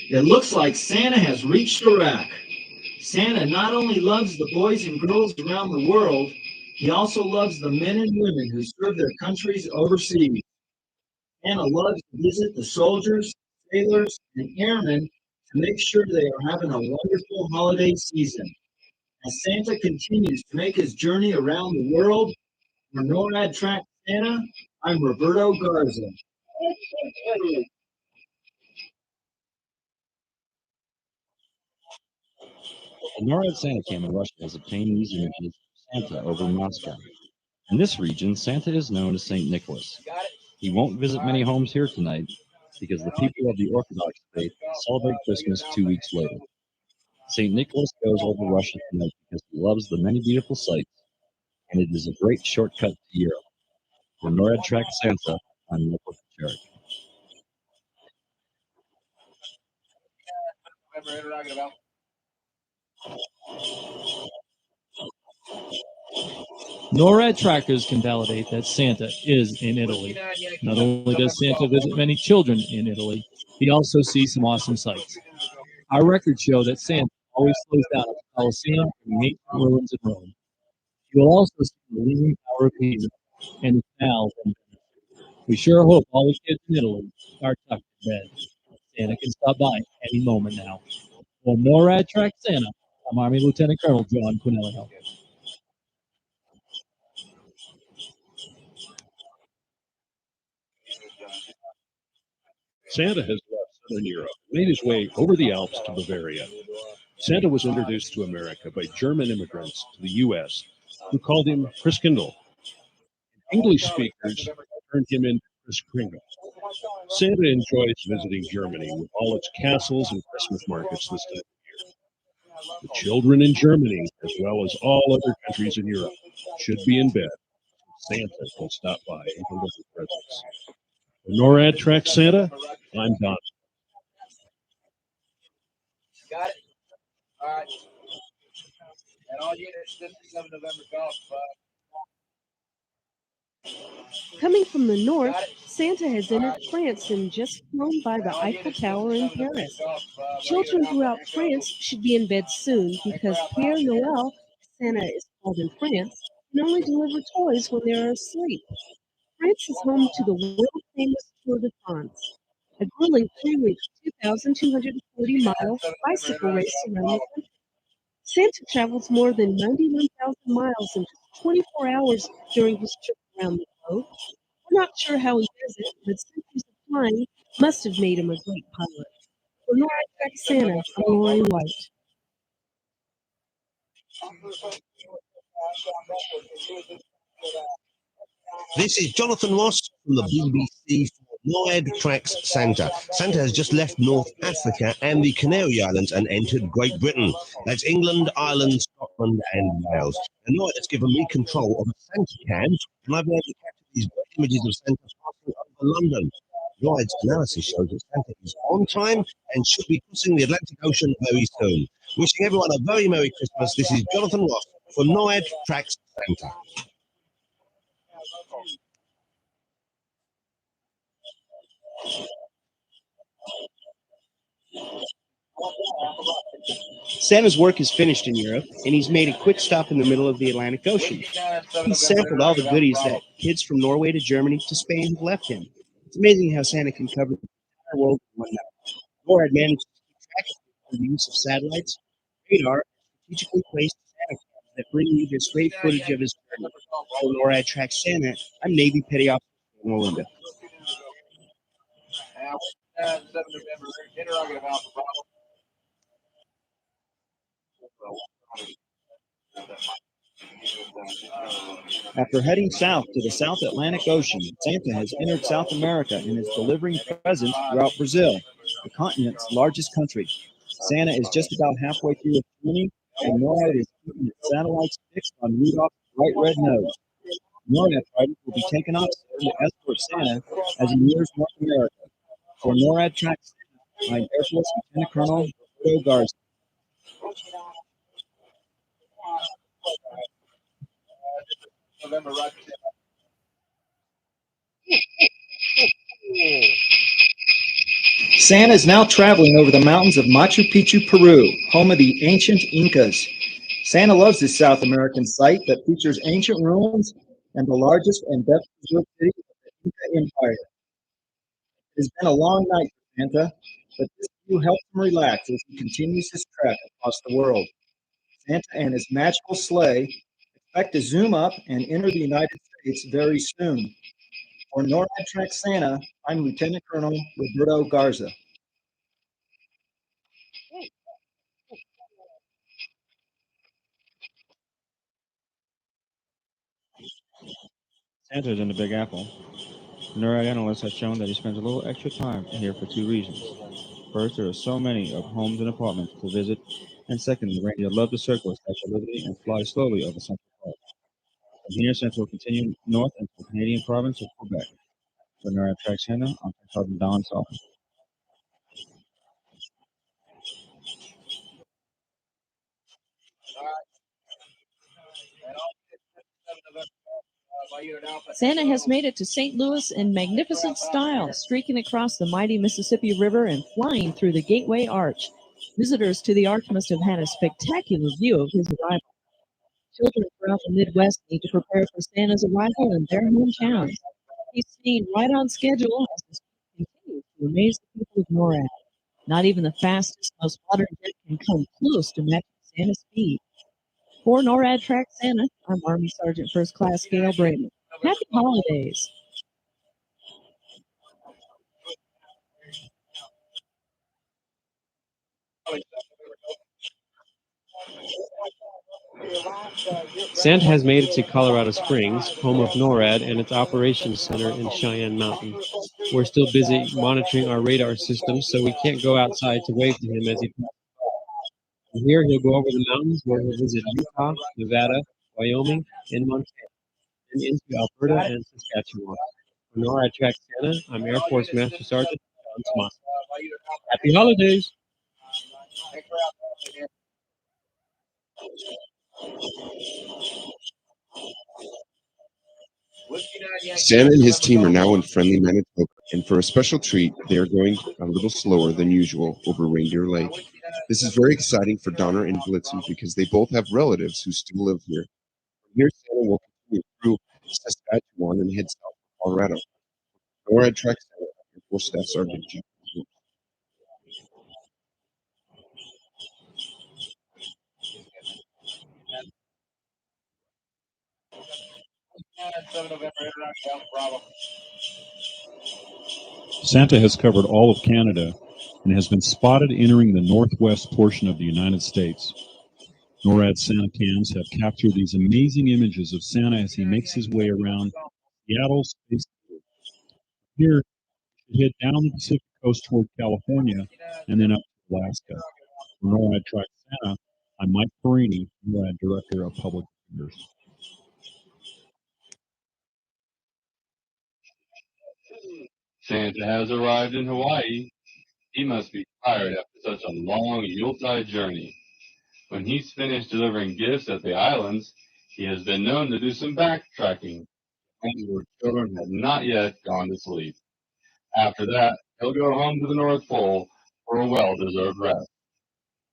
It looks like Santa has reached Iraq. Santa not only loves the boys and girls around the world, he also loves the men and women who serve their countries overseas. Santa loves to visit the soldiers, sailors, and airmen to make sure they are having a wonderful holiday season. As Santa continues to make his journey around the world, for NORAD Track Santa, I'm Roberto Garza. The NORAD Santa cam in Russia has obtained these images of Santa over Moscow. In this region, Santa is known as St. Nicholas. He won't visit many homes here tonight because the people of the Orthodox faith celebrate Christmas 2 weeks later. St. Nicholas goes over Russia tonight because he loves the many beautiful sights, and it is a great shortcut to Europe. For NORAD Track Santa, I'm Michael Kucharik. NORAD trackers can validate that Santa is in Italy. Not only does Santa visit many children in Italy, he also sees some awesome sights. Our records show that Santa always slows down at the Colosseum and the ancient ruins in Rome. You will also see the Leaning Tower of Pisa and the canals. We sure hope all the kids in Italy are tucked in bed. Santa can stop by any moment now. For NORAD Track Santa, I'm Army Lieutenant Colonel John Quinello. Santa has left Southern Europe and made his way over the Alps to Bavaria. Santa was introduced to America by German immigrants to the U.S. who called him Christkindl. English speakers turned him into Kris Kringle. Santa enjoys visiting Germany with all its castles and Christmas markets this time of year. The children in Germany, as well as all other countries in Europe, should be in bed so Santa can stop by and deliver presents. For NORAD Track Santa, I'm Don. Got it? All right. And all units, this is 7 November Golf. Coming from the north, Santa has entered France and just flown by the Eiffel Tower in Paris. Children throughout France should be in bed soon because Père Noël, Santa is called in France, can only deliver toys when they're asleep. France is home to the world-famous Tour de France, a grueling 3-week, 2,240-mile bicycle race around the country. Santa travels more than 91,000 miles in just 24 hours during his trip around the globe. We're not sure how he does it, but centuries of flying must have made him a great pilot. For NORAD Track Santa, I'm Lori White. This is Jonathan Ross from the BBC for NORAD Tracks Santa. Santa has just left North Africa and the Canary Islands and entered Great Britain. That's England, Ireland, Scotland and Wales. And NORAD has given me control of a Santa cam, and I've been able to capture these great images of Santa passing over London. NORAD's analysis shows that Santa is on time and should be crossing the Atlantic Ocean very soon. Wishing everyone a very Merry Christmas. This is Jonathan Ross for NORAD Tracks Santa. Santa's work is finished in Europe, and he's made a quick stop in the middle of the Atlantic Ocean. He's sampled all the goodies that kids from Norway to Germany to Spain have left him. It's amazing how Santa can cover the entire world in one night. NORAD manages to keep track of it through the use of satellites, radar, and strategically placed Santa cams that bring you this great footage of his journey. For NORAD tracks Santa, I'm Navy Petty Officer Melinda. After heading south to the South Atlantic Ocean, Santa has entered South America and is delivering presents throughout Brazil, the continent's largest country. Santa is just about halfway through his journey, and NORAD is keeping its satellites fixed on Rudolph's bright red nose. NORAD fighters will be taken off soon to escort Santa as he nears North America. For NORAD track Santa, I'm Air Force Lieutenant Colonel Roberto Garza. Santa is now traveling over the mountains of Machu Picchu, Peru, home of the ancient Incas. Santa loves this South American site that features ancient ruins and the largest and best preserved city of the Inca Empire. It has been a long night for Santa, but this view helps him relax as he continues his trek across the world. Santa and his magical sleigh expect to zoom up and enter the United States very soon. For NORAD Track Santa, I'm Lieutenant Colonel Roberto Garza. Santa is in the Big Apple. NORAD analysts have shown that he spends a little extra time here for two reasons. First, there are so many of homes and apartments to visit, and second, the reindeer love to circle the Statue of Liberty and fly slowly over Central Park. From here, Santa will continue north into the Canadian province of Quebec. For NORAD Track Santa, I'm Sergeant Don Salton. Santa has made it to St. Louis in magnificent style, streaking across the mighty Mississippi River and flying through the Gateway Arch. Visitors to the arch must have had a spectacular view of his arrival. Children throughout the Midwest need to prepare for Santa's arrival in their hometowns. He's staying right on schedule as the speed continues to amaze the people of NORAD. Not even the fastest, most modern jet can come close to matching Santa's speed. For NORAD Track Santa, I'm Army Sergeant First Class Gail Brayman. Happy holidays. Santa has made it to Colorado Springs, home of NORAD and its operations center in Cheyenne Mountain. We're still busy monitoring our radar system, so we can't go outside to wave to him as he passes by. From here, he'll go over the mountains where he'll visit Utah, Nevada, Wyoming, and Montana, and into Alberta and Saskatchewan. For NORAD Track Santa, I'm Air Force Master Sergeant John Tomas. Happy holidays! Santa and his team are now in friendly Manitoba, and for a special treat, they are going a little slower than usual over Reindeer Lake. This is very exciting for Donner and Blitzen because they both have relatives who still live here. From here, Santa will continue through Saskatchewan and head south to Colorado. NORAD Track Santa, Air Force Staff Sergeant G. Santa has covered all of Canada and has been spotted entering the northwest portion of the United States. NORAD Santa cams have captured these amazing images of Santa as he makes his way around Seattle's space. Here, he head down the Pacific coast toward California and then up to Alaska. For NORAD Track Santa, I'm Mike Perini, NORAD Director of Public Affairs. Santa has arrived in Hawaii. He must be tired after such a long Yuletide journey. When he's finished delivering gifts at the islands, he has been known to do some backtracking, where children have not yet gone to sleep. After that, he'll go home to the North Pole for a well-deserved rest.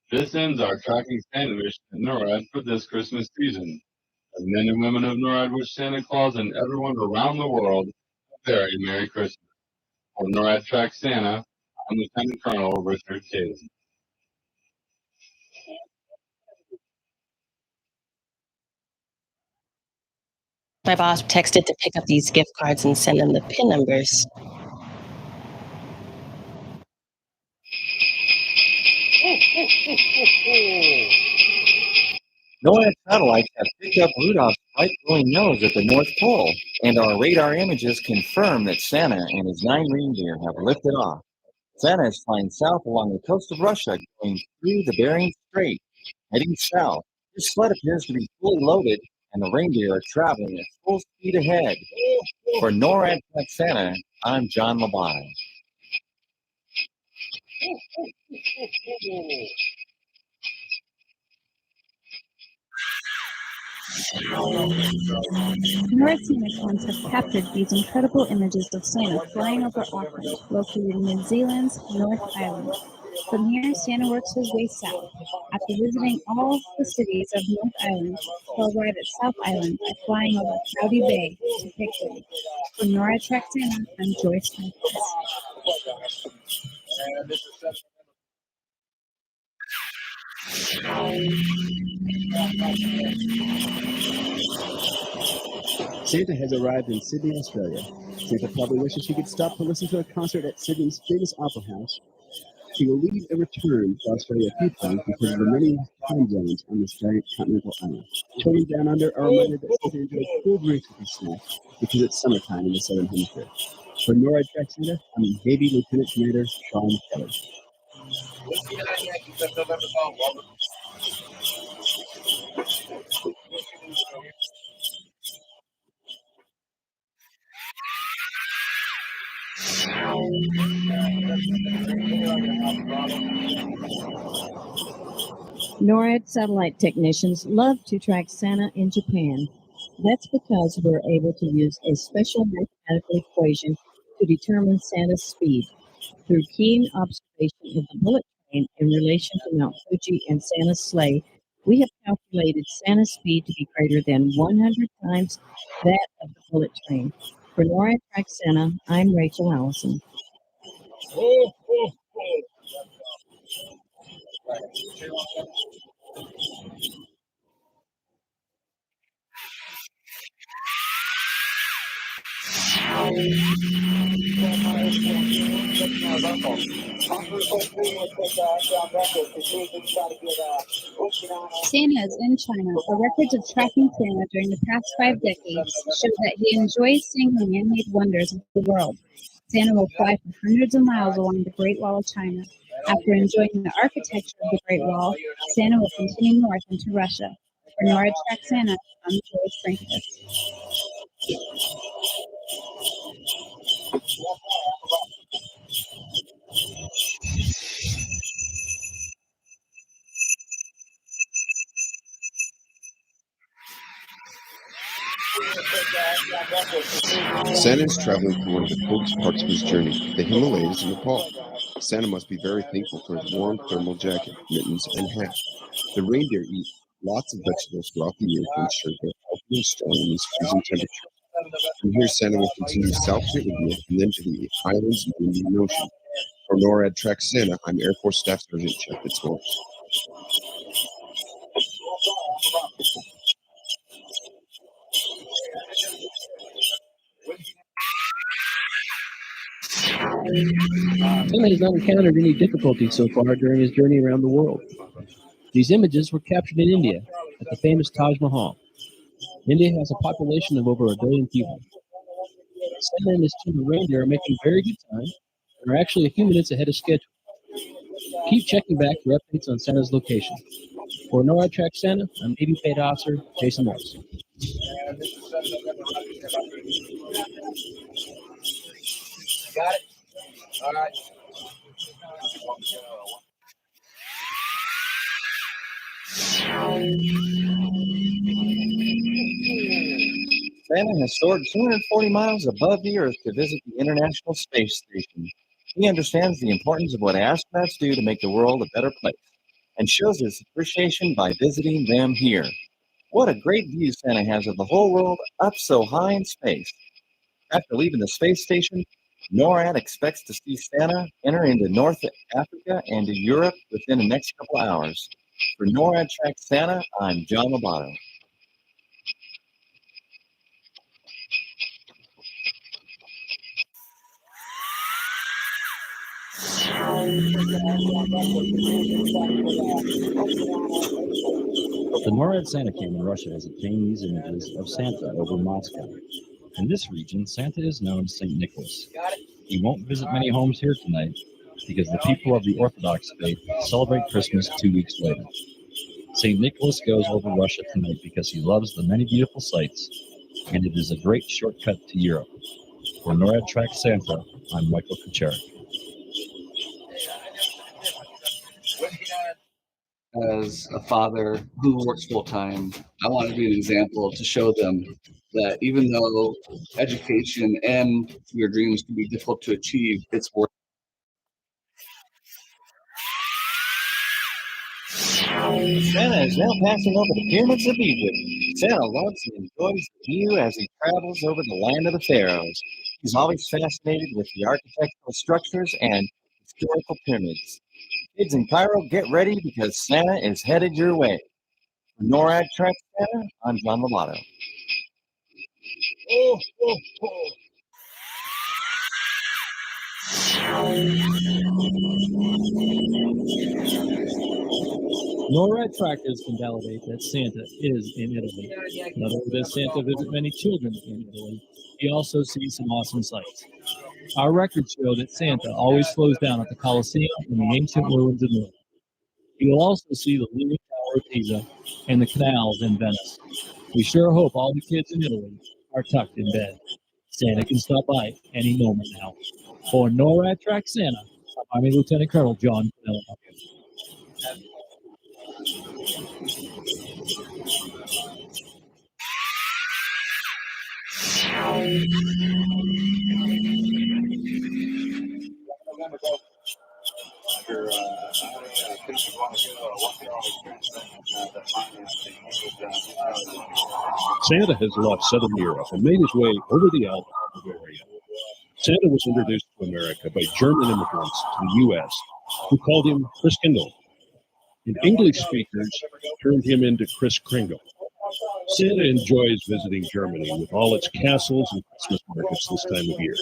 This ends our tracking Santa mission at NORAD for this Christmas season. The men and women of NORAD wish Santa Claus and everyone around the world a very Merry Christmas. For NORAD Track Santa, I'm Lieutenant Colonel Richard Case. My boss texted to pick up these gift cards and send them the PIN numbers. NORAD satellites have picked up Rudolph's bright glowing nose at the North Pole, and our radar images confirm that Santa and his 9 reindeer have lifted off. Santa is flying south along the coast of Russia, going through the Bering Strait, heading south. His sled appears to be fully loaded, and the reindeer are traveling at full speed ahead. For NORAD Track Santa, I'm John Labate. NORAD Santa have captured these incredible images of Santa flying over Auckland, located in New Zealand's North Island. From here, Santa works his way south. After visiting all the cities of North Island, he'll arrive at South Island by flying over Cloudy Bay to Pickering. From NORAD Track Santa, I'm Joyce Michaels. Santa has arrived in Sydney, Australia. Santa probably wishes he could stop to listen to a concert at Sydney's famous opera house. He will leave and return to Australia a few times because of the many time zones on this giant continental island. Children down under are reminded that Santa enjoys cool drinks with his snacks because it's summertime in the southern hemisphere. For NORAD Track Santa, I'm Navy Lieutenant Commander Sean Kelly. NORAD satellite technicians love to track Santa in Japan. That's because we're able to use a special mathematical equation to determine Santa's speed. Through keen observation of the bullet train in relation to Mount Fuji and Santa's sleigh, we have calculated Santa's speed to be greater than 100 times that of the bullet train. For NORAD Track Santa, I'm Rachel Allison. Santa is in China. The records of tracking Santa during the past 5 decades show that he enjoys seeing the man-made wonders of the world. Santa will fly for hundreds of miles along the Great Wall of China. After enjoying the architecture of the Great Wall, Santa will continue north into Russia. For NORAD Track Santa, I'm Joyce Francis. Santa is traveling through one of the coldest parts of his journey, the Himalayas in Nepal. Santa must be very thankful for his warm thermal jacket, mittens, and hat. The reindeer eat lots of vegetables throughout the year to ensure they're healthy and strong in these freezing temperatures. From here, Santa will continue south to India and then to the islands in the Indian Ocean. For NORAD Track Santa, I'm Air Force Staff Sergeant Chuck Fitzmaurice. Santa has not encountered any difficulties so far during his journey around the world. These images were captured in India at the famous Taj Mahal. India has a population of over 1 billion people. Santa and his team of reindeer are making very good time and are actually a few minutes ahead of schedule. Keep checking back for updates on Santa's location. For NORAD Track Santa, I'm Navy Paid Officer Jason Morris. Got it? All right. Santa has soared 240 miles above the Earth to visit the International Space Station. He understands the importance of what astronauts do to make the world a better place and shows his appreciation by visiting them here. What a great view Santa has of the whole world up so high in space. After leaving the space station, NORAD expects to see Santa enter into North Africa and to Europe within the next couple hours. For NORAD Tracks Santa, I'm John Lobato. The NORAD Santa cam in Russia has obtained these images of Santa over Moscow. In this region, Santa is known as St. Nicholas. He won't visit many homes here tonight because the people of the Orthodox faith celebrate Christmas 2 weeks later. St. Nicholas goes over Russia tonight because he loves the many beautiful sights, and it is a great shortcut to Europe. For NORAD Tracks Santa, I'm Michael Kuchera. As a father who works full time, I want to be an example to show them that even though education and your dreams can be difficult to achieve, it's worth Santa is now passing over the pyramids of Egypt. Santa loves and enjoys the view as he travels over the land of the pharaohs. He's always fascinated with the architectural structures and historical pyramids. Kids in Cairo, get ready because Santa is headed your way. For NORAD Tracks Santa, I'm John Lobato. Oh, oh, oh. NORAD trackers can validate that Santa is in Italy. Not only does Santa visit many children in Italy, he also sees some awesome sights. Our records show that Santa always slows down at the Colosseum and the ancient ruins of Rome. He will also see the Leaning Tower of Pisa and the canals in Venice. We sure hope all the kids in Italy are tucked in bed. Santa can stop by any moment now. For NORAD Track Santa, I'm Army Lieutenant Colonel John Pinella. Santa has left Southern Europe and made his way over the Alps to Bavaria. Santa was introduced to America by German immigrants to the U.S. who called him Chris Kindle, and English speakers turned him into Chris Kringle. Santa enjoys visiting Germany with all its castles and Christmas markets this time of year.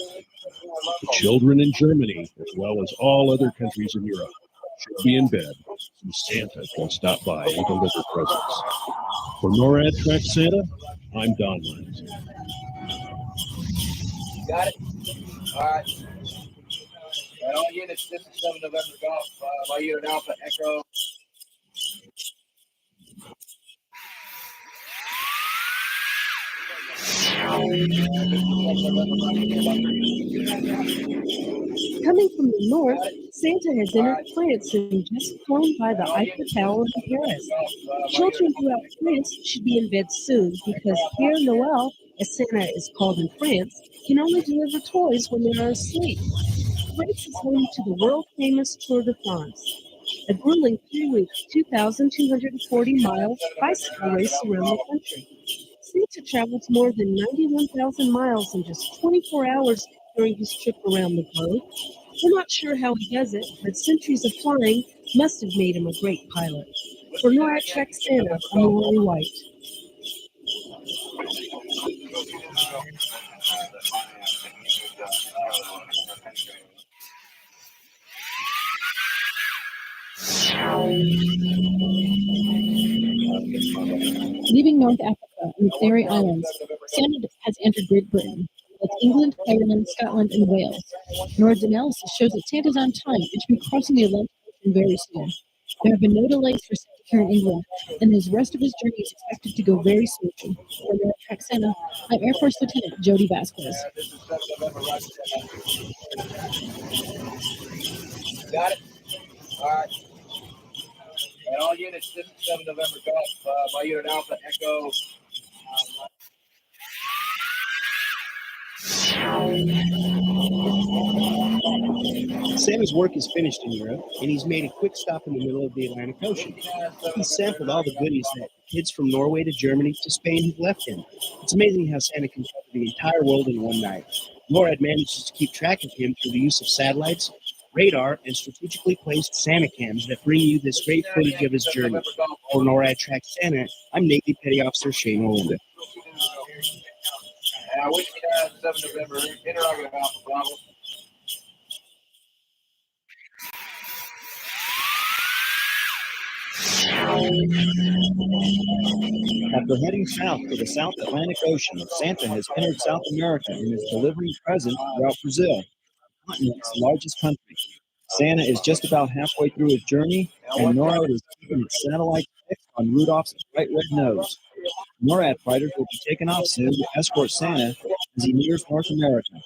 The children in Germany, as well as all other countries in Europe, should be in bed so Santa can stop by and deliver presents. For NORAD Tracks Santa, I'm Don Lyons. Got it? All right. And all units, this is 7 November Golf. My unit Alpha Echo. Coming from the north, Santa has entered France and just flown by the Eiffel Tower in Paris. Children throughout France should be in bed soon because Père Noël, as Santa is called in France, can only deliver toys when they are asleep. France is home to the world-famous Tour de France, a grueling 3-week, 2,240 miles bicycle race around the country. Santa travels more than 91,000 miles in just 24 hours during his trip around the globe. We're not sure how he does it, but centuries of flying must have made him a great pilot. For NORAD Tracks Santa, I'm Lori White. Leaving North Africa and the Canary Islands, Santa has entered Great Britain. That's England, Ireland, Scotland, and Wales. NORAD's analysis shows that Santa's on time and should be crossing the Atlantic Ocean very soon. There have been no delays for Santa here in England, and the rest of his journey is expected to go very smoothly. For NORAD Tracks Santa, I'm Air Force Lieutenant Jody Vasquez. Got it? All right. And all units, this is 7 November Golf. My unit Alpha Echo. Santa's work is finished in Europe, and he's made a quick stop in the middle of the Atlantic Ocean. He's sampled all the goodies that kids from Norway to Germany to Spain have left him. It's amazing how Santa can cover the entire world in one night. NORAD manages to keep track of him through the use of satellites, radar, and strategically placed Santa cams that bring you this great footage of his journey. For NORAD Tracks Santa, I'm Navy Petty Officer Shane Olinda. I wish we had 7 November. Interrogative Alpha Bravo. After heading south to the South Atlantic Ocean, Santa has entered South America and is delivering presents throughout Brazil, the continent's largest country. Santa is just about halfway through his journey, and NORAD is keeping its satellite fixed on Rudolph's bright red nose. NORAD fighters will be taking off soon to escort Santa as he nears North America.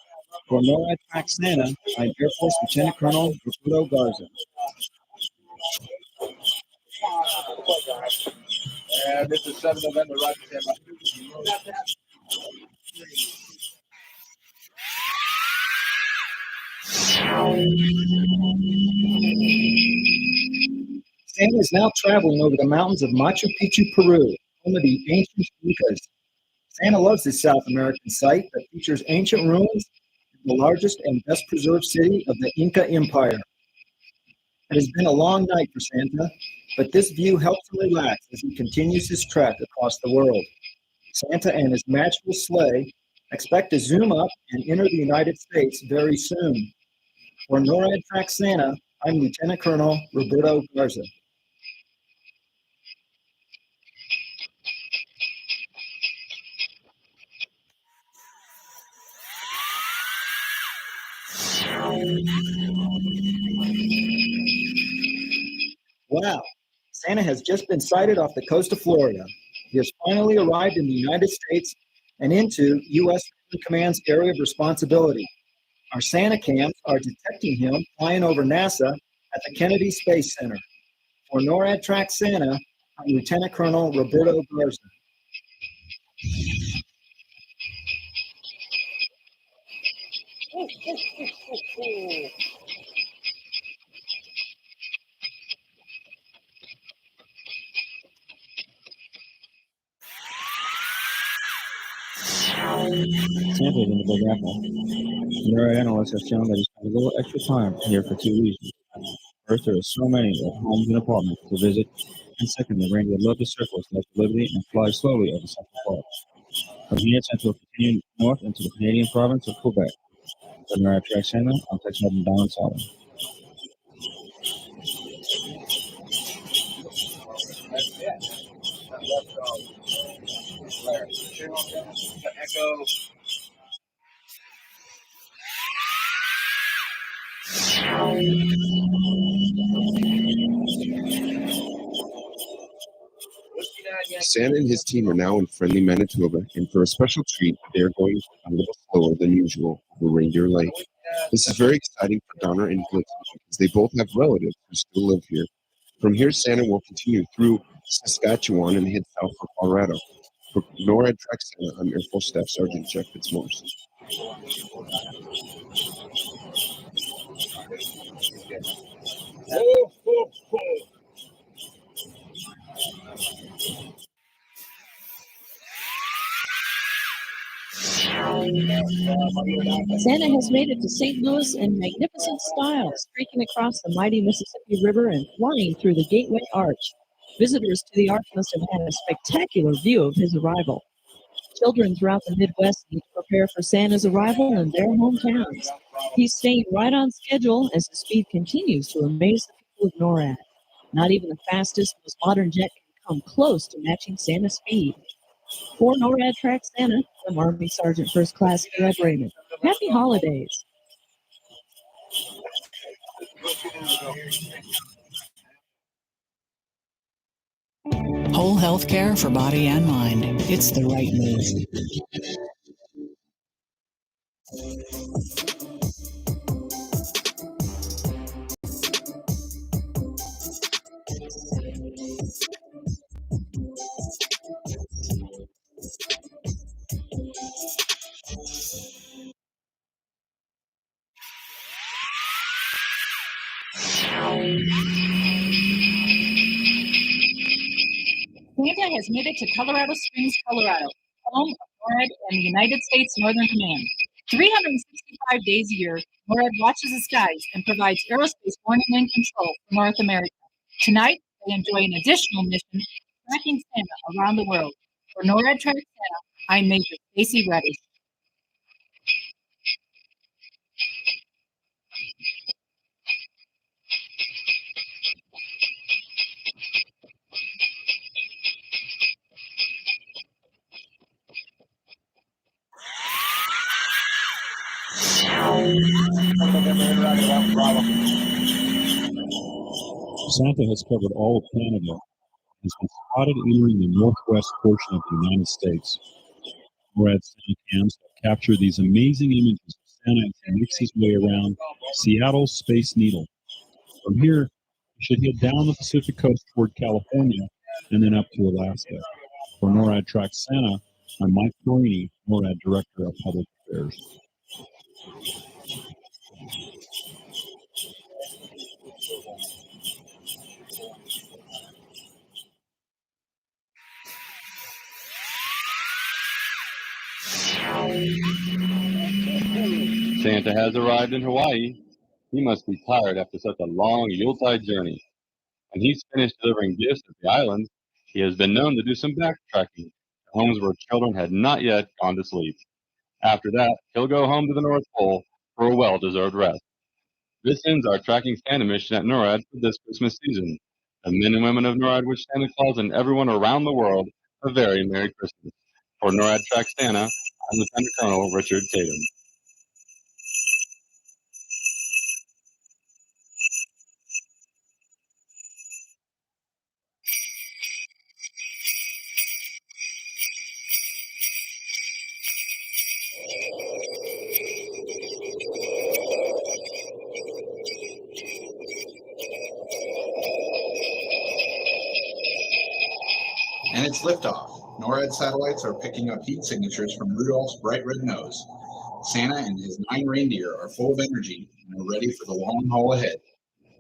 For NORAD Track Santa, I'm Air Force Lieutenant Colonel Roberto Garza. And this is 7 November, Roger 10. Santa is now traveling over the mountains of Machu Picchu, Peru, home of the ancient Incas. Santa loves this South American site that features ancient ruins and the largest and best preserved city of the Inca Empire. It has been a long night for Santa, but this view helps him relax as he continues his trek across the world. Santa and his magical sleigh expect to zoom up and enter the United States very soon. For NORAD Track Santa, I'm Lieutenant Colonel Roberto Garza. Wow, Santa has just been sighted off the coast of Florida. He has finally arrived in the United States and into U.S. Command's area of responsibility. Our Santa cams are detecting him flying over NASA at the Kennedy Space Center. For NORAD Track Santa, I'm Lieutenant Colonel Roberto Garza. Santa is in the Big Apple. NORAD analysts have shown that he spent a little extra time here for 2 reasons. First, there are so many homes and apartments to visit, and second, the reindeer love to circle its liberty and fly slowly over Central Park. From here, Santa will continue north into the Canadian province of Quebec. For NORAD Track Santa, I'm Tech Sergeant Don Solomon. Echo. Santa and his team are now in friendly Manitoba, and for a special treat, they are going a little slower than usual over Reindeer Lake. This is very exciting for Donner and Blitzen because they both have relatives who still live here. From here, Santa will continue through Saskatchewan and head south for Colorado. For NORAD Track Santa, I'm Air Force Staff Sergeant Jeff Fitzmaurice. Santa has made it to St. Louis in magnificent style, streaking across the mighty Mississippi River and flying through the Gateway Arch. Visitors to the Arch must have had a spectacular view of his arrival. Children throughout the Midwest need to prepare for Santa's arrival in their hometowns. He's staying right on schedule as his speed continues to amaze the people of NORAD. Not even the fastest, most modern jet can come close to matching Santa's speed. For NORAD Track Santa, I'm Army Sergeant First Class Caleb Raymond. Happy holidays. Whole health care for body and mind. It's the right move. Santa has made it to Colorado Springs, Colorado, home of NORAD and the United States Northern Command. 365 days a year, NORAD watches the skies and provides aerospace warning and control for North America. Tonight, they enjoy an additional mission tracking Santa around the world. For NORAD Track Santa, I'm Major Stacy Reddish. Santa has covered all of Canada and has been spotted entering the northwest portion of the United States. NORAD Santa cams have captured these amazing images of Santa as he makes his way around Seattle's Space Needle. From here, he should head down the Pacific coast toward California and then up to Alaska. For NORAD Track Santa, I'm Mike Perini, NORAD Director of Public Affairs. Santa has arrived in Hawaii. He must be tired after such a long Yuletide journey. When he's finished delivering gifts at the islands, he has been known to do some backtracking to homes where children had not yet gone to sleep. After that, he'll go home to the North Pole for a well-deserved rest. This ends our Tracking Santa mission at NORAD for this Christmas season. The men and women of NORAD wish Santa Claus and everyone around the world a very Merry Christmas. For NORAD Track Santa, I'm Lieutenant Colonel Richard Tatum. And it's liftoff. NORAD satellites are picking up heat signatures from Rudolph's bright red nose. Santa and his 9 reindeer are full of energy and are ready for the long haul ahead.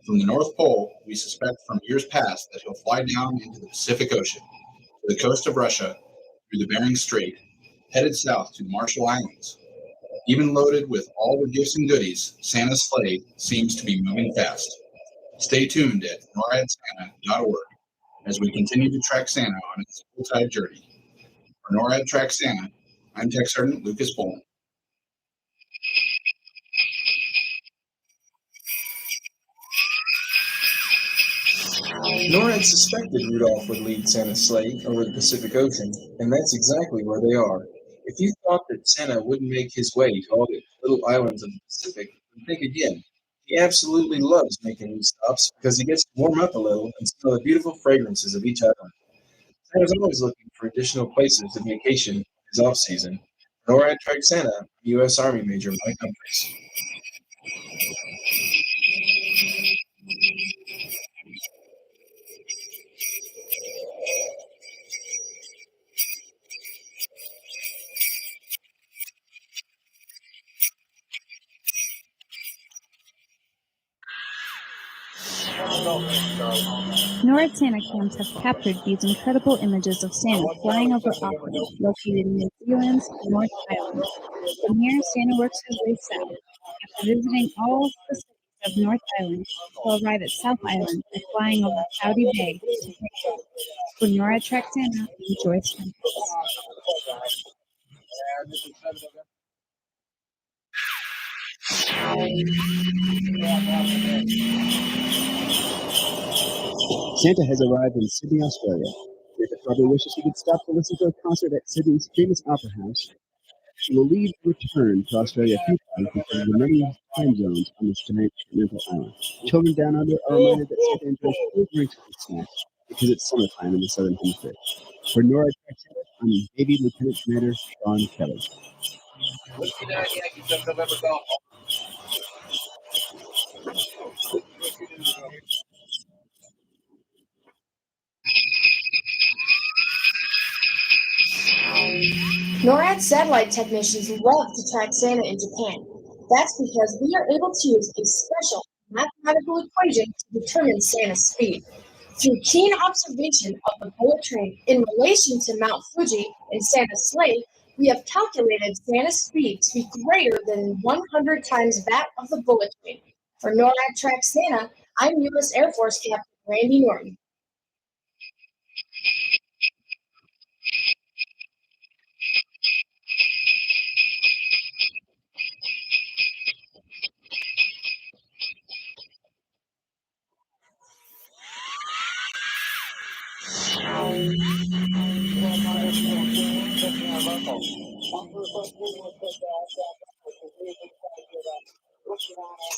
From the North Pole, we suspect from years past that he'll fly down into the Pacific Ocean, to the coast of Russia, through the Bering Strait, headed south to the Marshall Islands. Even loaded with all the gifts and goodies, Santa's sleigh seems to be moving fast. Stay tuned at noradsanta.org as we continue to track Santa on his Yuletide journey. For NORAD Track Santa, I'm Tech Sergeant Lucas Bowen. NORAD suspected Rudolph would lead Santa's sleigh over the Pacific Ocean, and that's exactly where they are. If you thought that Santa wouldn't make his way to all the little islands of the Pacific, then think again. He absolutely loves making these stops because he gets to warm up a little and smell the beautiful fragrances of each island. Santa's always looking for additional places to vacation in his off-season. NORAD Track Santa, U.S. Army Major Mike Humphreys. NORAD Santa cams have captured these incredible images of Santa flying over Auckland, located in New Zealand's North Island. From here, Santa works his way south. After visiting all the cities of North Island, he'll arrive at South Island and flying over Cloudy Bay to Preshow. For NORAD Track Santa, I'm Joyce Humphreys. Santa has arrived in Sydney, Australia. Santa probably wishes he could stop to listen to a concert at Sydney's famous opera house. He will leave to return to Australia a few times because of the many time zones on this giant continental island. Children down under are reminded that Santa enjoys cool drinks and snacks because it's summertime in the southern hemisphere. For NORAD Track Santa, I'm Navy Lieutenant Commander Sean Kelly. NORAD satellite technicians love to track Santa in Japan. That's because we are able to use a special mathematical equation to determine Santa's speed. Through keen observation of the bullet train in relation to Mount Fuji and Santa's sleigh, We have calculated Santa's speed to be greater than 100 times that of the bullet train. For NORAD Track Santa, I'm U.S. Air Force Captain Randy Norton.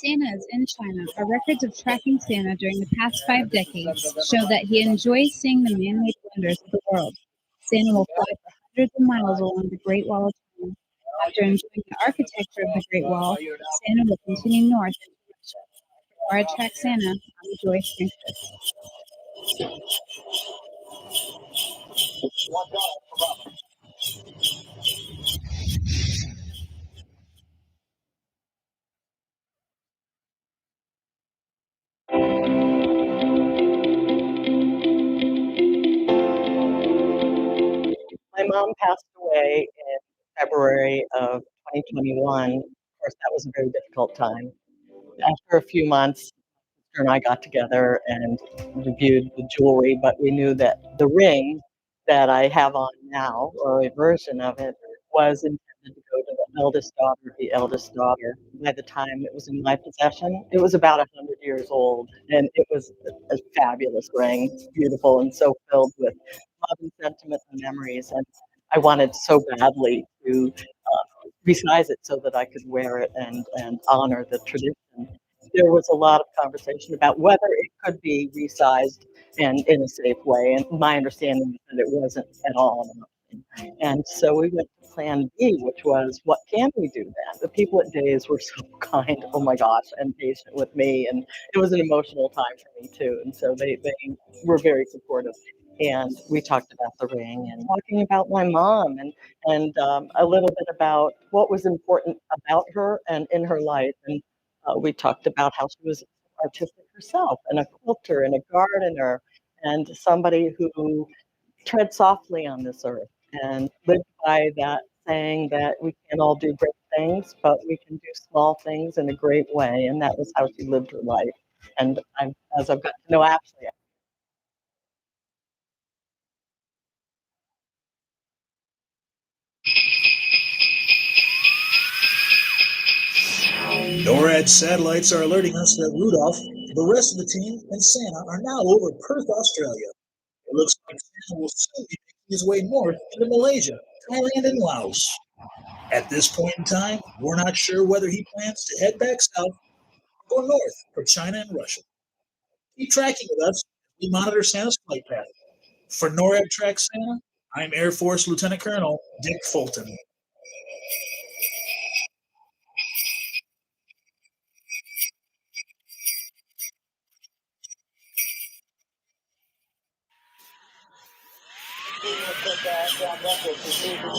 Santa is in China. Our records of tracking Santa during the past 5 decades show that he enjoys seeing the man-made wonders of the world. Santa will fly for hundreds of miles along the Great Wall of China. After enjoying the architecture of the Great Wall, Santa will continue north into Russia. For NORAD Track Santa, I'm Joyce Francis. My mom passed away in February of 2021. Of course, that was a very difficult time. After a few months, sister and I got together and reviewed the jewelry, but we knew that the ring that I have on now, or a version of it, was intended to go to the eldest daughter of the eldest daughter. By the time it was in my possession, it was about 100 years old, and it was a fabulous ring. It's beautiful and so filled with love and sentiment and memories. And I wanted so badly to resize it so that I could wear it and honor the tradition. There was a lot of conversation about whether it could be resized and in a safe way. And my understanding is that it wasn't at all an option. And so we went to plan B, which was, what can we do then? The people at Days were so kind, oh my gosh, and patient with me. And it was an emotional time for me too. And so they were very supportive. And we talked about the ring and talking about my mom and a little bit about what was important about her and in her life. And we talked about how she was artistic herself and a quilter and a gardener and somebody who tread softly on this earth and lived by that saying that we can't all do great things, but we can do small things in a great way. And that was how she lived her life. And as I've got to know Ashley, NORAD satellites are alerting us that Rudolph, the rest of the team, and Santa are now over Perth, Australia. It looks like Santa will soon be making his way north into Malaysia, Thailand, and Laos. At this point in time, we're not sure whether he plans to head back south or go north for China and Russia. Keep tracking with us as we monitor Santa's flight path. For NORAD Track Santa, I'm Air Force Lieutenant Colonel Dick Fulton.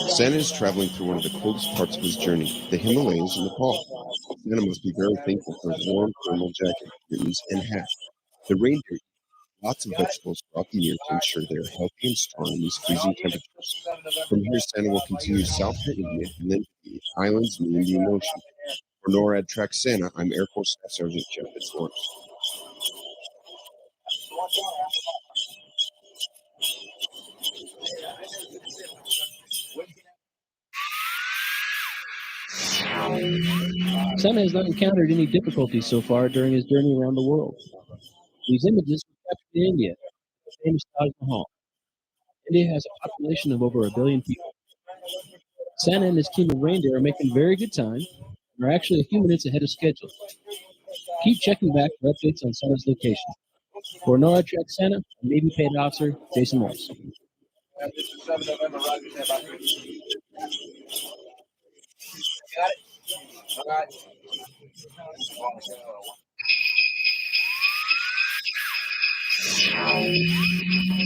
Santa is traveling through one of the coldest parts of his journey, the Himalayas in Nepal. Santa must be very thankful for his warm thermal jacket, mittens, and hat. The reindeer eat lots of vegetables throughout the year to ensure they are healthy and strong in these freezing temperatures. From here, Santa will continue south to India and then to the islands in the Indian Ocean. For NORAD Track Santa, I'm Air Force Staff Sergeant Jeff Fitzwater. Santa has not encountered any difficulties so far during his journey around the world. These images were captured in India, the famous Taj Mahal. India has a population of over 1 billion people. Santa and his team of reindeer are making very good time and are actually a few minutes ahead of schedule. Keep checking back for updates on Santa's location. For NORAD Track Santa, I'm Navy Paid Officer Jason Morris. Got it? All right.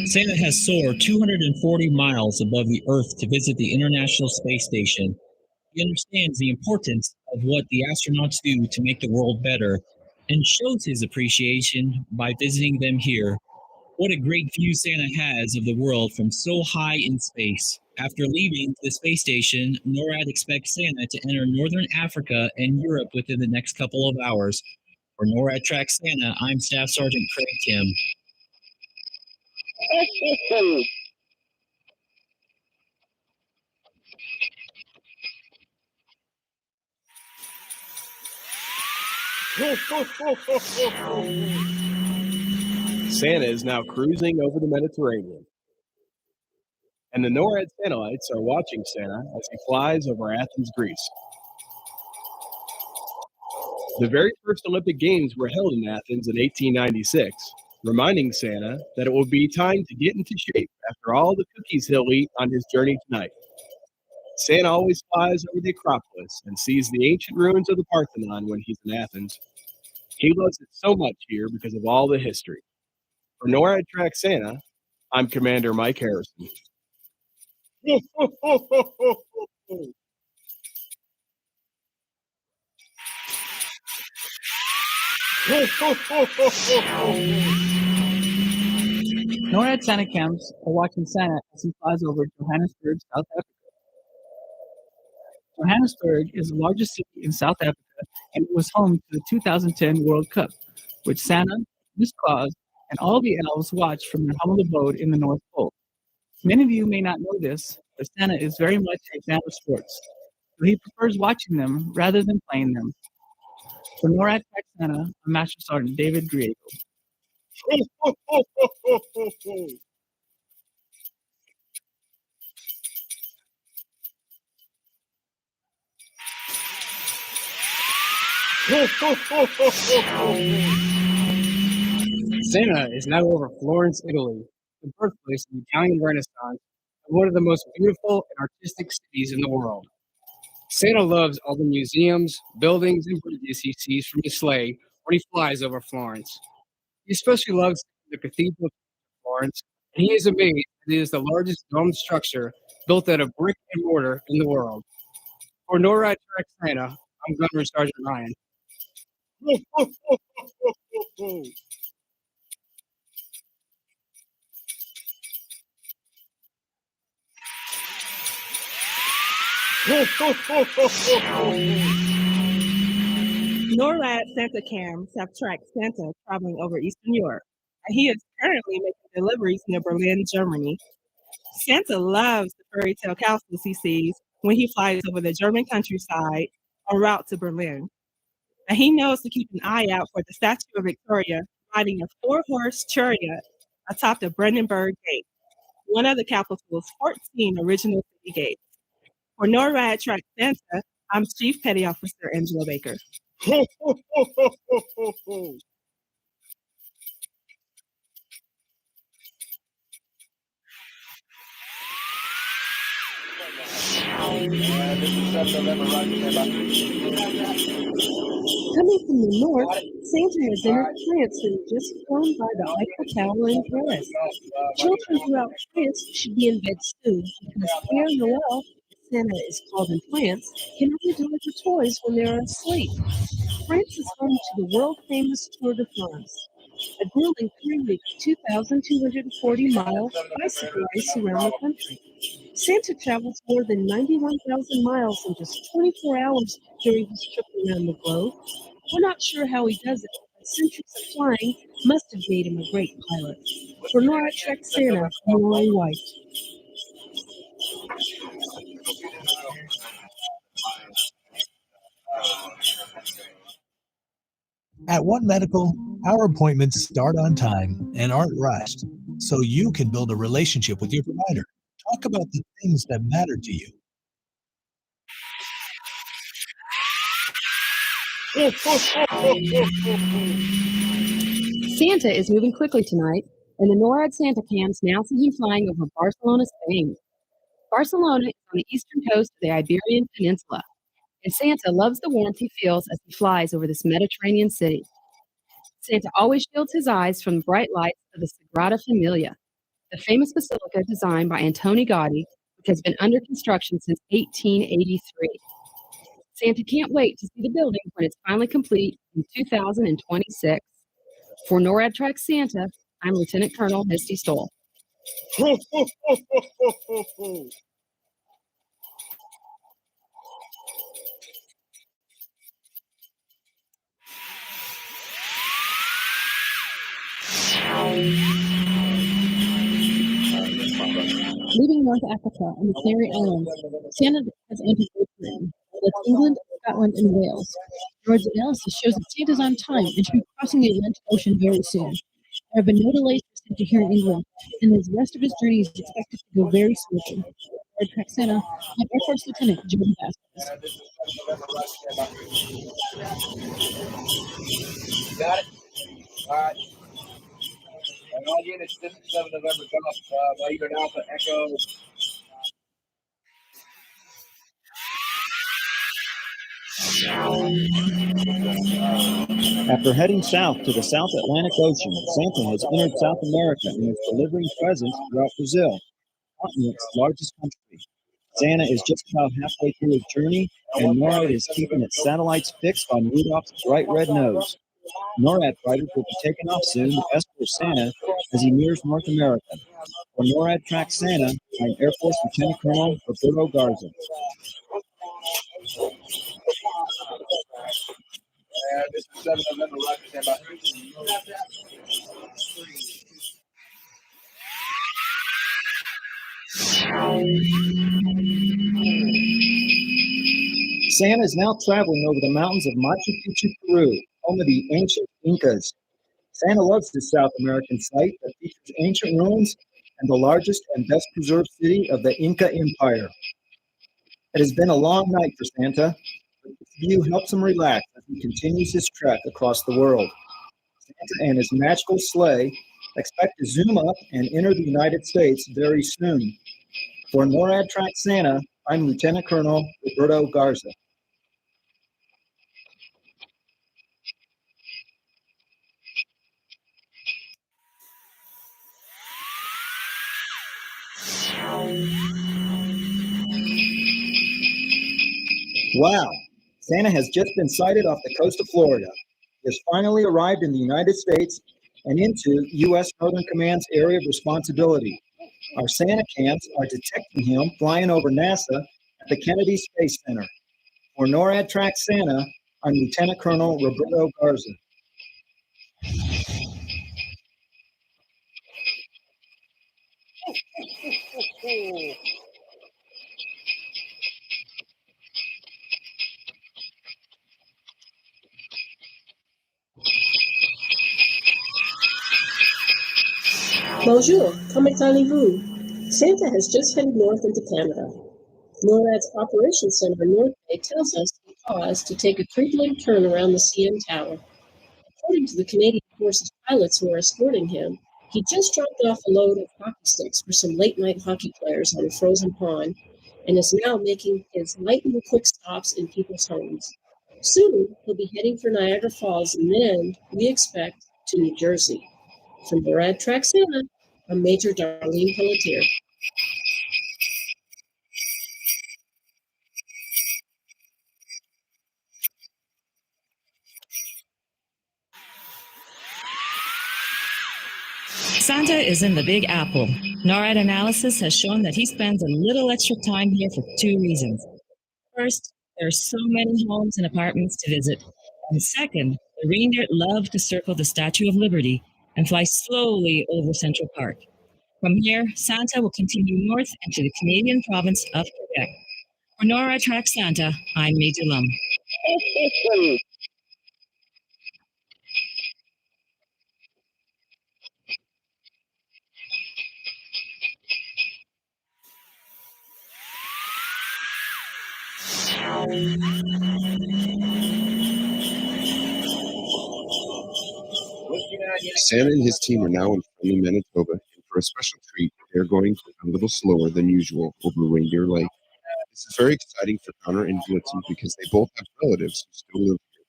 Santa has soared 240 miles above the Earth to visit the International Space Station. He understands the importance of what the astronauts do to make the world better and shows his appreciation by visiting them here. What a great view Santa has of the world from so high in space. After leaving the space station, NORAD expects Santa to enter northern Africa and Europe within the next couple of hours. For NORAD Track Santa, I'm Staff Sergeant Craig Kim. Santa is now cruising over the Mediterranean, and the NORAD satellites are watching Santa as he flies over Athens, Greece. The very first Olympic Games were held in Athens in 1896, reminding Santa that it will be time to get into shape after all the cookies he'll eat on his journey tonight. Santa always flies over the Acropolis and sees the ancient ruins of the Parthenon when he's in Athens. He loves it so much here because of all the history. For NORAD Track Santa, I'm Commander Mike Harrison. NORAD Santa cams are watching Santa as he flies over Johannesburg, South Africa. Johannesburg is the largest city in South Africa, and it was home to the 2010 World Cup, which Santa, Miss Claus, and all the elves watched from their humble abode in the North Pole. Many of you may not know this, but Santa is very much a fan of sports, so he prefers watching them rather than playing them. For NORAD Track Santa, I'm Master Sergeant David Griego. Santa is now over Florence, Italy, the birthplace of the Italian Renaissance and one of the most beautiful and artistic cities in the world. Santa loves all the museums, buildings, and bridges he sees from his sleigh when he flies over Florence. He especially loves the Cathedral of Florence, and he is amazed that it is the largest domed structure built out of brick and mortar in the world. For NORAD Track Santa, I'm Gunnery Sergeant Ryan. NORAD Santa cams have tracked Santa traveling over Eastern Europe, and he is currently making deliveries near Berlin, Germany. Santa loves the fairy tale castles he sees when he flies over the German countryside en route to Berlin. And he knows to keep an eye out for the statue of Victoria riding a 4-horse chariot atop the Brandenburg Gate, one of the capital's 14 original city gates. For NORAD Track Santa, I'm Chief Petty Officer Angela Baker. Coming from the north, Santa has entered France and just flown by the Eiffel Tower in Paris. Children throughout France should be in bed soon because Père Noël, as Santa is called in France, can only deliver toys when they are asleep. France is home to the world-famous Tour de France, a grueling 3-week, 2,240-mile bicycle race around the country. Santa travels more than 91,000 miles in just 24 hours during his trip around the globe. We're not sure how he does it, but centuries of flying must have made him a great pilot. For NORAD Track Santa, I'm Lauren White. At One Medical, our appointments start on time and aren't rushed, so you can build a relationship with your provider. Talk about the things that matter to you. Santa is moving quickly tonight, and the NORAD Santa cams now see him flying over Barcelona, Spain. Barcelona is on the eastern coast of the Iberian Peninsula, and Santa loves the warmth he feels as he flies over this Mediterranean city. Santa always shields his eyes from the bright lights of the Sagrada Familia, the famous basilica designed by Antoni Gaudi, which has been under construction since 1883. Santa can't wait to see the building when it's finally complete in 2026. For NORAD Track Santa, I'm Lieutenant Colonel Misty Stoll. Leaving North Africa and the Canary Islands, Santa has entered Great Britain. That's England, Scotland, and Wales. NORAD's analysis shows that Santa's on time and should be crossing the Atlantic Ocean very soon. There have been no delays for Santa here in England, and the rest of his journey is expected to go very smoothly. NORAD track Santa, I'm Air Force Lieutenant Jody Vasquez. Got it? All right. And all units, 57 November Golf, White Alpha Echo. After heading south to the South Atlantic Ocean, Santa has entered South America and is delivering presents throughout Brazil, the continent's largest country. Santa is just about halfway through his journey, and NORAD is keeping its satellites fixed on Rudolph's bright red nose. NORAD fighters will be taking off soon to escort Santa as he nears North America. For NORAD track Santa, I'm Air Force Lieutenant Colonel Roberto Garza. This is 7 November, Roger, stand by. Santa is now traveling over the mountains of Machu Picchu, Peru, home of the ancient Incas. Santa loves this South American site that features ancient ruins and the largest and best preserved city of the Inca Empire. It has been a long night for Santa, but this view helps him relax as he continues his trek across the world. Santa and his magical sleigh expect to zoom up and enter the United States very soon. For NORAD track Santa, I'm Lieutenant Colonel Roberto Garza. Wow, Santa has just been sighted off the coast of Florida. He has finally arrived in the United States and into U.S. Northern Command's area of responsibility. Our Santa cams are detecting him flying over NASA at the Kennedy Space Center. For NORAD track Santa, I'm Lieutenant Colonel Roberto Garza. Bonjour, comment allez-vous? Santa has just headed north into Canada. NORAD's Operations Center in North Bay tells us he paused to take a crinkling turn around the CN Tower. According to the Canadian Forces pilots who are escorting him, he just dropped off a load of hockey sticks for some late-night hockey players on a frozen pond and is now making his lightning quick stops in people's homes. Soon, he'll be heading for Niagara Falls, and then, we expect, to New Jersey. From NORAD track Santa, I'm Major Darlene Pelletier. Santa is in the Big Apple. NORAD analysis has shown that he spends a little extra time here for two reasons. First, there are so many homes and apartments to visit. And second, the reindeer love to circle the Statue of Liberty and fly slowly over Central Park. From here, Santa will continue north into the Canadian province of Quebec. For NORAD track Santa, I'm Major Lum. Santa and his team are now in friendly Manitoba, and for a special treat, they're going a little slower than usual over Reindeer Lake. This is very exciting for Connor and Blitzen because they both have relatives who still live here.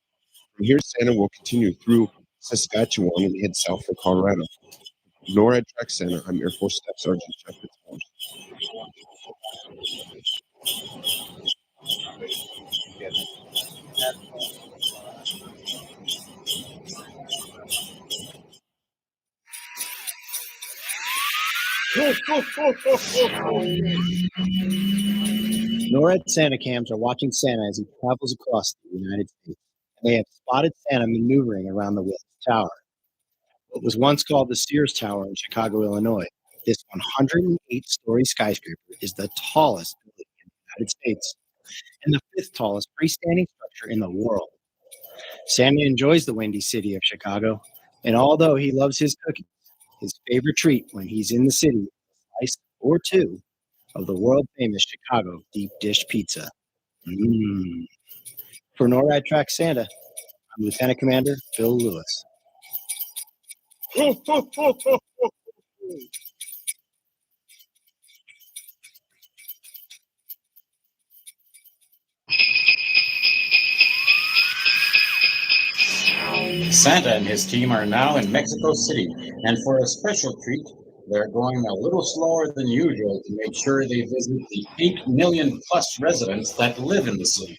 From here, Santa will continue through Saskatchewan and head south for Colorado. NORAD track Santa, I'm Air Force Staff Sergeant Jeff Fitzpatrick. NORAD Santa cams are watching Santa as he travels across the United States. They have spotted Santa maneuvering around the Willis Tower. What was once called the Sears Tower in Chicago, Illinois, this 108-story skyscraper is the tallest building in the United States and the fifth tallest freestanding structure in the world. Santa enjoys the windy city of Chicago, and although he loves his cookies, his favorite treat when he's in the city is a slice or two of the world-famous Chicago deep dish pizza. Mmm. For NORAD Track Santa, I'm Lieutenant Commander Bill Lewis. Santa and his team are now in Mexico City, and for a special treat, they're going a little slower than usual to make sure they visit the 8 million plus residents that live in the city.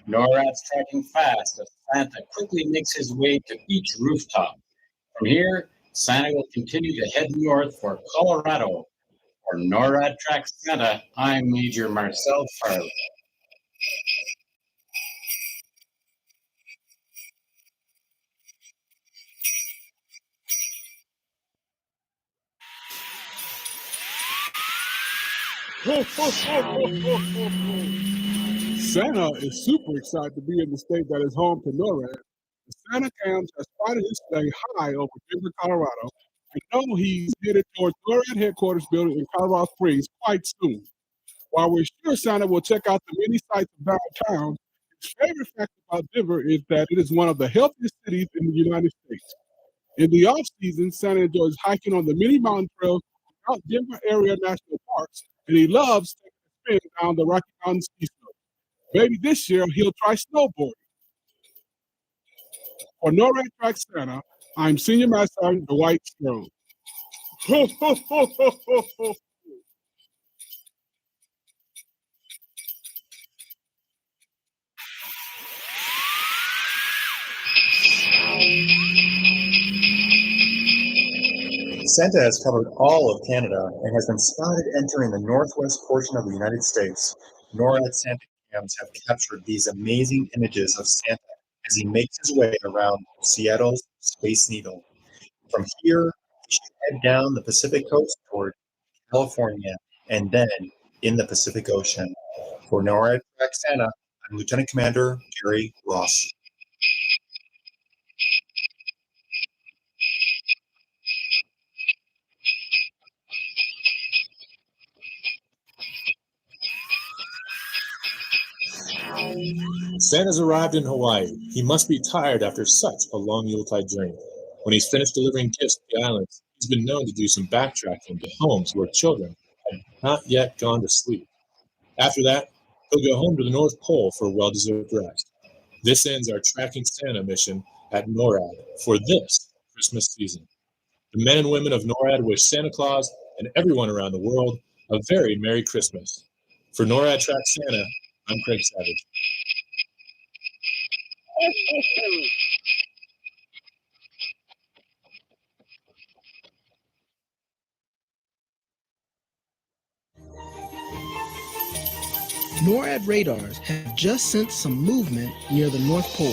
NORAD's tracking fast as Santa quickly makes his way to each rooftop. From here, Santa will continue to head north for Colorado. For NORAD Track Santa, I'm Major Marcel Farley. Santa is super excited to be in the state that is home to NORAD. The Santa cams have spotted his sleigh high over Denver, Colorado, and know he's headed towards NORAD headquarters building in Colorado Springs quite soon. While we're sure Santa will check out the many sights of downtown, his favorite fact about Denver is that it is one of the healthiest cities in the United States. In the off-season, Santa enjoys hiking on the many mountain trails throughout Denver area national parks, and he loves taking a spin down the Rocky Mountain ski slope. Maybe this year he'll try snowboarding. For NORAD Track Santa, I'm Senior Master Sergeant Dwight Strode. Santa has covered all of Canada and has been spotted entering the northwest portion of the United States. NORAD Santa cams have captured these amazing images of Santa as he makes his way around Seattle's Space Needle. From here, he should head down the Pacific coast toward California and then in the Pacific Ocean. For NORAD Track Santa, I'm Lieutenant Commander Gary Ross. Santa's arrived in Hawaii. He must be tired after such a long Yuletide journey. When he's finished delivering gifts to the islands, he's been known to do some backtracking to homes where children had not yet gone to sleep. After that, he'll go home to the North Pole for a well-deserved rest. This ends our Tracking Santa mission at NORAD for this Christmas season. The men and women of NORAD wish Santa Claus and everyone around the world a very Merry Christmas. For NORAD Track Santa, I'm Craig Savage. NORAD radars have just sensed some movement near the North Pole.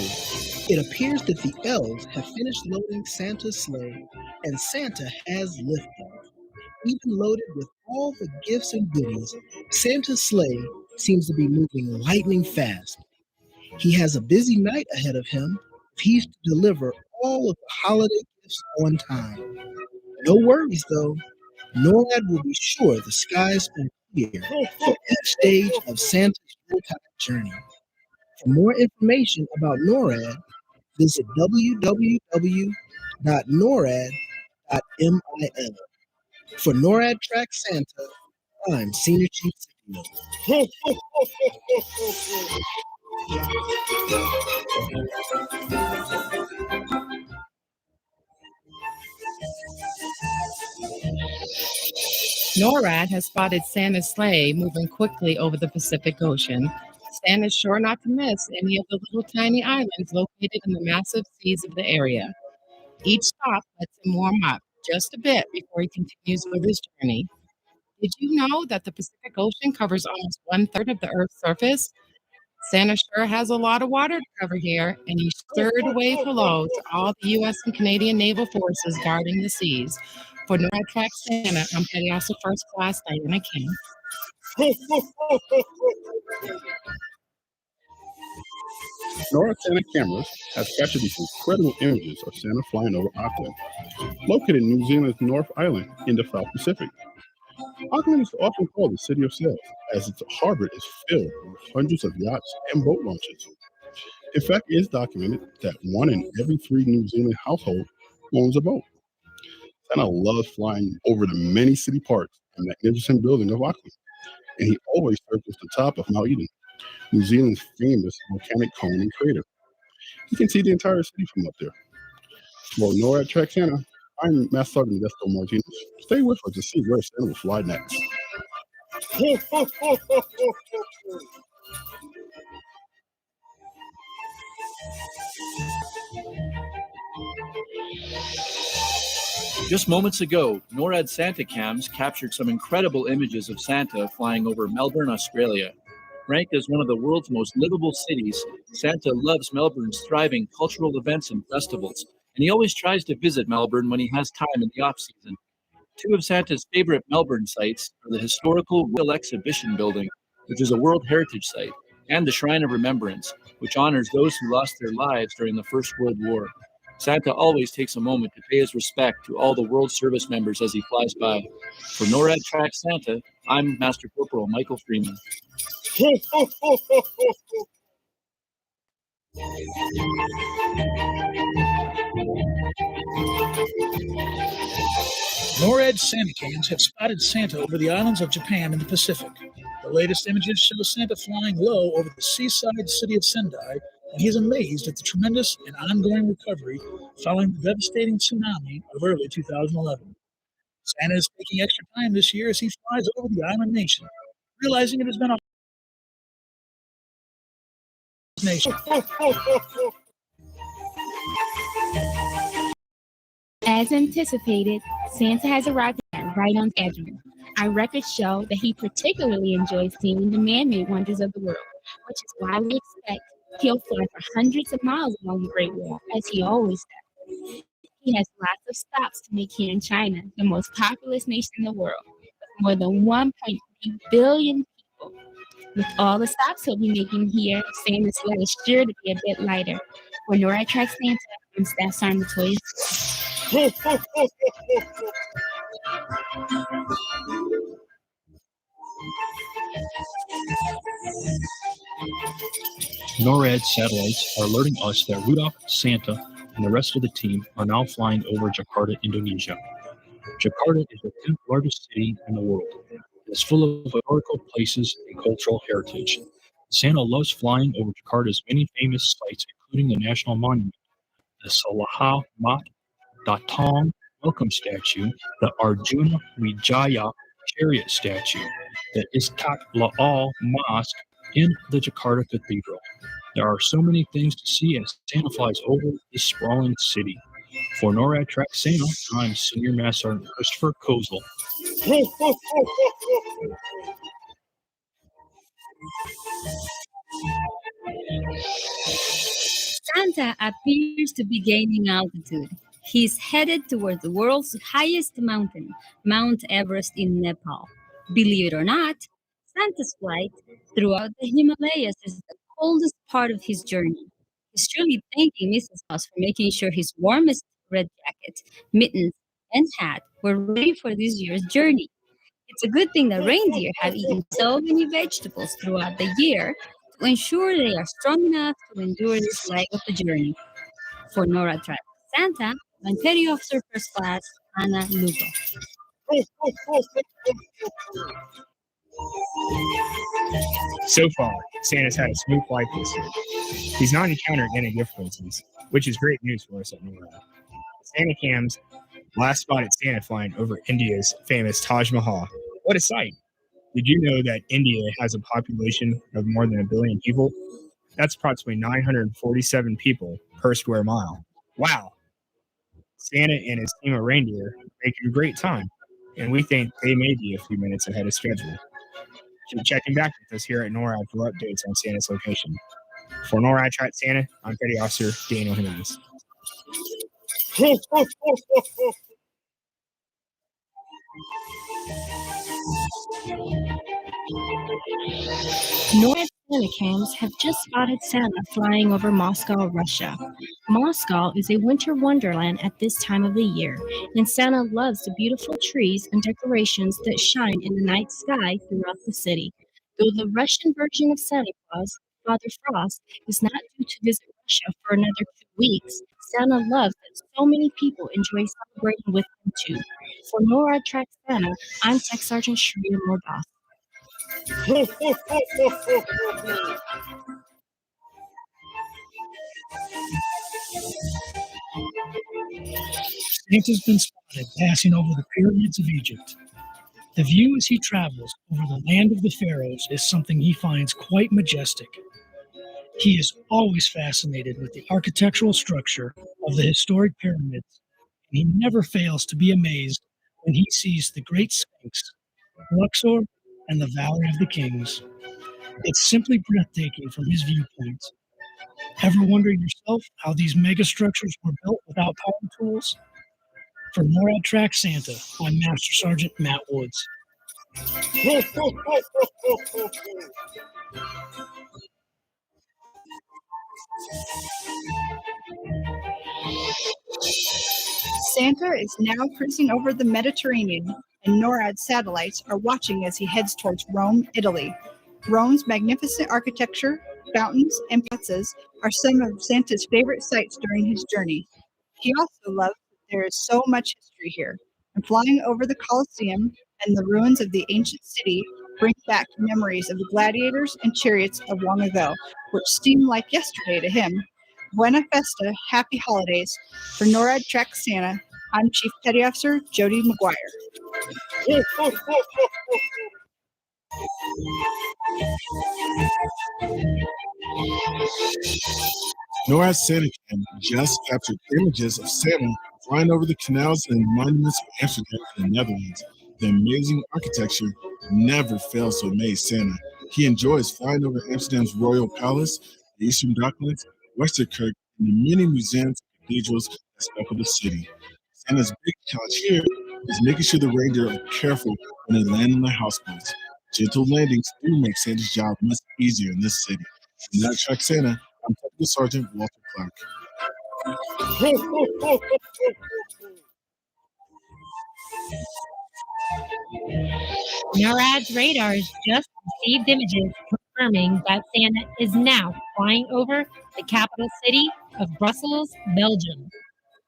It appears that the elves have finished loading Santa's sleigh, and Santa has liftoff. Even loaded with all the gifts and goodies, Santa's sleigh seems to be moving lightning fast. He has a busy night ahead of him if he's to deliver all of the holiday gifts on time. No worries though, NORAD will be sure the skies are clear for each stage of Santa's Yuletide journey. For more information about NORAD, visit www.norad.mil. For NORAD Track Santa, I'm Senior Chief Signal. NORAD has spotted Santa's sleigh moving quickly over the Pacific Ocean. Santa's sure not to miss any of the little tiny islands located in the massive seas of the area. Each stop lets him warm up just a bit before he continues with his journey. Did you know that the Pacific Ocean covers almost 1/3 of the Earth's surface? Santa sure has a lot of water to cover here, and he sure to wave hello to all the U.S. and Canadian naval forces guarding the seas. For NORAD Track Santa, I'm Petty Officer First Class Diana King. NORAD Santa cameras have captured these incredible images of Santa flying over Auckland, located in New Zealand's North Island in the South Pacific. Auckland is often called the City of Sails, as its harbor is filled with hundreds of yachts and boat launches. In fact, it is documented that 1 in every 3 New Zealand households owns a boat. Santa loves flying over the many city parks and magnificent buildings of Auckland, and he always circles the top of Mount Eden, New Zealand's famous volcanic cone and crater. You can see the entire city from up there. For NORAD Track Santa, I'm Master Sergeant Modesto Martinez. Stay with us to see where Santa will fly next. Just moments ago, NORAD Santa cams captured some incredible images of Santa flying over Melbourne, Australia. Ranked as one of the world's most livable cities, Santa loves Melbourne's thriving cultural events and festivals, and he always tries to visit Melbourne when he has time in the off-season. 2 of Santa's favorite Melbourne sites are the historical Royal Exhibition Building, which is a World Heritage Site, and the Shrine of Remembrance, which honors those who lost their lives during the First World War. Santa always takes a moment to pay his respect to all the World Service members as he flies by. For NORAD Track Santa, I'm Master Corporal Michael Freeman. NORAD Santa cams have spotted Santa over the islands of Japan and the Pacific. The latest images show Santa flying low over the seaside city of Sendai, and he's amazed at the tremendous and ongoing recovery following the devastating tsunami of early 2011. Santa is taking extra time this year as he flies over the island nation, realizing it has been a nation. As anticipated, Santa has arrived right on schedule. Our records show that he particularly enjoys seeing the man-made wonders of the world, which is why we expect he'll fly for hundreds of miles along the Great Wall, as he always does. He has lots of stops to make here in China, the most populous nation in the world, with more than 1.3 billion people. With all the stops he'll be making here, Santa's sled is sure to be a bit lighter. For NORAD Track Santa, I'm Staff Sergeant Latoya. NORAD satellites are alerting us that Rudolph, Santa, and the rest of the team are now flying over Jakarta, Indonesia. Jakarta is the 10th largest city in the world. It's full of historical places and cultural heritage. Santa loves flying over Jakarta's many famous sites, including the National Monument, the Salaha Mat Datang Welcome Statue, the Arjuna Wijaya Chariot Statue, the Istiqlal Mosque, and the Jakarta Cathedral. There are so many things to see as Santa flies over this sprawling city. For NORAD Track Santa, I'm Senior Master Sergeant Christopher Kozel. Santa appears to be gaining altitude. He's headed towards the world's highest mountain, Mount Everest in Nepal. Believe it or not, Santa's flight throughout the Himalayas is the coldest part of his journey. He's truly thanking Mrs. Claus for making sure his warmest red jacket, mittens, and hat were ready for this year's journey. It's a good thing the reindeer have eaten so many vegetables throughout the year to ensure they are strong enough to endure this leg of the journey. For NORAD Track Santa, I'm Petty Officer First Class Anna Lugo. So far, Santa's had a smooth flight this year. He's not encountered any difficulties, which is great news for us at NORAD. Santa cams last spotted Santa flying over India's famous Taj Mahal. What a sight! Did you know that India has a population of more than 1 billion people? That's approximately 947 people per square mile. Wow! Santa and his team of reindeer are making a great time. and we think they may be a few minutes ahead of schedule. Keep checking back with us here at NORAD for updates on Santa's location. For NORAD Track Santa, I'm Petty Officer Daniel Jimenez. NORAD Santa cams have just spotted Santa flying over Moscow, Russia. Moscow is a winter wonderland at this time of the year, and Santa loves the beautiful trees and decorations that shine in the night sky throughout the city. Though the Russian version of Santa Claus, Father Frost, is not due to visit Russia for another 2 weeks, Santa loves that so many people enjoy celebrating with him too. For NORAD Track Santa, I'm Tech Sergeant Shreya Mordas. Santa's been spotted passing over the pyramids of Egypt. The view as he travels over the land of the pharaohs is something he finds quite majestic. He is always fascinated with the architectural structure of the historic pyramids, and he never fails to be amazed when he sees the Great Sphinx, Luxor, and the Valley of the Kings. It's simply breathtaking from his viewpoint. Ever wonder yourself how these megastructures were built without power tools? For NORAD Track Santa, I'm Master Sergeant Matt Woods. Santa is now cruising over the Mediterranean, and NORAD satellites are watching as he heads towards Rome, Italy. Rome's magnificent architecture, fountains, and piazzas are some of Santa's favorite sights during his journey. He also loves that there is so much history here, and flying over the Colosseum and the ruins of the ancient city bring back memories of the gladiators and chariots of long ago, which seem like yesterday to him. Buena Festa, happy holidays. For NORAD Track Santa, I'm Chief Petty Officer Jody McGuire. NORAD Santa Cam just captured images of Santa flying over the canals and monuments of Amsterdam and the Netherlands. The amazing architecture never fails to amaze Santa. He enjoys flying over Amsterdam's Royal Palace, the Eastern Docklands, Westerkerk, and the many museums and cathedrals that speckle the city. Santa's big challenge here is making sure the reindeer are careful when they land on their houseboats. Gentle landings do make Santa's job much easier in this city. From NORAD Track Santa, I'm Technical Sergeant Walter Clark. NORAD's radars just received images confirming that Santa is now flying over the capital city of Brussels, Belgium.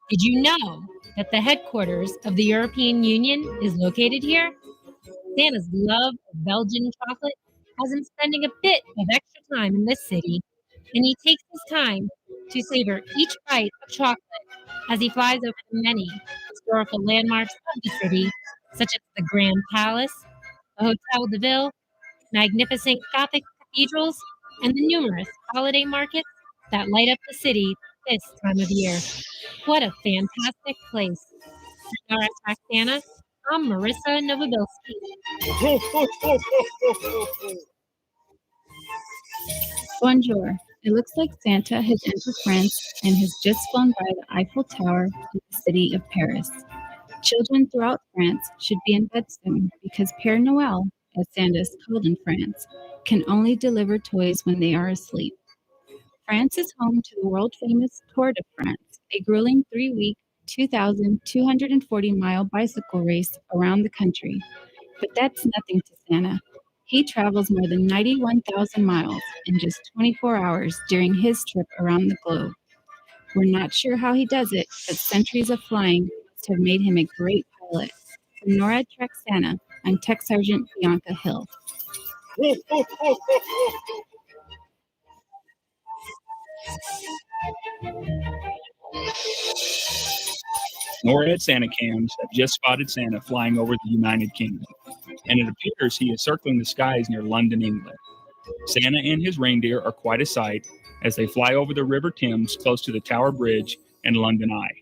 Did you know that the headquarters of the European Union is located here? Santa's love of Belgian chocolate has him spending a bit of extra time in this city, and he takes his time to savor each bite of chocolate as he flies over the many historical landmarks of the city, such as the Grand Palace, the Hotel de Ville, magnificent Gothic cathedrals, and the numerous holiday markets that light up the city this time of year. What a fantastic place. For NORAD Track Santa, I'm Marissa Novobilski. Bonjour. It looks like Santa has entered France and has just flown by the Eiffel Tower in the city of Paris. Children throughout France should be in bed soon because Père Noël, as Santa is called in France, can only deliver toys when they are asleep. France is home to the world-famous Tour de France, a grueling 3-week, 2,240-mile bicycle race around the country. But that's nothing to Santa. He travels more than 91,000 miles in just 24 hours during his trip around the globe. We're not sure how he does it, but centuries of flying must have made him a great pilot. From NORAD Track Santa, I'm Tech Sergeant Bianca Hill. NORAD Santa cams have just spotted Santa flying over the United Kingdom, and it appears he is circling the skies near London, England. Santa and his reindeer are quite a sight as they fly over the River Thames close to the Tower Bridge and London Eye.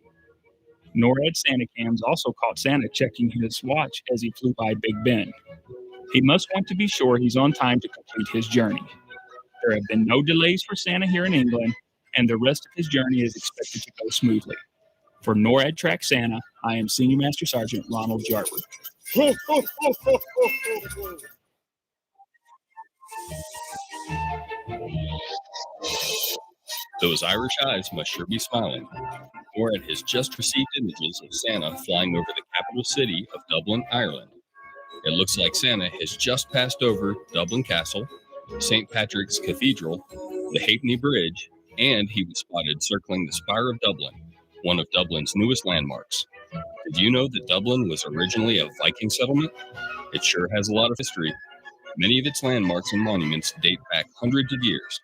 NORAD Santa cams also caught Santa checking his watch as he flew by Big Ben. He must want to be sure he's on time to complete his journey. There have been no delays for Santa here in England, and the rest of his journey is expected to go smoothly. For NORAD Track Santa, I am Senior Master Sergeant Ronald Jarver. Those Irish eyes must sure be smiling. NORAD has just received images of Santa flying over the capital city of Dublin, Ireland. It looks like Santa has just passed over Dublin Castle, St. Patrick's Cathedral, the Halfpenny Bridge, and he was spotted circling the Spire of Dublin, one of Dublin's newest landmarks. Did you know that Dublin was originally a Viking settlement? It sure has a lot of history. Many of its landmarks and monuments date back hundreds of years.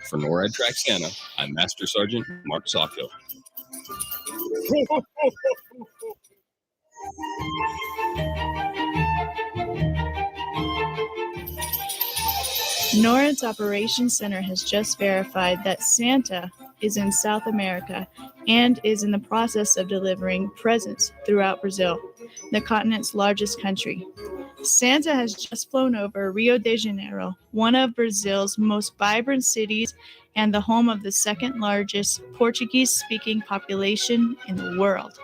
For NORAD Track Santa, I'm Master Sergeant Mark Sacco. NORAD's Operations Center has just verified that Santa is in South America and is in the process of delivering presents throughout Brazil, the continent's largest country. Santa has just flown over Rio de Janeiro, one of Brazil's most vibrant cities and the home of the second largest Portuguese-speaking population in the world.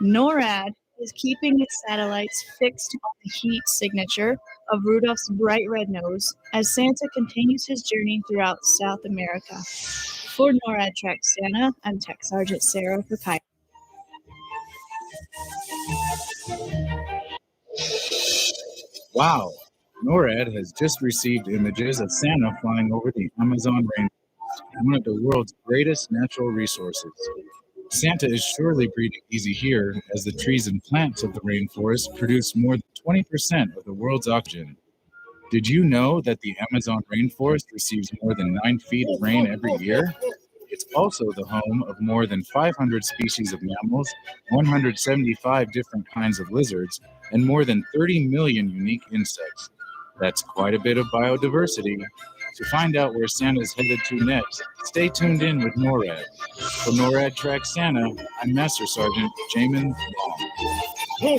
NORAD is keeping its satellites fixed on the heat signature of Rudolph's bright red nose as Santa continues his journey throughout South America. For NORAD Track Santa, I'm Tech Sergeant Sarah Fakai. Wow, NORAD has just received images of Santa flying over the Amazon rainforest, one of the world's greatest natural resources. Santa is surely breathing easy here, as the trees and plants of the rainforest produce more than 20% of the world's oxygen. Did you know that the Amazon rainforest receives more than 9 feet of rain every year? It's also the home of more than 500 species of mammals, 175 different kinds of lizards, and more than 30 million unique insects. That's quite a bit of biodiversity. To find out where Santa's headed to next, stay tuned in with NORAD. For NORAD Track Santa, I'm Master Sergeant Jamin Long.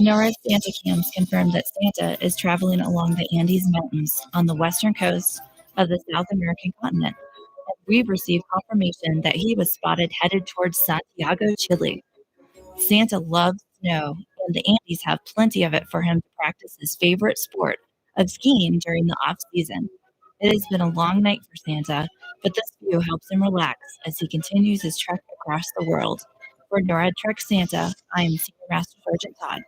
NORAD Santa cams confirmed that Santa is traveling along the Andes Mountains on the western coast of the South American continent. We've received confirmation that he was spotted headed towards Santiago, Chile. Santa loves snow, and the Andes have plenty of it for him to practice his favorite sport of skiing during the off-season. It has been a long night for Santa, but this view helps him relax as he continues his trek across the world. For NORAD Trek Santa, I am Senior Master Sergeant Todd.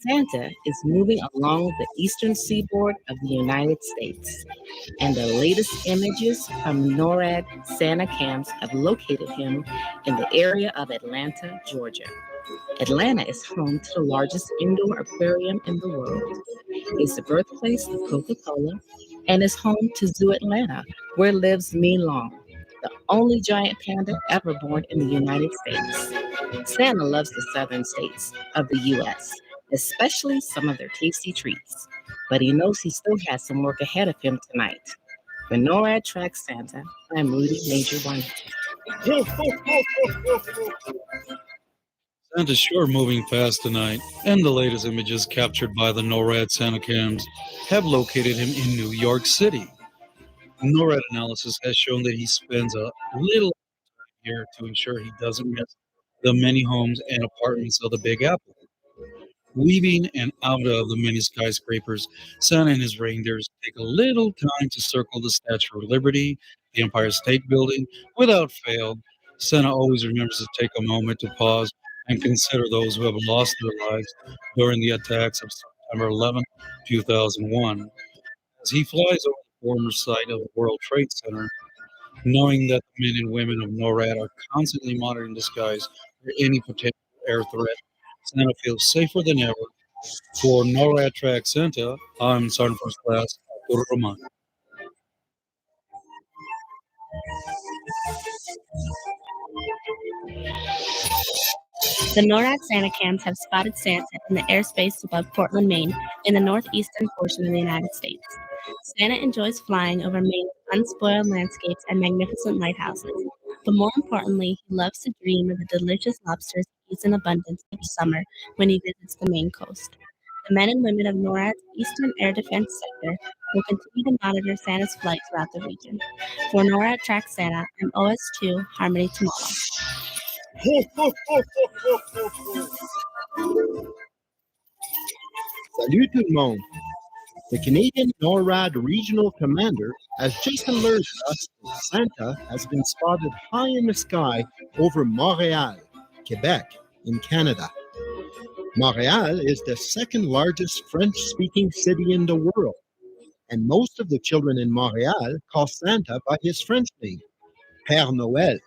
Santa is moving along the eastern seaboard of the United States, and the latest images from NORAD Santa cams have located him in the area of Atlanta, Georgia. Atlanta is home to the largest indoor aquarium in the world. It's the birthplace of Coca-Cola and is home to Zoo Atlanta, where lives Mi Long, the only giant panda ever born in the United States. Santa loves the southern states of the U.S., especially some of their tasty treats, but he knows he still has some work ahead of him tonight. For NORAD Track Santa, I'm Rudy Major One. Santa's sure moving fast tonight, and the latest images captured by the NORAD Santa cams have located him in New York City. NORAD analysis has shown that he spends a little time here to ensure he doesn't miss the many homes and apartments of the Big Apple. Weaving and out of the many skyscrapers, Santa and his reindeers take a little time to circle the Statue of Liberty, the Empire State Building. Without fail, Santa always remembers to take a moment to pause and consider those who have lost their lives during the attacks of September 11, 2001. As he flies over the former site of the World Trade Center, knowing that the men and women of NORAD are constantly monitoring the skies for any potential air threat, Santa feels safer than ever. For NORAD Track Santa, I'm Sergeant First Class Arturo Roman. The NORAD Santa cams have spotted Santa in the airspace above Portland, Maine, in the northeastern portion of the United States. Santa enjoys flying over Maine's unspoiled landscapes and magnificent lighthouses. But more importantly, he loves to dream of the delicious lobsters he eats in abundance each summer when he visits the Maine coast. The men and women of NORAD's Eastern Air Defense Sector will continue to monitor Santa's flight throughout the region. For NORAD Track Santa, I'm OS2 Harmony Tomorrow. Salut tout le monde. The Canadian NORAD regional commander has just alerted us that Santa has been spotted high in the sky over Montreal, Quebec, in Canada. Montreal is the second largest French-speaking city in the world, and most of the children in Montreal call Santa by his French name, Père Noël.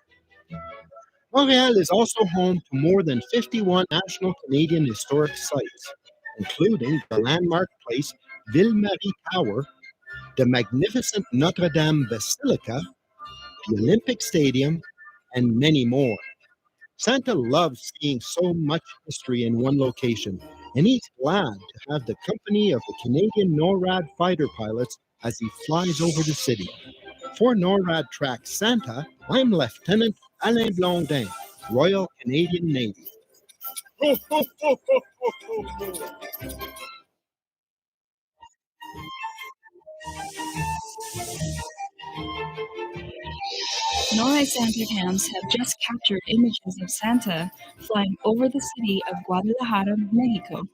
Montreal is also home to more than 51 national Canadian historic sites, including the landmark place Ville-Marie Tower, the magnificent Notre Dame Basilica, the Olympic Stadium, and many more. Santa loves seeing so much history in one location, and he's glad to have the company of the Canadian NORAD fighter pilots as he flies over the city. For NORAD Track Santa, I'm Lieutenant Alain Blondin, Royal Canadian Navy. NORAD Santa cams have just captured images of Santa flying over the city of Guadalajara, Mexico.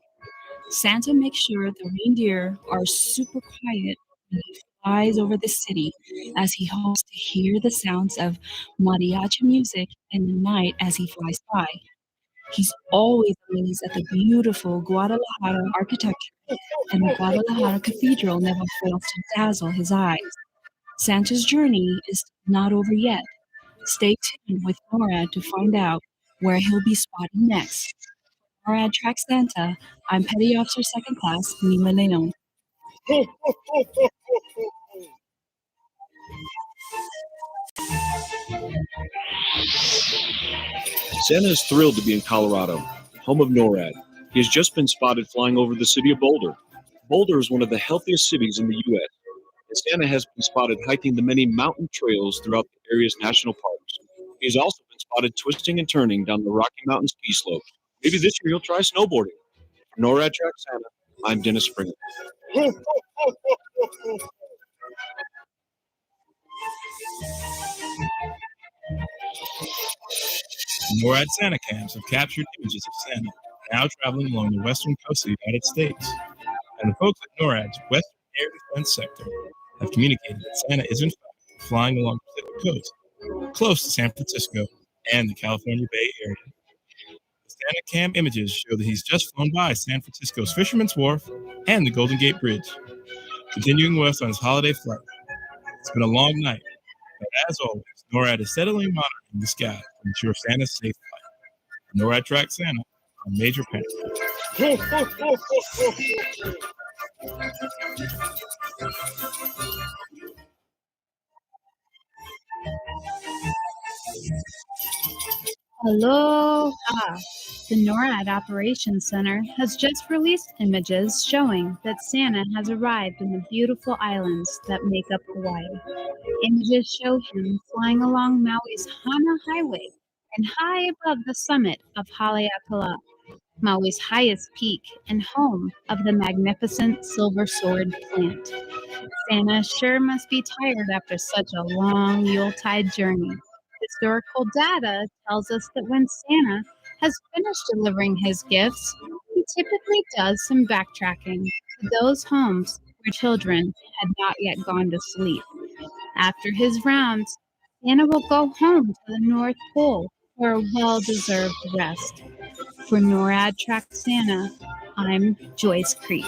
Santa makes sure the reindeer are super quiet when he flies over the city, as he hopes to hear the sounds of mariachi music in the night as he flies by. He's always amazed at the beautiful Guadalajara architecture, and the Guadalajara Cathedral never fails to dazzle his eyes. Santa's journey is not over yet. Stay tuned with NORAD to find out where he'll be spotted next. NORAD Track Santa, I'm Petty Officer Second Class Mima Leon. Santa is thrilled to be in Colorado, home of NORAD. He has just been spotted flying over the city of Boulder. Boulder is one of the healthiest cities in the U.S., and Santa has been spotted hiking the many mountain trails throughout the area's national parks. He has also been spotted twisting and turning down the Rocky Mountain ski slopes. Maybe this year he'll try snowboarding. For NORAD Track Santa, I'm Dennis Springer. NORAD Santa cams have captured images of Santa now traveling along the western coast of the United States. And the folks at NORAD's Western Air Defense Sector have communicated that Santa is in fact flying along the Pacific coast, close to San Francisco and the California Bay Area. The Santa cam images show that he's just flown by San Francisco's Fisherman's Wharf and the Golden Gate Bridge, continuing west on his holiday flight. It's been a long night, but as always, NORAD is steadily monitoring the sky to ensure Santa's safe flight. NORAD Track Santa on Major Penn. Aloha! The NORAD Operations Center has just released images showing that Santa has arrived in the beautiful islands that make up Hawaii. Images show him flying along Maui's Hana Highway and high above the summit of Haleakala, Maui's highest peak and home of the magnificent silver sword plant. Santa sure must be tired after such a long Yuletide journey. Historical data tells us that when Santa has finished delivering his gifts, he typically does some backtracking to those homes where children had not yet gone to sleep. After his rounds, Santa will go home to the North Pole for a well-deserved rest. For NORAD Track Santa, I'm Joyce Creech.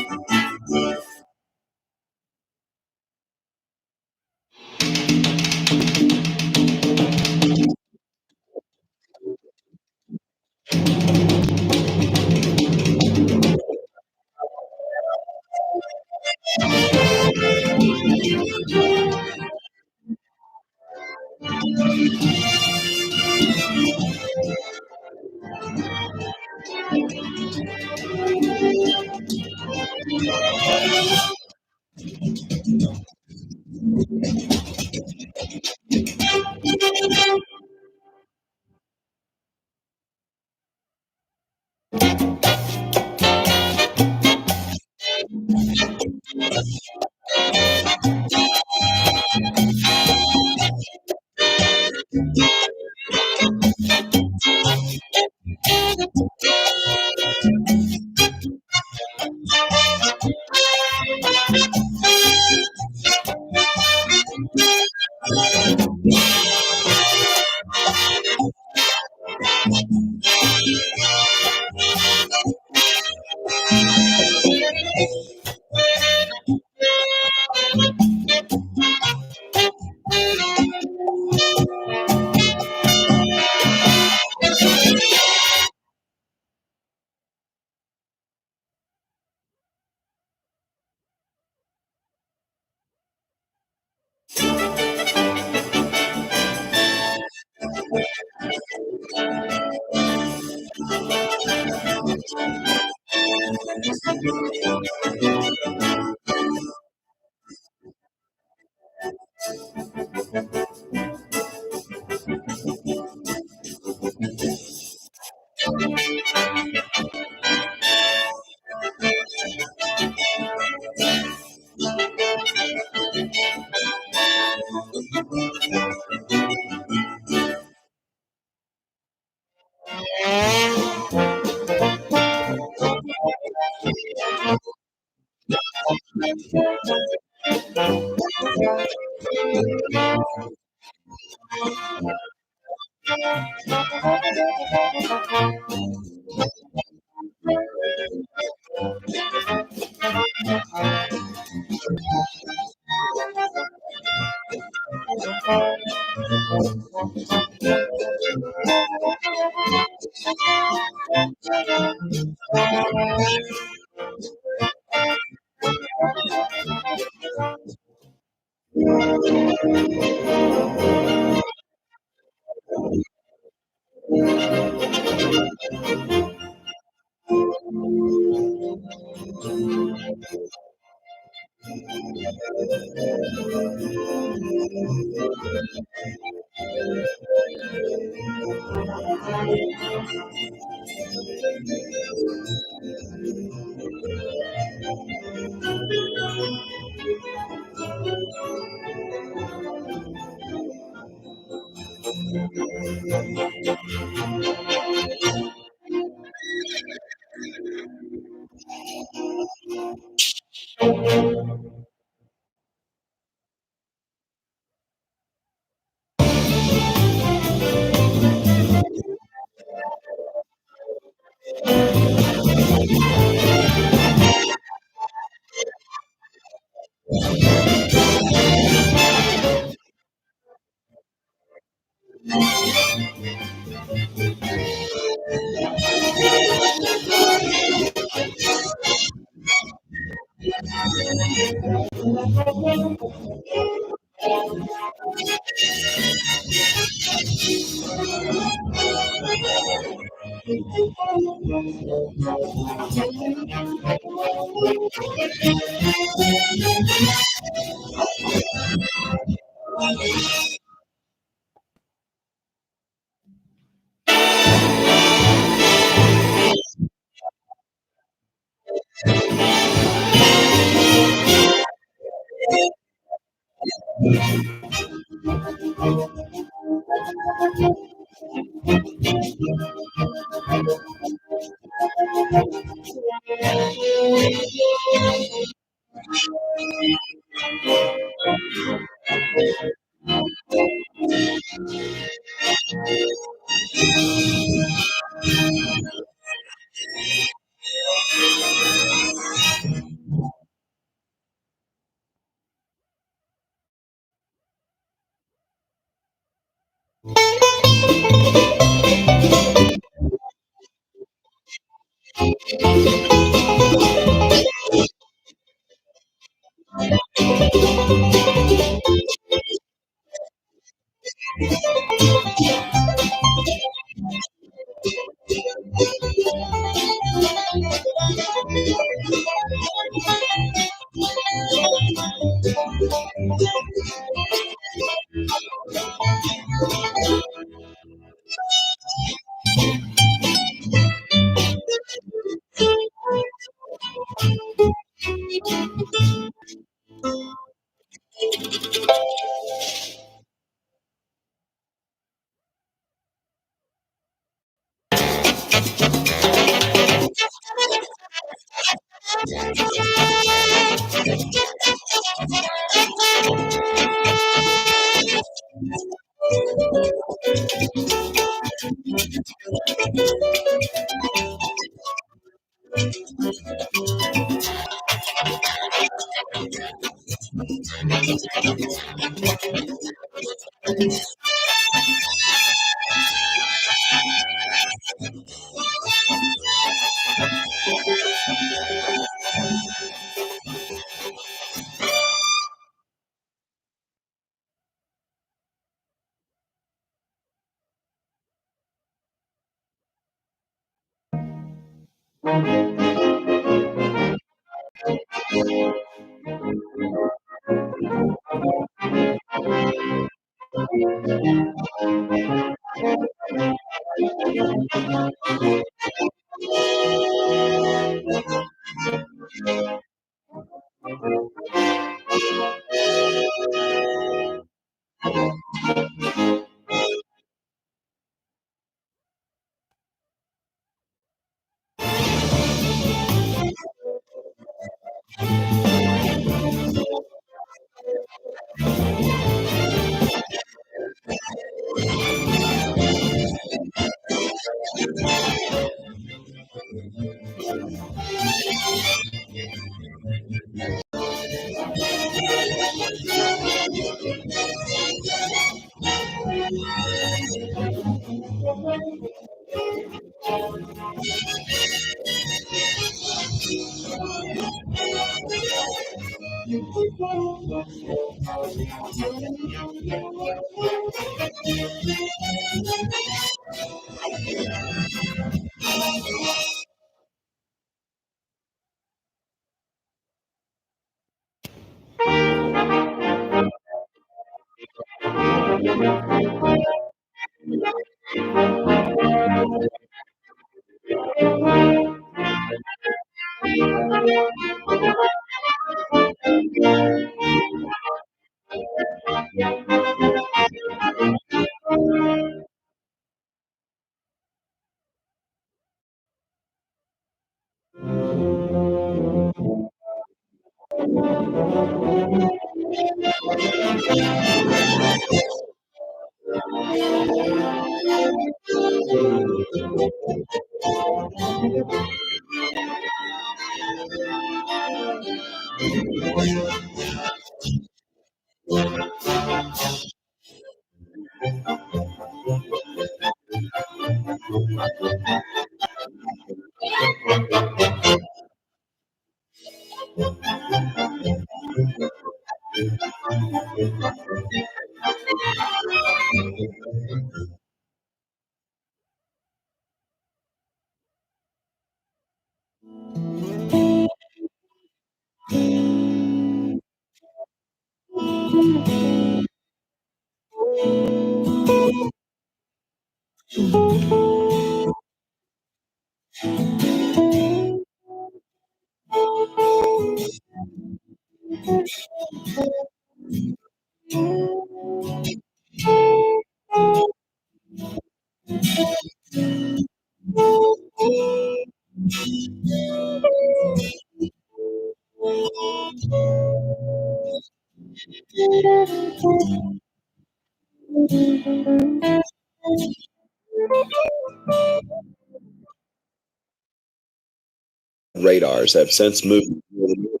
Radars have since moved near the north.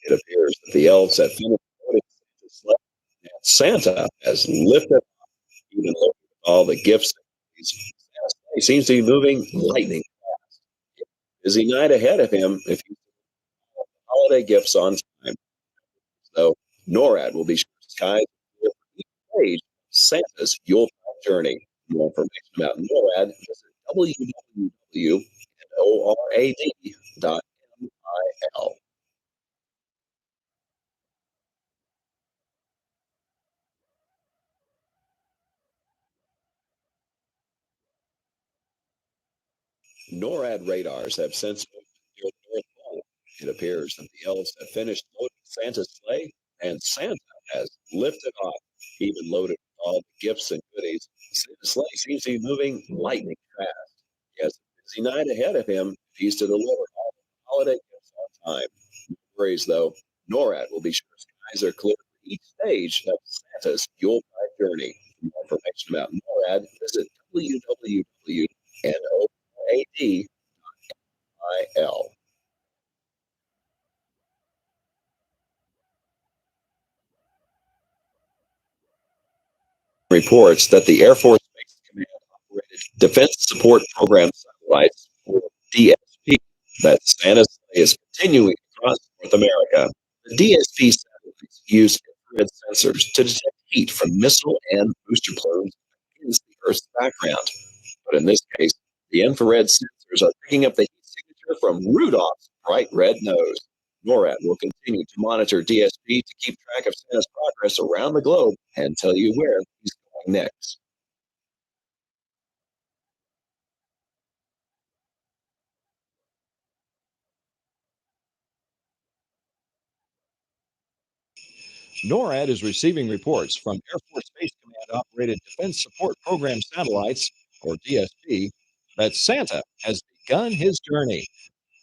It appears that the elves have finished loading Santa's sleigh, and Santa has lifted even though all the gifts. He seems to be moving lightning fast. Busy night ahead of him if he holiday gifts on time. So NORAD will be skies for each stage of Santa's Yuletide journey. For more information about NORAD, visit www.norad.mil. NORAD radars have since moved near the North Pole. It appears that the elves have finished loading Santa's sleigh, and Santa has lifted off, even loaded with all the gifts and goodies. Santa's sleigh seems to be moving lightning fast. He has a busy night ahead of him if he's to deliver all the holiday gifts on time. No worries, though. NORAD will be sure skies are clear for each stage of Santa's Yuletide journey. For more information about NORAD, visit www.norad.mil. Reports that the Air Force Space Command operated Defense Support Program satellites, or DSP, that Santa is continuing across North America. The DSP satellites use infrared sensors to detect heat from missile and booster plumes against the Earth's background. But in this case, the infrared sensors are picking up the heat signature from Rudolph's bright red nose. NORAD will continue to monitor DSP to keep track of Santa's progress around the globe and tell you where he's going next. NORAD is receiving reports from Air Force Space Command operated Defense Support Program satellites, or DSP, that Santa has begun his journey.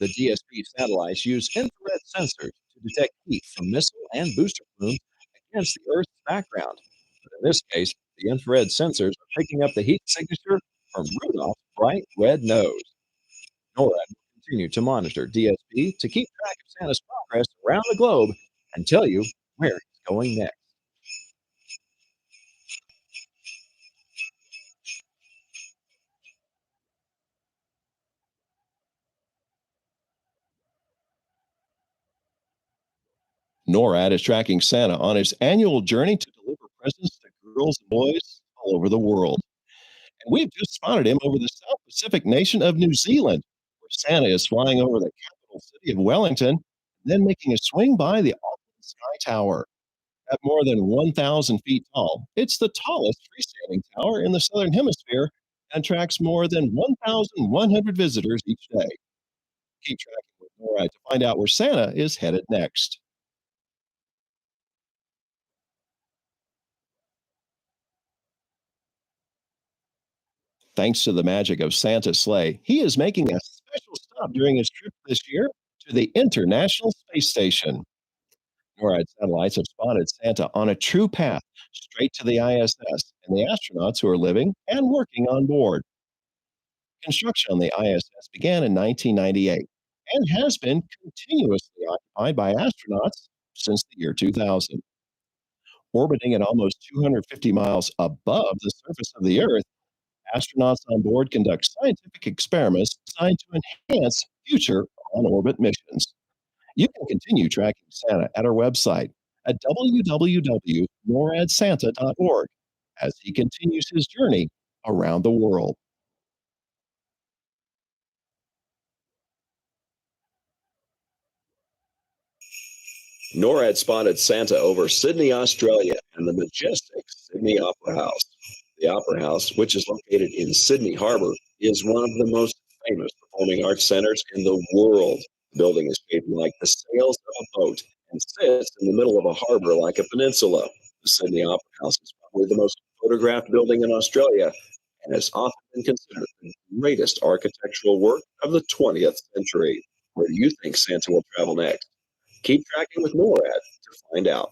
The DSP satellites use infrared sensors to detect heat from missile and booster plumes against the Earth's background. But in this case, the infrared sensors are picking up the heat signature from Rudolph's bright red nose. NORAD will continue to monitor DSP to keep track of Santa's progress around the globe and tell you where he's going next. NORAD is tracking Santa on his annual journey to deliver presents to girls and boys all over the world. And we've just spotted him over the South Pacific nation of New Zealand, where Santa is flying over the capital city of Wellington, then making a swing by the Auckland Sky Tower. At more than 1,000 feet tall, it's the tallest freestanding tower in the Southern Hemisphere and attracts more than 1,100 visitors each day. Keep tracking with NORAD to find out where Santa is headed next. Thanks to the magic of Santa's sleigh, he is making a special stop during his trip this year to the International Space Station. NORAD satellites have spotted Santa on a true path straight to the ISS and the astronauts who are living and working on board. Construction on the ISS began in 1998 and has been continuously occupied by astronauts since the year 2000. Orbiting at almost 250 miles above the surface of the Earth, astronauts on board conduct scientific experiments designed to enhance future on-orbit missions. You can continue tracking Santa at our website at www.noradsanta.org as he continues his journey around the world. NORAD spotted Santa over Sydney, Australia, and the majestic Sydney Opera House. The Opera House, which is located in Sydney Harbor, is one of the most famous performing arts centers in the world. The building is shaped like the sails of a boat and sits in the middle of a harbor like a peninsula. The Sydney Opera House is probably the most photographed building in Australia and has often been considered the greatest architectural work of the 20th century. Where do you think Santa will travel next? Keep tracking with NORAD to find out.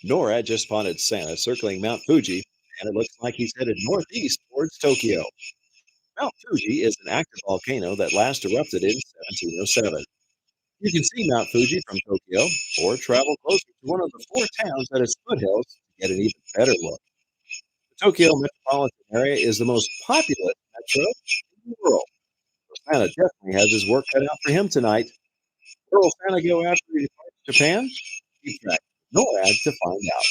NORAD just spotted Santa circling Mount Fuji, and it looks like he's headed northeast towards Tokyo. Mount Fuji is an active volcano that last erupted in 1707. You can see Mount Fuji from Tokyo or travel closer to one of the 4 towns at its foothills to get an even better look. The Tokyo metropolitan area is the most populous metro in the world. So Santa definitely has his work cut out for him tonight. Where will Santa go after he departs Japan? Keep tracking NORAD to find out.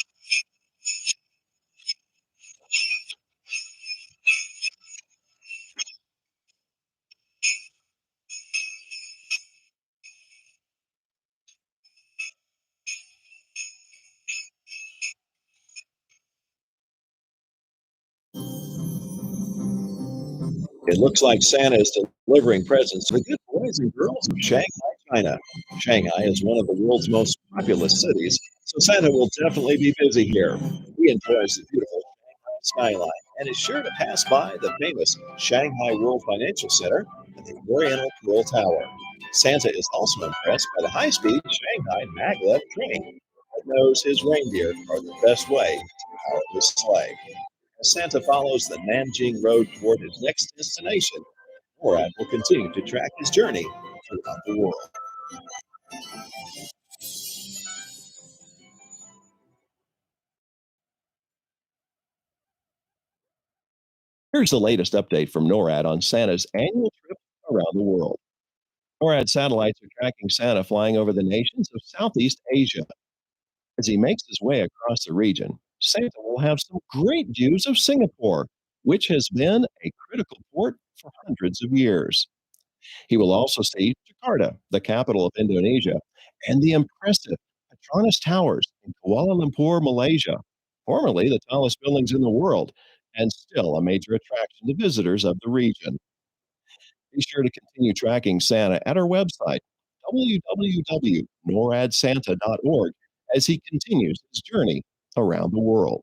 It looks like Santa is delivering presents to the good boys and girls of Shanghai, China. Shanghai is one of the world's most populous cities, so Santa will definitely be busy here. He enjoys the beautiful Shanghai skyline and is sure to pass by the famous Shanghai World Financial Center and the Oriental Pearl Tower. Santa is also impressed by the high-speed Shanghai maglev train that knows his reindeer are the best way to power his sleigh. As Santa follows the Nanjing Road toward his next destination, NORAD will continue to track his journey throughout the world. Here's the latest update from NORAD on Santa's annual trip around the world. NORAD satellites are tracking Santa flying over the nations of Southeast Asia. As he makes his way across the region, Santa will have some great views of Singapore, which has been a critical port for hundreds of years. He will also see Jakarta, the capital of Indonesia, and the impressive Petronas Towers in Kuala Lumpur, Malaysia, formerly the tallest buildings in the world, and still a major attraction to visitors of the region. Be sure to continue tracking Santa at our website, www.noradsanta.org, as he continues his journey around the world.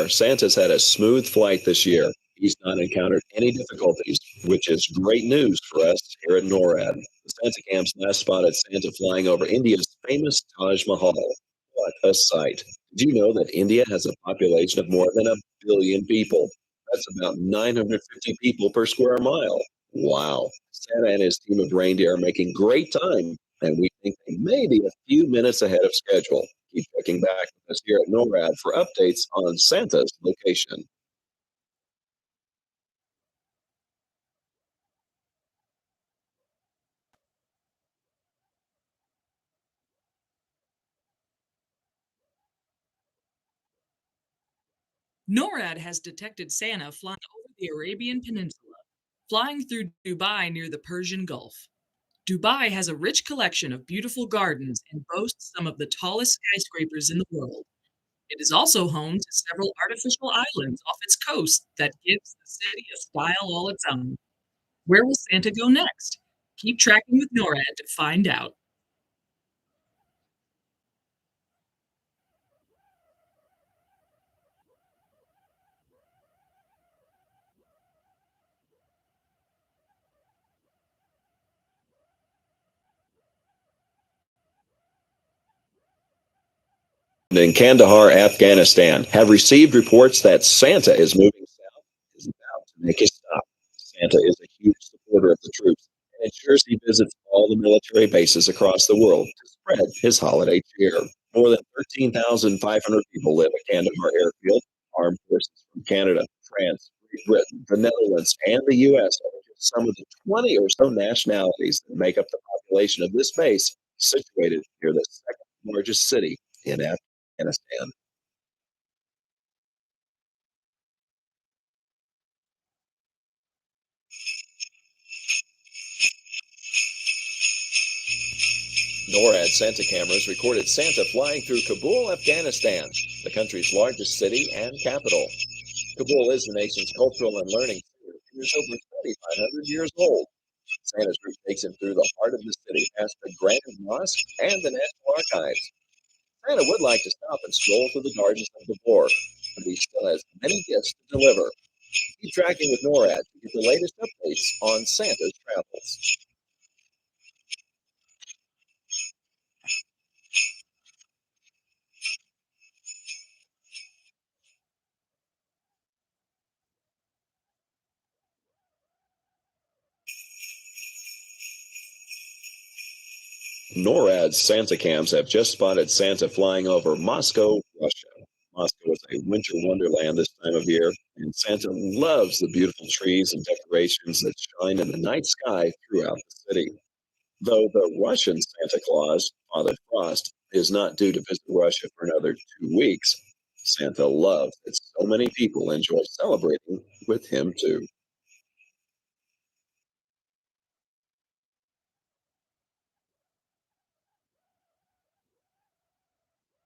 Santa's had a smooth flight this year. He's not encountered any difficulties, which is great news for us here at NORAD. The Santa Camps last spotted Santa flying over India's famous Taj Mahal. What a sight. Did you know that India has a population of more than 1 billion people? That's about 950 people per square mile. Wow. Santa and his team of reindeer are making great time, and we think they may be a few minutes ahead of schedule. Keep checking back with us here at NORAD for updates on Santa's location. NORAD has detected Santa flying over the Arabian Peninsula, flying through Dubai near the Persian Gulf. Dubai has a rich collection of beautiful gardens and boasts some of the tallest skyscrapers in the world. It is also home to several artificial islands off its coast that gives the city a style all its own. Where will Santa go next? Keep tracking with NORAD to find out. In Kandahar, Afghanistan, have received reports that Santa is moving south, is about to make his stop. Santa is a huge supporter of the troops and ensures he visits all the military bases across the world to spread his holiday cheer. More than 13,500 people live at Kandahar Airfield. Armed forces from Canada, France, Great Britain, the Netherlands, and the U.S. are just some of the 20 or so nationalities that make up the population of this base, situated near the second largest city in Afghanistan. NORAD Santa cameras recorded Santa flying through Kabul, Afghanistan, the country's largest city and capital. Kabul is the nation's cultural and learning center. It is over 2,500 years old. Santa's route takes him through the heart of the city, past the Grand Mosque and the National Archives. Santa would like to stop and stroll through the gardens of Kabul, but he still has many gifts to deliver. Keep tracking with NORAD to get the latest updates on Santa's travels. NORAD's Santa cams have just spotted Santa flying over Moscow, Russia. Moscow is a winter wonderland this time of year, and Santa loves the beautiful trees and decorations that shine in the night sky throughout the city. Though the Russian Santa Claus, Father Frost, is not due to visit Russia for another 2 weeks, Santa loves that so many people enjoy celebrating with him too.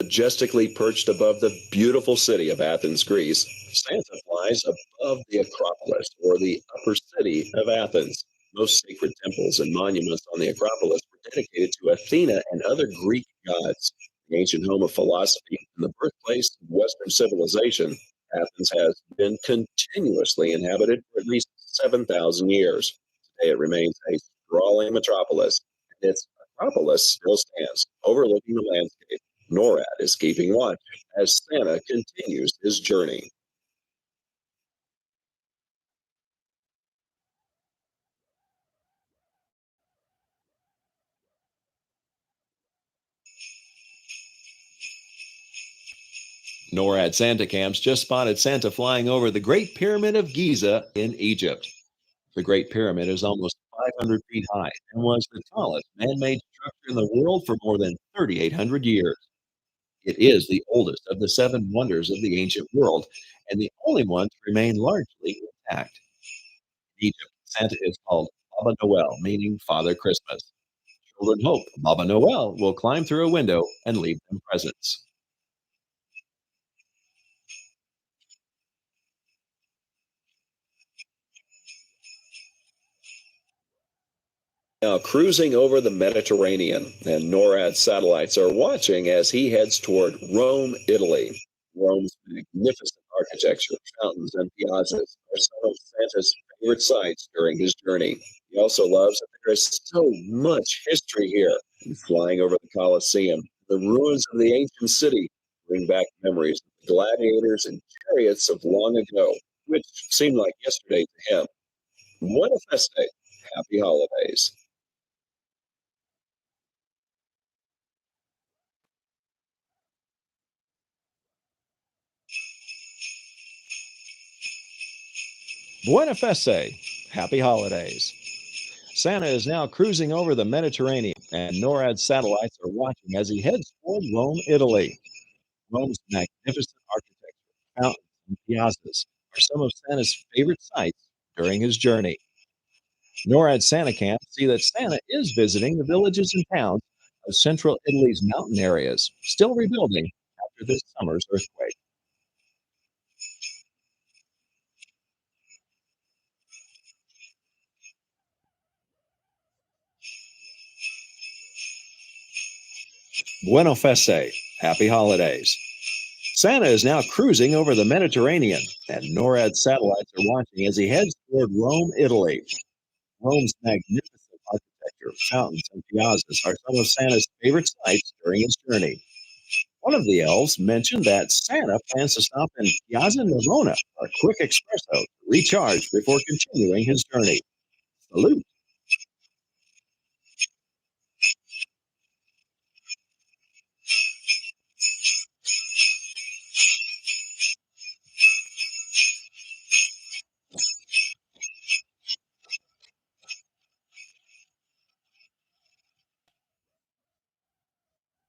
Majestically perched above the beautiful city of Athens, Greece, Santa flies above the Acropolis, or the upper city of Athens. Most sacred temples and monuments on the Acropolis were dedicated to Athena and other Greek gods. The ancient home of philosophy and the birthplace of Western civilization, Athens has been continuously inhabited for at least 7,000 years. Today it remains a sprawling metropolis, and its Acropolis still stands, overlooking the landscape. NORAD is keeping watch as Santa continues his journey. NORAD Santa cams just spotted Santa flying over the Great Pyramid of Giza in Egypt. The Great Pyramid is almost 500 feet high and was the tallest man-made structure in the world for more than 3,800 years. It is the oldest of the seven wonders of the ancient world and the only one to remain largely intact. In Egypt, Santa is called Baba Noel, meaning Father Christmas. Children hope Baba Noel will climb through a window and leave them presents. Now cruising over the Mediterranean, and NORAD satellites are watching as he heads toward Rome, Italy. Rome's magnificent architecture, fountains, and piazzas are some of Santa's favorite sights during his journey. He also loves that there is so much history here. And flying over the Colosseum, the ruins of the ancient city bring back memories of the gladiators and chariots of long ago, which seemed like yesterday to him. Buona feste. Happy holidays. Buena Feste. Happy holidays. Santa is now cruising over the Mediterranean, and NORAD satellites are watching as he heads toward Rome, Italy. Rome's magnificent architecture, fountains, and piazzas are some of Santa's favorite sights during his journey. NORAD Santa camps see that Santa is visiting the villages and towns of central Italy's mountain areas, still rebuilding after this summer's earthquake. Buena Feste. Happy holidays. Santa is now cruising over the Mediterranean, and NORAD satellites are watching as he heads toward Rome, Italy. Rome's magnificent architecture, fountains, and piazzas are some of Santa's favorite sights during his journey. One of the elves mentioned that Santa plans to stop in Piazza Navona for a quick espresso to recharge before continuing his journey. Salute.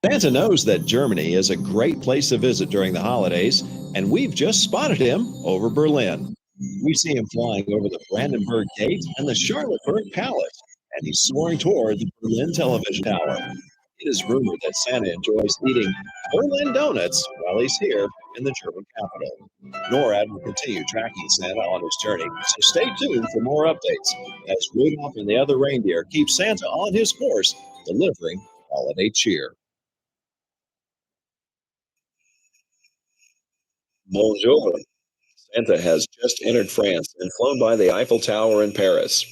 Santa knows that Germany is a great place to visit during the holidays, and we've just spotted him over Berlin. We see him flying over the Brandenburg Gate and the Charlottenburg Palace, and he's soaring toward the Berlin television tower. It is rumored that Santa enjoys eating Berlin donuts while he's here in the German capital. NORAD will continue tracking Santa on his journey, so stay tuned for more updates as Rudolph and the other reindeer keep Santa on his course, delivering holiday cheer. Bonjour. Santa has just entered France and flown by the Eiffel Tower in Paris.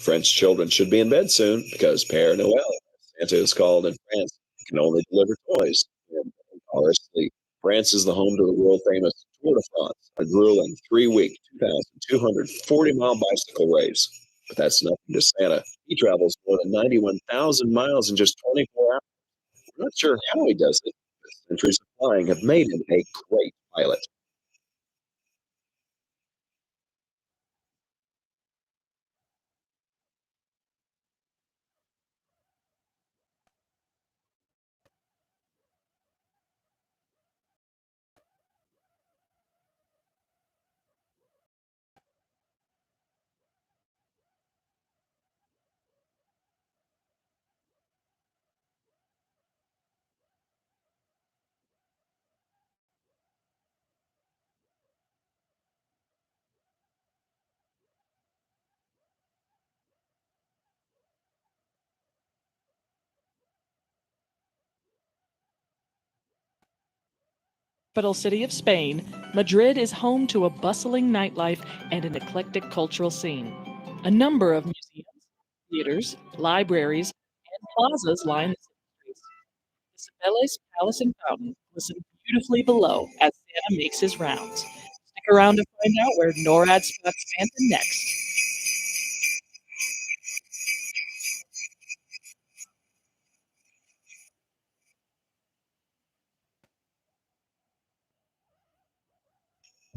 French children should be in bed soon because Père Noël, Santa is called in France, can only deliver toys and are asleep. France is the home to the world famous Tour de France, a grueling 3-week, 2,240-mile bicycle race. But that's nothing to Santa. He travels more than 91,000 miles in just 24 hours. I'm not sure how he does it, but centuries of flying have made him a great pilot. Capital city of Spain, Madrid is home to a bustling nightlife and an eclectic cultural scene. A number of museums, theaters, libraries, and plazas line the city streets. Isabella's Palace and Fountain listen beautifully below as Santa makes his rounds. Stick around to find out where NORAD spots Santa next.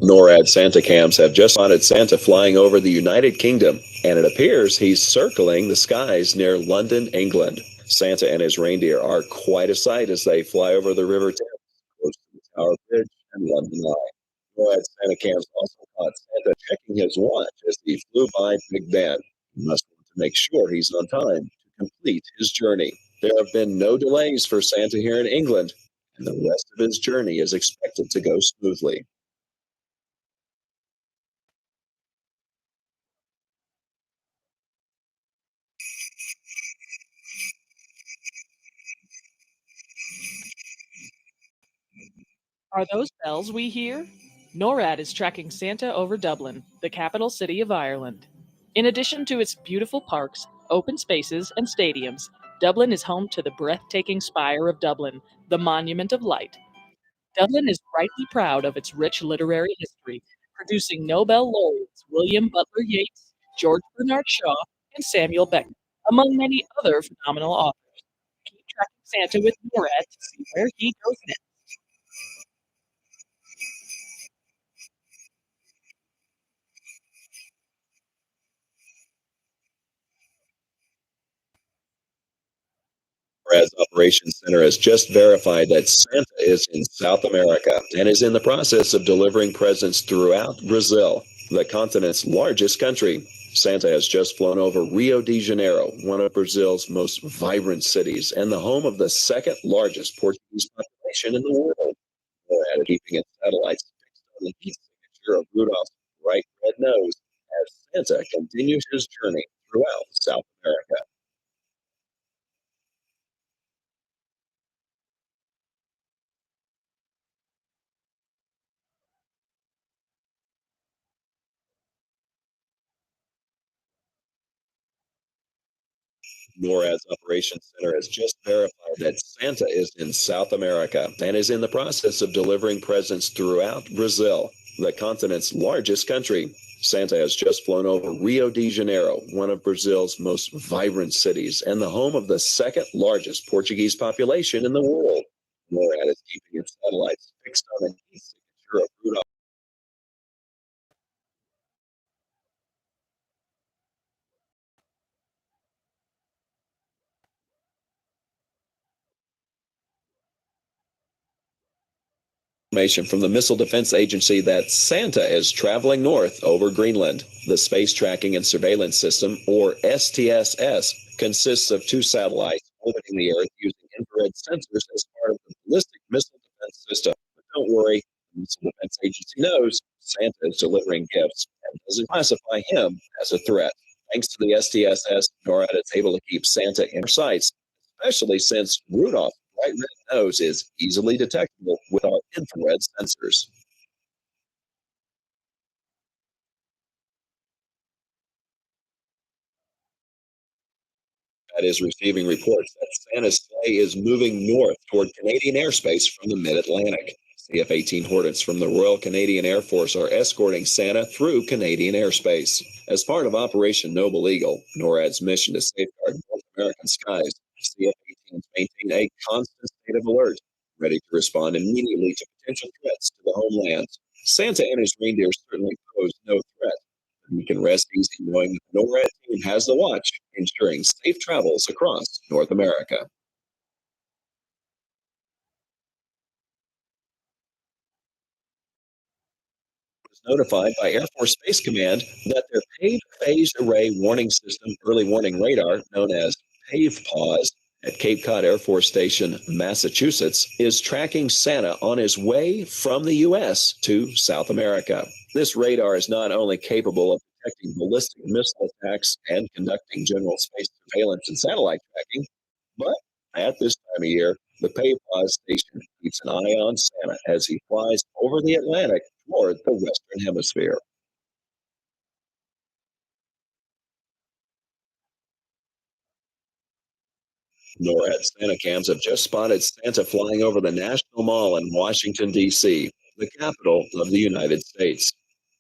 NORAD Santa cams have just spotted Santa flying over the United Kingdom, and it appears he's circling the skies near London, England. Santa and his reindeer are quite a sight as they fly over the River Thames, close to the Tower Bridge and London Eye. NORAD Santa cams also caught Santa checking his watch as he flew by Big Ben. He must want to make sure he's on time to complete his journey. There have been no delays for Santa here in England, and the rest of his journey is expected to go smoothly. Are those bells we hear? NORAD is tracking Santa over Dublin, the capital city of Ireland. In addition to its beautiful parks, open spaces, and stadiums, Dublin is home to the breathtaking Spire of Dublin, the Monument of Light. Dublin is rightly proud of its rich literary history, producing Nobel laureates William Butler Yeats, George Bernard Shaw, and Samuel Beckett, among many other phenomenal authors. Keep tracking Santa with NORAD to see where he goes next. NORAD's Operations Center has just verified that Santa is in South America and is in the process of delivering presents throughout Brazil, the continent's largest country. Santa has just flown over Rio de Janeiro, one of Brazil's most vibrant cities and the home of the second largest Portuguese population in the world. NORAD is keeping its satellites fixed on the heat signature of Rudolph's bright red nose as Santa continues his journey throughout South America. NORAD's Operations Center has just verified that Santa is in South America and is in the process of delivering presents throughout Brazil, the continent's largest country. Santa has just flown over Rio de Janeiro, one of Brazil's most vibrant cities and the home of the second largest Portuguese population in the world. NORAD is keeping its satellites fixed on the heat signature of Rudolph. Information from the Missile Defense Agency that Santa is traveling north over Greenland. The Space Tracking and Surveillance System, or STSS, consists of two satellites orbiting the Earth using infrared sensors as part of the Ballistic Missile Defense System. But don't worry, the Missile Defense Agency knows Santa is delivering gifts and doesn't classify him as a threat. Thanks to the STSS, NORAD is able to keep Santa in our sights, especially since Rudolph's bright red nose is easily detectable with our infrared sensors. That is receiving reports that Santa's sleigh is moving north toward Canadian airspace from the mid-Atlantic. CF-18 Hornets from the Royal Canadian Air Force are escorting Santa through Canadian airspace. As part of Operation Noble Eagle, NORAD's mission to safeguard North American skies, CF-18s maintain a constant state of alert, ready to respond immediately to potential threats to the homeland. Santa and his reindeer certainly pose no threat. You can rest easy knowing the NORAD team has the watch, ensuring safe travels across North America. Was notified by Air Force Space Command that their paved phased array warning system early warning radar, known as PAVE-PAWS, at Cape Cod Air Force Station, Massachusetts, is tracking Santa on his way from the U.S. to South America. This radar is not only capable of detecting ballistic missile attacks and conducting general space surveillance and satellite tracking, but at this time of year, the PAVE-PAWS station keeps an eye on Santa as he flies over the Atlantic toward the Western Hemisphere. NORAD Santa cams have just spotted Santa flying over the National Mall in Washington, D.C., the capital of the United States.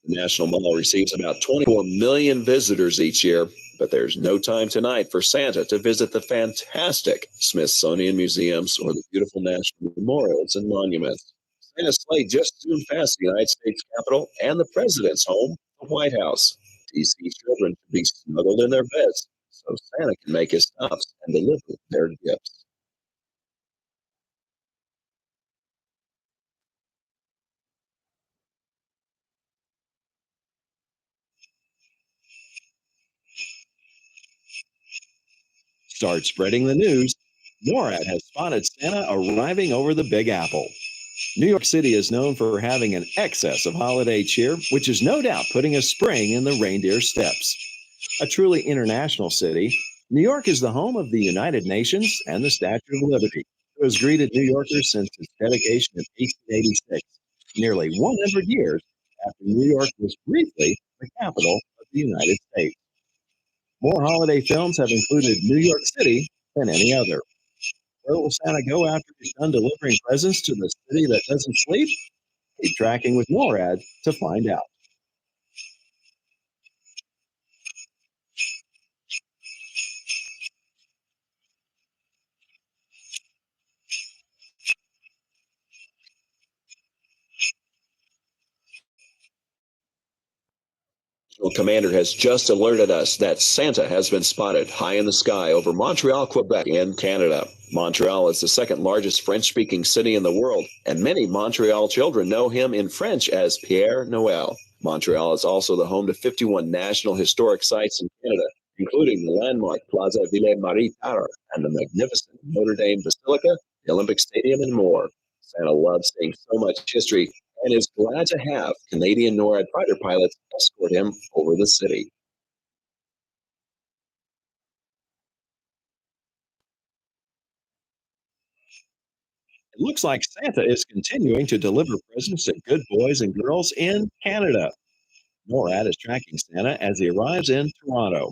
The National Mall receives about 24 million visitors each year, but there's no time tonight for Santa to visit the fantastic Smithsonian museums or the beautiful national memorials and monuments. Santa's sleigh just zoomed past the United States Capitol and the President's home, the White House. D.C. children should be snuggled in their beds so Santa can make his stops and deliver their gifts. Start spreading the news. NORAD has spotted Santa arriving over the Big Apple. New York City is known for having an excess of holiday cheer, which is no doubt putting a spring in the reindeer steps. A truly international city, New York is the home of the United Nations and the Statue of Liberty, who has greeted New Yorkers since its dedication in 1886, nearly 100 years after New York was briefly the capital of the United States. More holiday films have included New York City than any other. Where will Santa go after he's done delivering presents to the city that doesn't sleep? Keep tracking with NORAD to find out. National commander has just alerted us that Santa has been spotted high in the sky over Montreal, Quebec, in Canada. Montreal is the second largest French-speaking city in the world, and many Montreal children know him in French as Pierre Noël. Montreal is also the home to 51 national historic sites in Canada, including the landmark Plaza Ville-Marie Tower and the magnificent Notre Dame Basilica, the Olympic Stadium, and more. Santa loves seeing so much history and is glad to have Canadian NORAD fighter pilots escort him over the city. It looks like Santa is continuing to deliver presents to good boys and girls in Canada. NORAD is tracking Santa as he arrives in Toronto.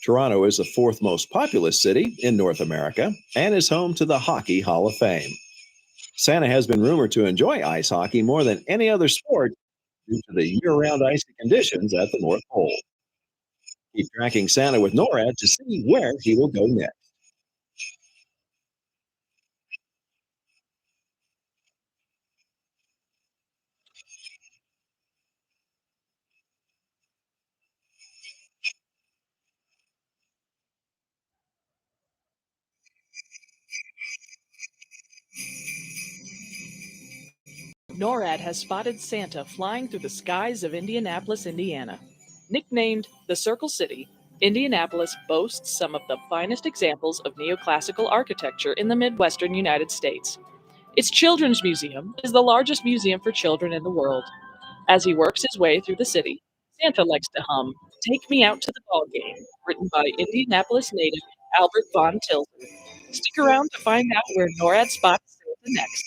Toronto is the fourth most populous city in North America and is home to the Hockey Hall of Fame. Santa has been rumored to enjoy ice hockey more than any other sport due to the year-round icy conditions at the North Pole. Keep tracking Santa with NORAD to see where he will go next. NORAD has spotted Santa flying through the skies of Indianapolis, Indiana. Nicknamed the Circle City, Indianapolis boasts some of the finest examples of neoclassical architecture in the Midwestern United States. Its Children's Museum is the largest museum for children in the world. As he works his way through the city, Santa likes to hum "Take Me Out to the Ball Game," written by Indianapolis native Albert von Tilton. Stick around to find out where NORAD spots Santa next.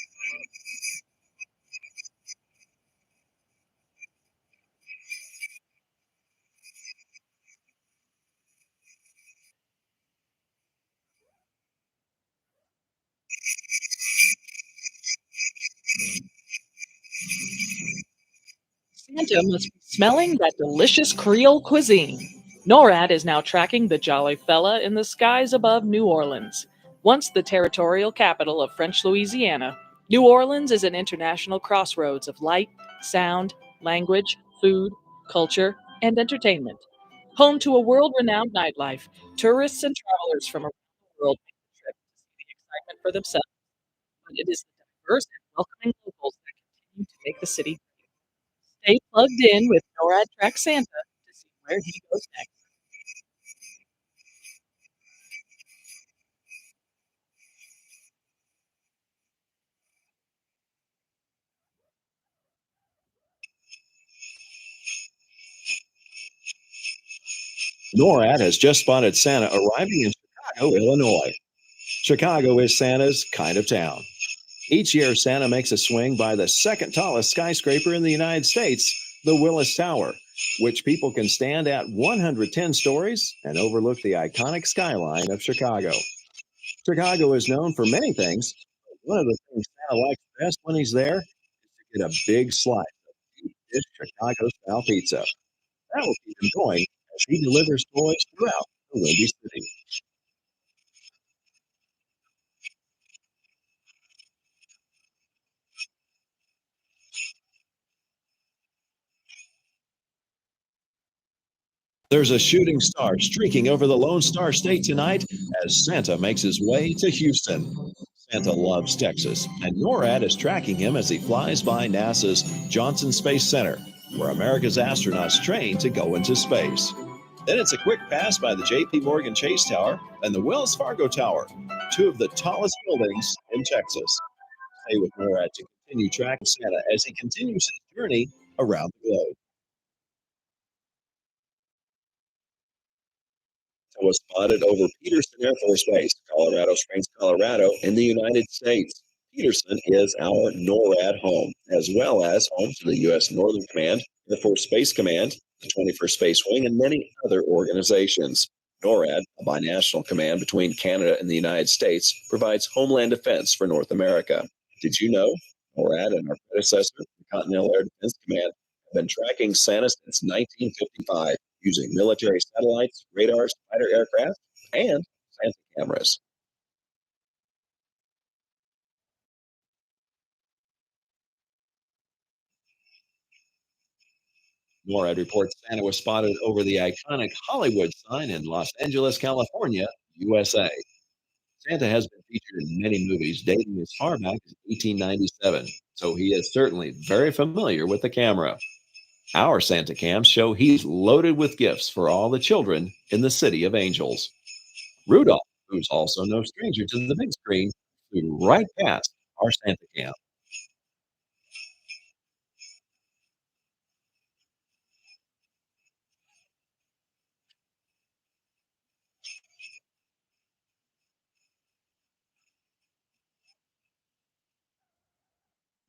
Santa must be smelling that delicious Creole cuisine. NORAD is now tracking the jolly fella in the skies above New Orleans. Once the territorial capital of French Louisiana, New Orleans is an international crossroads of light, sound, language, food, culture, and entertainment. Home to a world-renowned nightlife, tourists and travelers from around the world make the trip to see the excitement for themselves. But it is the diverse and welcoming locals that continue to make the city. Stay plugged in with NORAD Track Santa to see where he goes next. NORAD has just spotted Santa arriving in Chicago, Illinois. Chicago is Santa's kind of town. Each year, Santa makes a swing by the second tallest skyscraper in the United States, the Willis Tower, which people can stand at 110 stories and overlook the iconic skyline of Chicago. Chicago is known for many things. But one of the things Santa likes best when he's there is to get a big slice of deep dish Chicago-style pizza. That will keep him going as he delivers toys throughout the Windy City. There's a shooting star streaking over the Lone Star State tonight as Santa makes his way to Houston. Santa loves Texas, and NORAD is tracking him as he flies by NASA's Johnson Space Center, where America's astronauts train to go into space. Then it's a quick pass by the J.P. Morgan Chase Tower and the Wells Fargo Tower, two of the tallest buildings in Texas. Stay with NORAD to continue tracking Santa as he continues his journey around the globe. Was spotted over Peterson Air Force Base, Colorado Springs, Colorado, in the United States. Peterson is our NORAD home, as well as home to the U.S. Northern Command, Air Force Space Command, the 21st Space Wing, and many other organizations. NORAD, a binational command between Canada and the United States, provides homeland defense for North America. Did you know NORAD and our predecessor, the Continental Air Defense Command, have been tracking Santa since 1955? Using military satellites, radars, fighter aircraft, and Santa cameras. NORAD reports Santa was spotted over the iconic Hollywood sign in Los Angeles, California, USA. Santa has been featured in many movies dating as far back as 1897, so he is certainly very familiar with the camera. Our Santa cams show he's loaded with gifts for all the children in the City of Angels. Rudolph, who's also no stranger to the big screen, flew right past our Santa cam.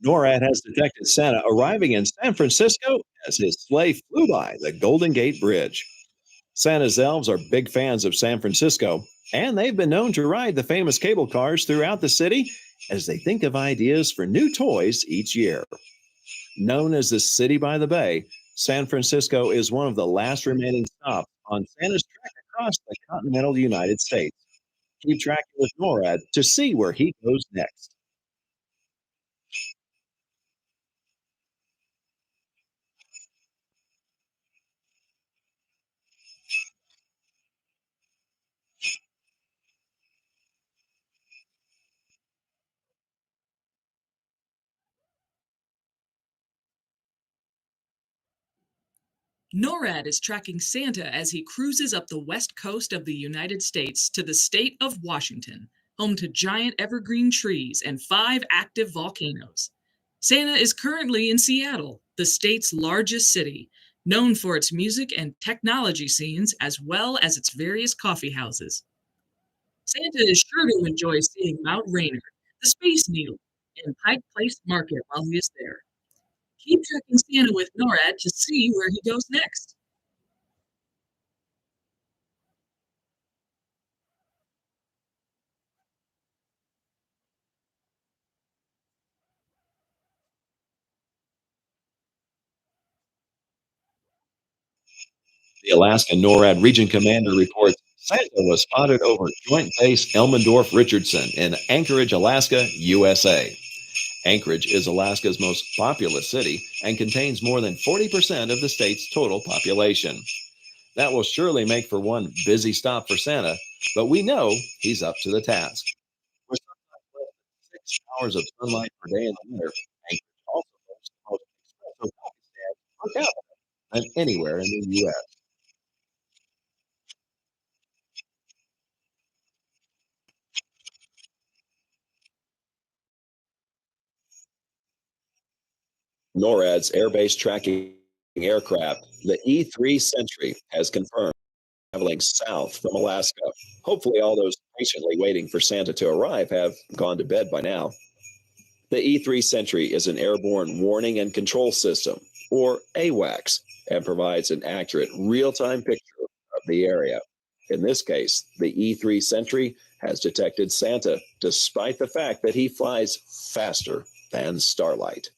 NORAD has detected Santa arriving in San Francisco as his sleigh flew by the Golden Gate Bridge. Santa's elves are big fans of San Francisco, and they've been known to ride the famous cable cars throughout the city as they think of ideas for new toys each year. Known as the City by the Bay, San Francisco is one of the last remaining stops on Santa's trek across the continental United States. Keep tracking with NORAD to see where he goes next. NORAD is tracking Santa as he cruises up the west coast of the United States to the state of Washington, home to giant evergreen trees and 5 active volcanoes. Santa is currently in Seattle, the state's largest city, known for its music and technology scenes as well as its various coffee houses. Santa is sure to enjoy seeing Mount Rainier, the Space Needle, and Pike Place Market while he is there. Keep tracking Santa with NORAD to see where he goes next. The Alaska NORAD Region Commander reports Santa was spotted over Joint Base Elmendorf-Richardson in Anchorage, Alaska, USA. Anchorage is Alaska's most populous city and contains more than 40% of the state's total population. That will surely make for one busy stop for Santa, but we know he's up to the task. With sometimes less than 6 hours of sunlight per day in the winter, Anchorage also boasts the most espresso coffee stands per capita than anywhere in the U.S. NORAD's air-based tracking aircraft, the E-3 Sentry, has confirmed traveling south from Alaska. Hopefully, all those patiently waiting for Santa to arrive have gone to bed by now. The E-3 Sentry is an airborne warning and control system, or AWACS, and provides an accurate real-time picture of the area. In this case, the E-3 Sentry has detected Santa, despite the fact that he flies faster than Starlight.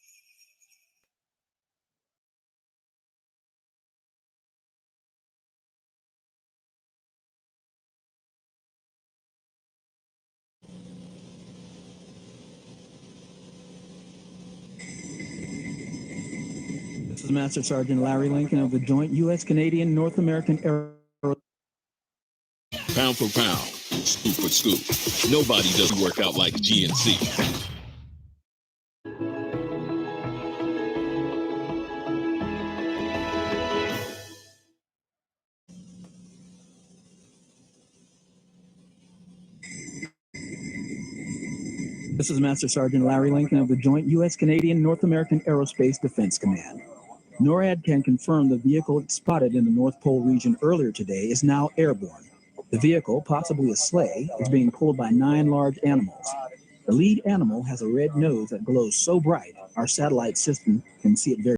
This is Master Sergeant Larry Lincoln of the Joint U.S.-Canadian North American Air. Pound for pound, scoop for scoop. Nobody does work out like GNC. This is Master Sergeant Larry Lincoln of the Joint U.S.-Canadian North American Aerospace Defense Command. NORAD can confirm the vehicle spotted in the North Pole region earlier today is now airborne. The vehicle, possibly a sleigh, is being pulled by 9 large animals. The lead animal has a red nose that glows so bright, our satellite system can see it very